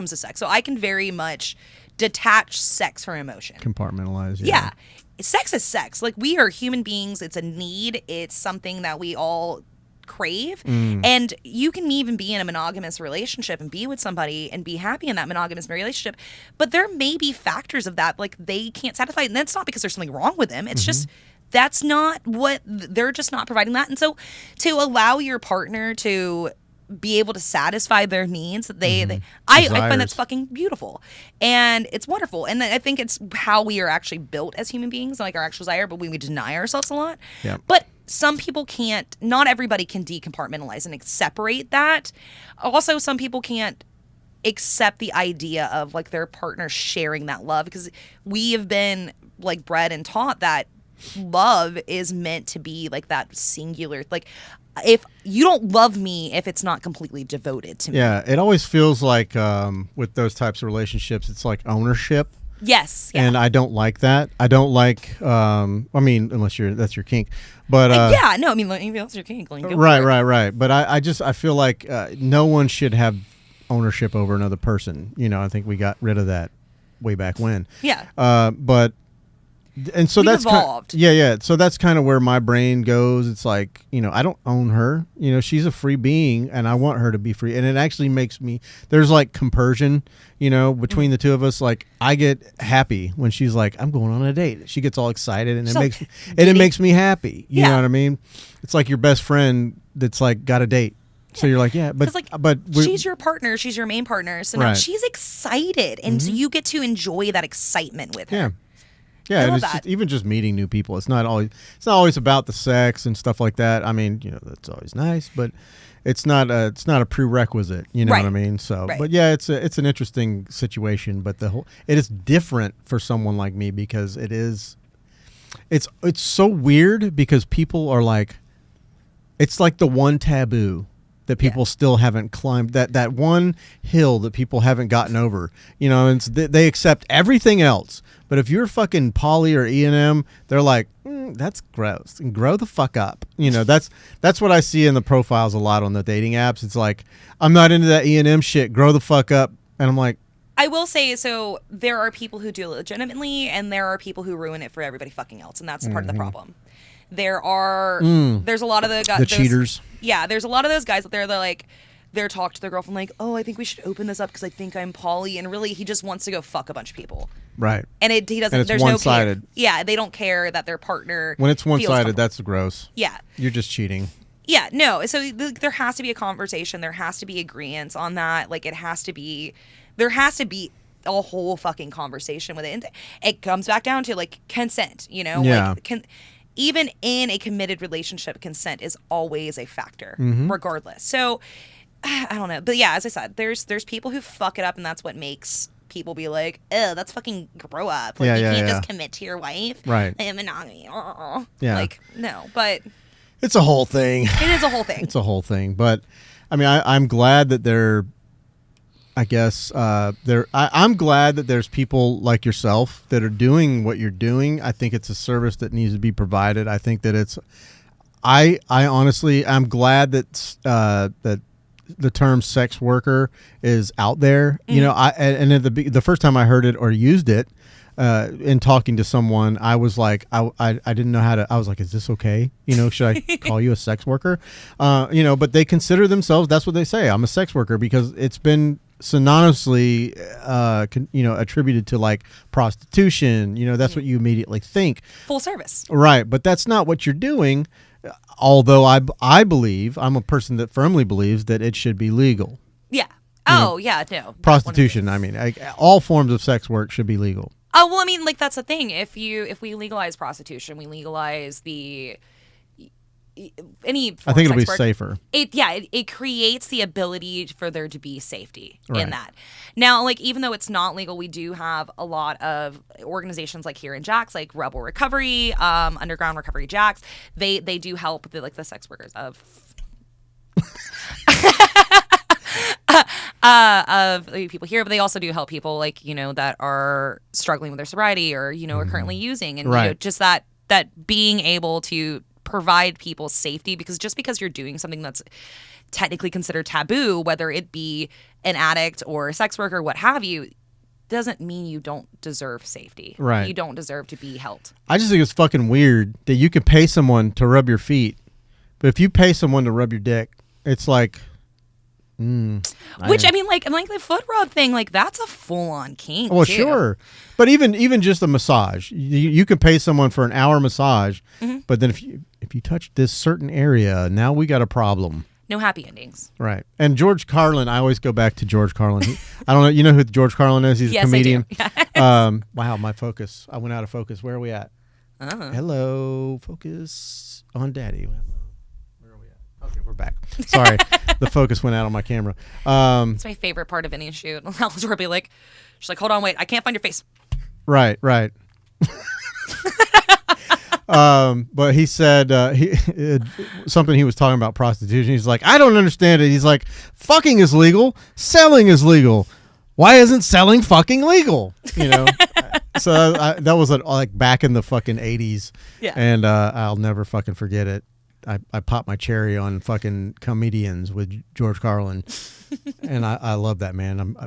sex. So I can very much detach sex from emotion. Compartmentalize. Yeah. Sex is sex. Like, we are human beings. It's a need. It's something that we all crave. And you can even be in a monogamous relationship and be with somebody and be happy in that monogamous relationship. But there may be factors of that, like, they can't satisfy it. And that's not because there's something wrong with them. It's just that's not what they're just not providing that. And so to allow your partner to be able to satisfy their needs, I find that's fucking beautiful, and it's wonderful. And I think it's how we are actually built as human beings, like our actual desire, but we deny ourselves a lot. Yeah. But some people can't. Not everybody can decompartmentalize and separate that. Also, some people can't accept the idea of like their partner sharing that love, because we have been like bred and taught that love is meant to be like that singular, like, if you don't love me if it's not completely devoted to me. Yeah, it always feels like with those types of relationships, it's like ownership. Yes. Yeah. And I don't like that. I don't like. I mean, unless that's your kink, but yeah, no, I mean, like, else your kink. Like, right. But I feel like no one should have ownership over another person. You know, I think we got rid of that way back when. Yeah. But. And so that's evolved. So that's kind of where my brain goes. It's like, you know, I don't own her. You know, she's a free being, and I want her to be free. And it actually makes me. There's like compersion, you know, between the two of us. Like, I get happy when she's like, "I'm going on a date." She gets all excited, and it makes me happy. You know what I mean? It's like your best friend that's like got a date. So you're like, yeah, but she's your partner. She's your main partner. So now she's excited, and so you get to enjoy that excitement with her. Yeah. Yeah, and it's even just meeting new people. It's not always about the sex and stuff like that. I mean, you know, that's always nice, but it's not a prerequisite. You know what I mean? So, but yeah, it's an interesting situation. But it is different for someone like me because it's so weird because people are like, it's like the one taboo that people still haven't climbed, that one hill that people haven't gotten over. You know, and they accept everything else. But if you're fucking poly or E&M, they're like, that's gross, and grow the fuck up. You know, that's what I see in the profiles a lot on the dating apps. It's like, I'm not into that E&M shit. Grow the fuck up. And I'm like, I will say, so there are people who do it legitimately, and there are people who ruin it for everybody fucking else, and that's part of the problem. There's a lot of the guys, cheaters. Yeah, there's a lot of those guys out there that like, they're talking to their girlfriend like, oh, I think we should open this up because I think I'm poly, and really he just wants to go fuck a bunch of people. Right. And he doesn't. And it's there's one-sided. no care. Yeah, they don't care that their partner. When it's one-sided, that's gross. Yeah. You're just cheating. Yeah, no. So there has to be a conversation. There has to be agreement on that. Like, there has to be a whole fucking conversation with it. And it comes back down to like consent. You know, even in a committed relationship, consent is always a factor, regardless. So. I don't know. But yeah, as I said, there's people who fuck it up, and that's what makes people be like, oh, that's fucking grow up. Like, you can't just commit to your wife. Right. And monogamy. Yeah. Like, no. But it's a whole thing. It is a whole thing. It's a whole thing. But I mean, I'm glad that I'm glad that there's people like yourself that are doing what you're doing. I think it's a service that needs to be provided. I think that I honestly, I'm glad that the term sex worker is out there. You know, and at the first time I heard it or used it in talking to someone, I was like, I didn't know how to. I was like, is this okay? You know, should I call you a sex worker? You know, but they consider themselves. That's what they say. I'm a sex worker because it's been synonymously, attributed to like prostitution. You know, that's what you immediately think. Full service. Right, but that's not what you're doing. Although I believe, I'm a person that firmly believes that it should be legal. Yeah. Oh, yeah, no. Prostitution, I mean, all forms of sex work should be legal. Oh, well, I mean, like, that's the thing. If we legalize prostitution, we legalize any form I think of it'll be sex work, safer. It creates the ability for there to be safety in that. Now, like, even though it's not legal, we do have a lot of organizations like here in Jax, like Rebel Recovery, Underground Recovery Jax. They do help the sex workers of people here, but they also do help people like, you know, that are struggling with their sobriety or, you know, are currently using, and you know, just that that being able to provide people safety, because just because you're doing something that's technically considered taboo, whether it be an addict or a sex worker, what have you, doesn't mean you don't deserve safety. Right. You don't deserve to be helped. I just think it's fucking weird that you can pay someone to rub your feet, but if you pay someone to rub your dick, it's like, Which I mean, like the foot rub thing, like that's a full on kink. Well, too. sure, but even just a massage, you can pay someone for an hour massage, but then if you touch this certain area, now we got a problem. No happy endings. Right. And George Carlin, I always go back to George Carlin. I don't know. You know who George Carlin is? He's a comedian. I do. Yes. Wow, my focus. I went out of focus. Where are we at? Hello, focus on Daddy. Where are we at? Okay, we're back. Sorry, the focus went out on my camera. It's my favorite part of any shoot. I'll be like, she's like, hold on, wait, I can't find your face. Right. But he said something. He was talking about prostitution. He's like, I don't understand it. He's like, fucking is legal, selling is legal. Why isn't selling fucking legal? You know. So that was like back in the fucking 80s. Yeah. And I'll never fucking forget it. I popped my cherry on fucking comedians with George Carlin, and I love that man.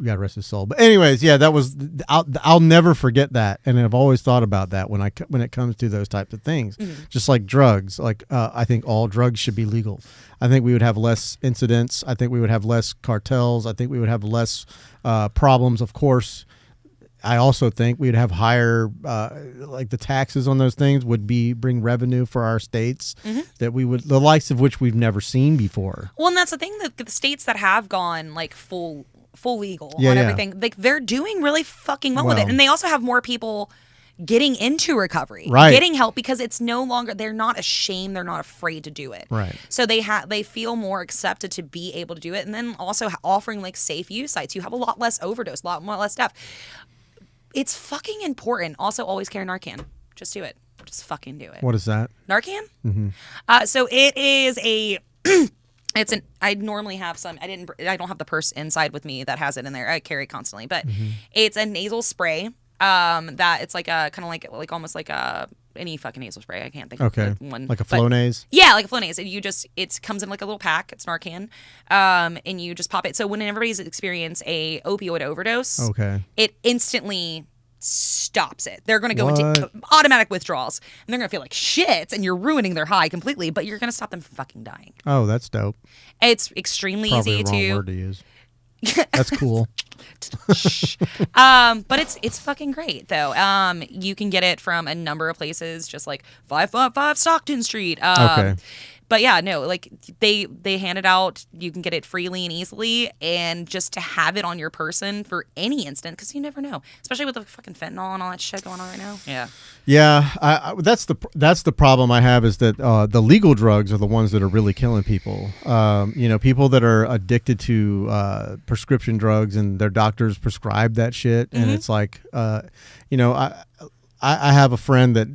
God rest his soul. But anyways, yeah, that was I'll never forget that, and I've always thought about that when it comes to those types of things. Just like drugs, like I think all drugs should be legal. I think we would have less incidents. I think we would have less cartels. I think we would have less problems. Of course, I also think we'd have higher, like the taxes on those things would bring revenue for our states that the likes of which we've never seen before. Well, and that's the thing, that the states that have gone like full legal on everything, like they're doing really fucking well with it, and they also have more people getting into recovery, getting help, because it's no longer, they're not ashamed, they're not afraid to do it. Right. So they feel more accepted to be able to do it, and then also offering like safe use sites. You have a lot less overdose, a lot more less stuff. It's fucking important. Also, always carry Narcan. Just do it. Just fucking do it. What is that? Narcan? So it is a... I normally have some. I don't have the purse inside with me that has it in there. I carry it constantly. But it's a nasal spray that it's like a kind of like almost like a... any fucking nasal spray. I can't think of one. Like a Flonase? Yeah, like a Flonase. And it comes in like a little pack. It's Narcan. And you just pop it. So when everybody's experienced a opioid overdose, it instantly stops it. They're going to go into automatic withdrawals. And they're going to feel like shit, and you're ruining their high completely, but you're going to stop them from fucking dying. Oh, that's dope. It's extremely Probably easy the wrong to... word to use. That's cool. But it's fucking great though. You can get it from a number of places, just like 555 Stockton Street. But yeah, no, like they hand it out. You can get it freely and easily, and just to have it on your person for any instant, because you never know, especially with the fucking fentanyl and all that shit going on right now. Yeah, that's the problem I have, is that the legal drugs are the ones that are really killing people. People that are addicted to prescription drugs and their doctors prescribe that shit, and it's like, I have a friend that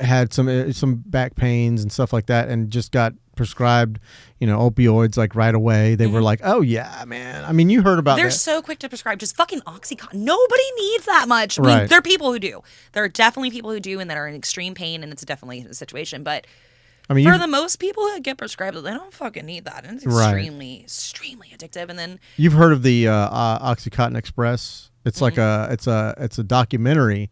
had some back pains and stuff like that, and just got prescribed, opioids like right away. They were like, "Oh yeah, man." I mean, you heard about They're that. so quick to prescribe just fucking Oxycontin. Nobody needs that much. I mean, there are people who do. There are definitely people who do, and that are in extreme pain, and it's definitely a situation. But I mean, for the most people that get prescribed, they don't fucking need that, and it's extremely, extremely addictive. And then you've heard of the Oxycontin Express? It's like it's a documentary.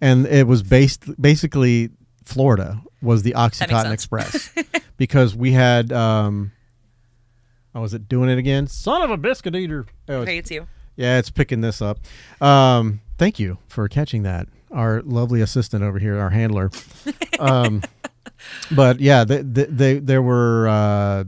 And it was basically Florida was the Oxycontin Express because we had, was it doing it again? Son of a biscuit eater. It's you. Yeah, it's picking this up. Thank you for catching that. Our lovely assistant over here, our handler. But yeah, there were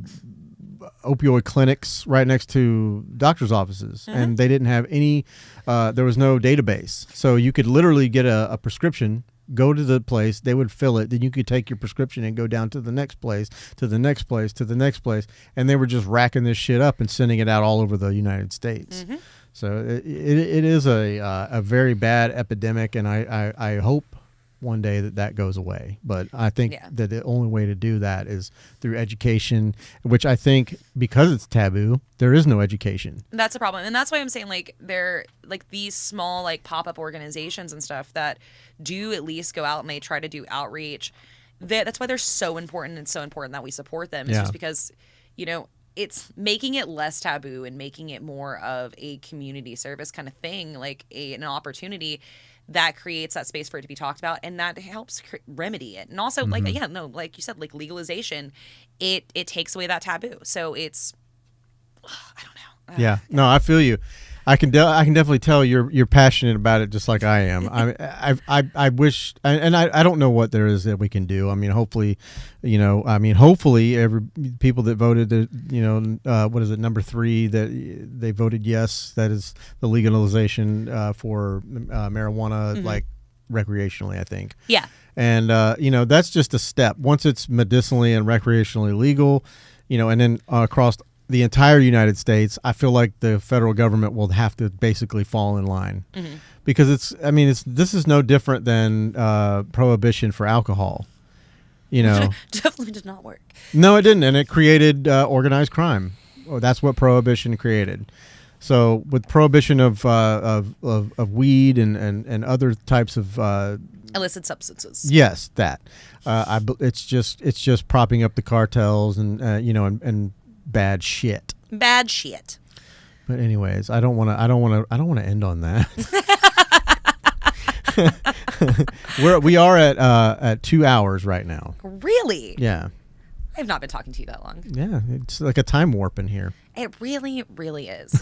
opioid clinics right next to doctors' offices, and they didn't have any, there was no database. So you could literally get a prescription, go to the place, they would fill it, then you could take your prescription and go down to the next place, to the next place, to the next place, and they were just racking this shit up and sending it out all over the United States. So it is a very bad epidemic, and I hope one day that goes away. But I think Yeah. that the only way to do that is through education, which I think because it's taboo, there is no education. That's a problem. And that's why I'm saying like they're like these small like pop-up organizations and stuff that do at least go out and they try to do outreach. That's why they're so important, and so important that we support them. It's Yeah. just because, it's making it less taboo and making it more of a community service kind of thing, like an opportunity that creates that space for it to be talked about, and that helps remedy it. And also, like you said, like legalization, it takes away that taboo. So it's, I don't know. Yeah, no, I feel you. I can definitely tell you're passionate about it, just like I am. I wish, and I don't know what there is that we can do. I mean, hopefully, hopefully every people that voted, what is it, number 3, that they voted yes, that is the legalization for marijuana, like recreationally, I think. Yeah. And that's just a step. Once it's medicinally and recreationally legal, and then across the entire United States, I feel like the federal government will have to basically fall in line, because this is no different than prohibition for alcohol. Definitely did not work. No, it didn't, and it created organized crime. Oh, that's what prohibition created. So with prohibition of weed and other types of Illicit substances. yes, that it's just propping up the cartels and bad shit. Bad shit. But anyways, I don't want to end on that. we are at 2 hours right now. Really? Yeah. I've not been talking to you that long. Yeah, it's like a time warp in here. It really, really is.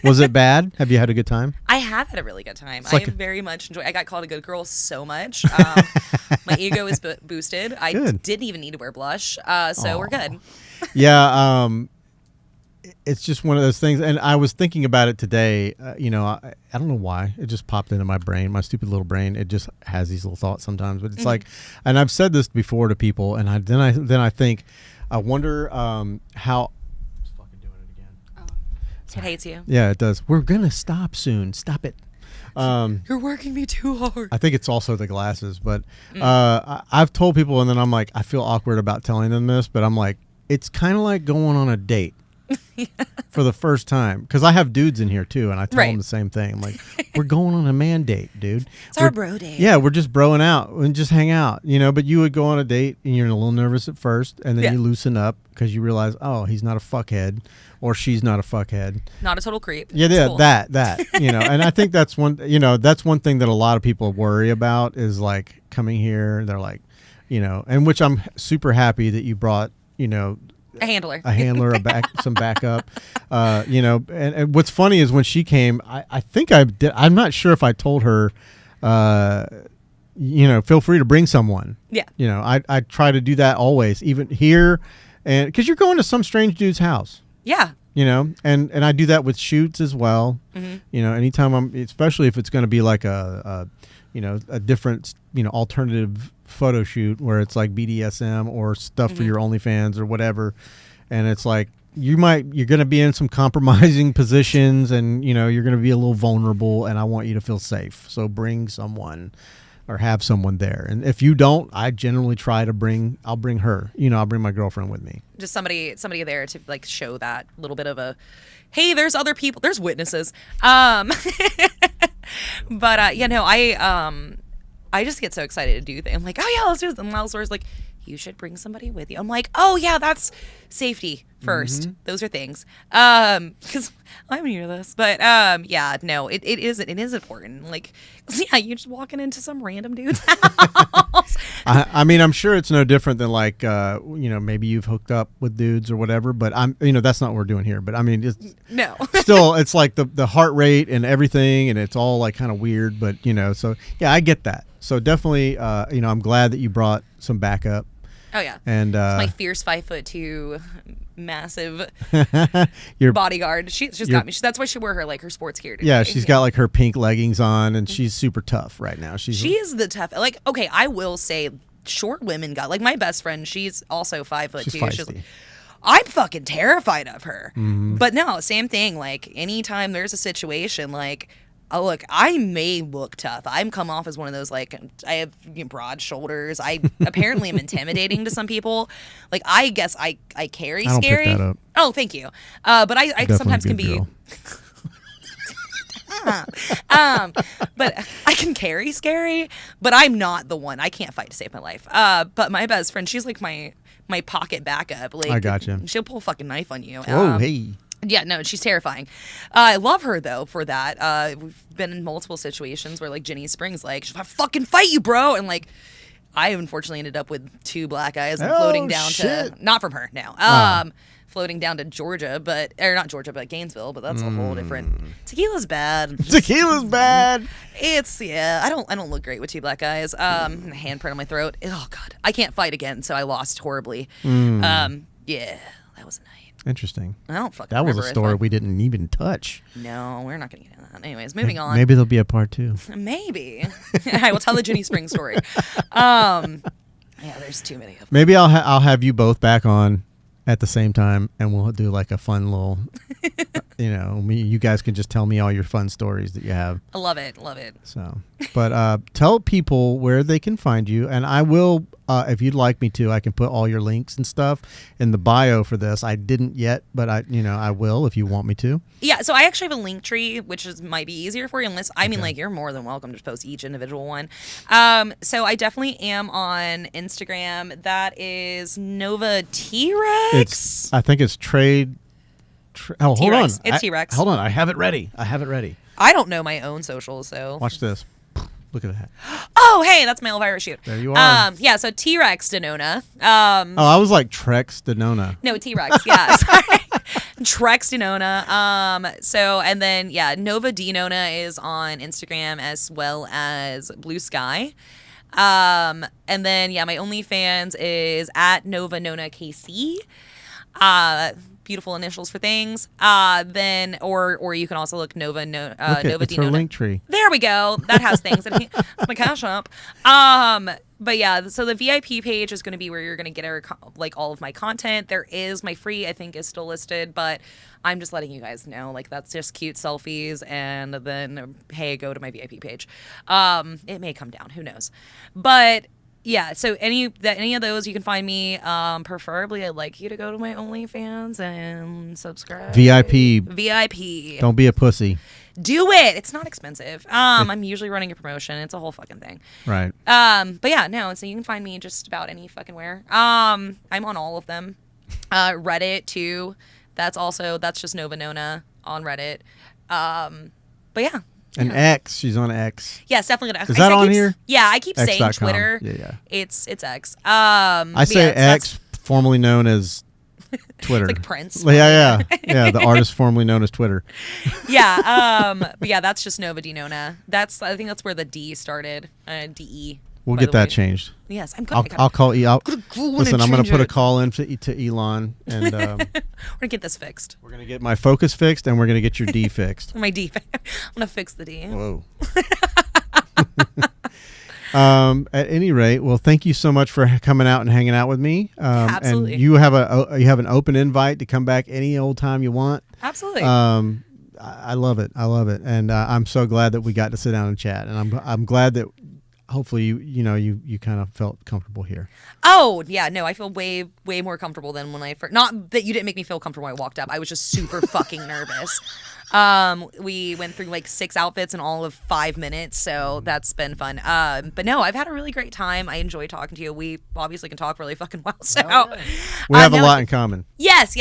Was it bad? Have you had a good time? I have had a really good time. Like I very much enjoy. I got called a good girl so much. My ego is boosted. I Good. didn't even need to wear blush, so we're good. Yeah, it's just one of those things, and I was thinking about it today. I don't know why it just popped into my brain, my stupid little brain. It just has these little thoughts sometimes, but it's like, and I've said this before to people, and then I think, I wonder how. It's fucking doing it again. It hates you. Yeah, it does. We're gonna stop soon. Stop it. You're working me too hard. I think it's also the glasses, but I've told people, and then I'm like, I feel awkward about telling them this, but I'm like, it's kind of like going on a date for the first time, because I have dudes in here too, and I tell them the same thing. I'm like, we're going on a man date, dude. It's our bro date. Yeah, we're just broing out and just hang out, But you would go on a date and you're a little nervous at first, and then you loosen up because you realize, oh, he's not a fuckhead, or she's not a fuckhead. Not a total creep. Yeah, That's cool. that and I think that's one thing that a lot of people worry about is like coming here. They're like, and which I'm super happy that you brought, A handler. some backup, and what's funny is when she came, I think I did. I'm not sure if I told her, feel free to bring someone. Yeah. I try to do that always, even here, and because you're going to some strange dude's house. Yeah. And I do that with shoots as well. Anytime especially if it's going to be like a different, alternative photo shoot where it's like BDSM or stuff for your OnlyFans or whatever. And it's like, you're going to be in some compromising positions, and, you're going to be a little vulnerable, and I want you to feel safe. So bring someone or have someone there. And if you don't, I generally try to I'll bring her, I'll bring my girlfriend with me. Just somebody there to like show that little bit of a, hey, there's other people, there's witnesses. But I just get so excited to do things. I'm like, oh yeah, let's do this. And Miles was like, you should bring somebody with you. I'm like, oh yeah, that's safety first. Those are things. Because I'm new to this, but it is important. Like, yeah, you're just walking into some random dude's house. I mean, I'm sure it's no different than like, maybe you've hooked up with dudes or whatever, but that's not what we're doing here. But I mean, no, still, it's like the heart rate and everything, and it's all like kind of weird, but so yeah, I get that. So definitely, I'm glad that you brought some backup. Oh yeah, and it's my fierce 5'2" massive your bodyguard. She's got me. That's why she wore her sports gear today. Yeah, she's got like her pink leggings on, and she's super tough right now. She is the tough. Like, okay, I will say, short women got like my best friend. She's also 5'2". She's like, I'm fucking terrified of her. But no, same thing. Like, anytime there's a situation, like, look, I may look tough. I'm come off as one of those, like, I have broad shoulders. I apparently am intimidating to some people. Like, I guess I carry I don't scary. pick that up. Oh, thank you. But I Definitely sometimes can good be. girl. But I can carry scary, but I'm not the one. I can't fight to save my life. But my best friend, she's like my pocket backup. Like, I gotcha. She'll pull a fucking knife on you. Whoa, hey. Yeah, no, she's terrifying. I love her, though, for that. We've been in multiple situations where, like, Ginny Springs, like, she'll fucking fight you, bro. And, like, I unfortunately ended up with 2 black eyes and floating down to, not from her, no. Floating down to Georgia, or not Georgia, but Gainesville, but that's a whole different. Tequila's bad. Tequila's bad. It's, I don't look great with 2 black eyes. Handprint on my throat. Oh, God. I can't fight again, so I lost horribly. Yeah, that was a night. Interesting. I don't fucking That was a remember if story I- we didn't even touch. No, we're not going to get into that. Anyways, moving on. Maybe there'll be a part 2. Maybe. I will tell the Ginny Springs story. Yeah, there's too many of them. Maybe I'll have you both back on at the same time, and we'll do like a fun little, you guys can just tell me all your fun stories that you have. I love it. Love it. So, but tell people where they can find you, and I will, if you'd like me to, I can put all your links and stuff in the bio for this. I didn't yet, but I will if you want me to. Yeah, so I actually have a Linktree, which might be easier for you, unless, you're more than welcome to post each individual one. So I definitely am on Instagram. That is Nova T-Rex. I think it's trade. Oh, hold on. T-Rex. It's T-Rex. Hold on. I have it ready. I don't know my own socials, so. Watch this. Look at that. Oh, hey, that's my Elvira shoot. There you are. Yeah, so T-Rex to Nona. I was like Trex to Nona. No, T-Rex, yeah. Sorry. Trex to Nona. So, and then, Nova D Nona is on Instagram as well as Blue Sky. And then, my OnlyFans is at Nova Nona KC. Beautiful initials for things. Then, or you can also look Nova Look Nova it's D her Nona. Linktree. There we go. That has things. That's my cash app. But yeah, so the VIP page is going to be where you're going to get all of my content. There is my free, I think, is still listed, but I'm just letting you guys know, like, that's just cute selfies, and then hey, go to my VIP page. It may come down, who knows? But yeah, so any of those you can find me. Preferably, I'd like you to go to my OnlyFans and subscribe. VIP. Don't be a pussy. Do it. It's not expensive. I'm usually running a promotion. It's a whole fucking thing. Right. But yeah, no. So you can find me just about any fucking where. I'm on all of them. Reddit too. That's just Nova Nona on Reddit. But yeah. And X, she's on X. Yeah, it's definitely gonna. Is that on here? Yeah, I keep saying X.com. Twitter. Yeah. It's X. I say X, formerly known as Twitter. It's like Prince. Yeah. The artist formerly known as Twitter. Yeah. But yeah, that's just Nova D Nona. I think that's where the D started. DE. We'll by get the that way. changed. Yes, I'm good. I'll call Listen, I'm going to put a call in to Elon, and We're gonna get this fixed. we're going to get my Focus fixed, and we're going to get your D fixed. My D. I'm gonna fix the D. Whoa. At any rate, well, thank you so much for coming out and hanging out with me. Absolutely. And you have an open invite to come back any old time you want. Absolutely. I love it. And I'm so glad that we got to sit down and chat. And I'm glad that hopefully you kind of felt comfortable here. Oh yeah, no, I feel way more comfortable than when I first. Not that you didn't make me feel comfortable when I walked up. I was just super fucking nervous. We went through like 6 outfits in all of 5 minutes, so that's been fun. But no, I've had a really great time. I enjoy talking to you. We obviously can talk really fucking well. So We have a lot in common. Yes.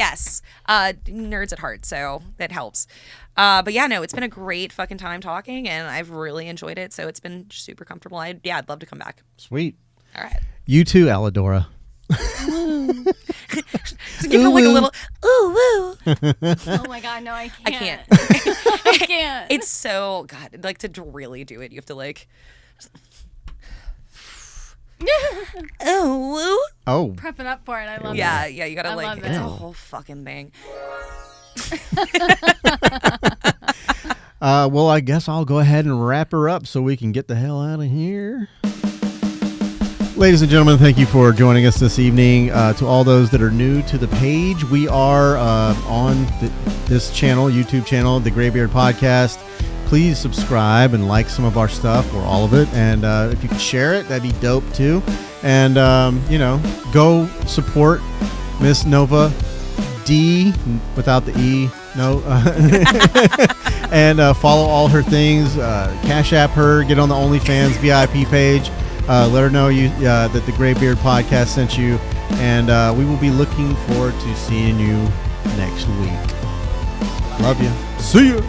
Nerds at heart, so that helps. But yeah, no, it's been a great fucking time talking, and I've really enjoyed it. So it's been super comfortable. I'd love to come back. Sweet. All right. You too, Alidora. Just give her like a little ooh woo. Oh my God, no, I I can't. can't. I can't. It's so God. Like to really do it, you have to like. Oh woo. Oh. Prepping up for it. I love it. Yeah. You gotta I like. love It's it. a whole fucking thing. Well, I guess I'll go ahead and wrap her up so we can get the hell out of here. Ladies and gentlemen, thank you for joining us this evening. To all those that are new to the page, we are on this channel, YouTube channel, the Graybeard Podcast. please subscribe and like some of our stuff or all of it. And if you could share it, that'd be dope too. And, go support Miss Nova D without the E. No. And follow all her things. Cash App her. Get on the OnlyFans VIP page. Let her know that the Graybeard Podcast sent you. And we will be looking forward to seeing you next week. Love you. See you.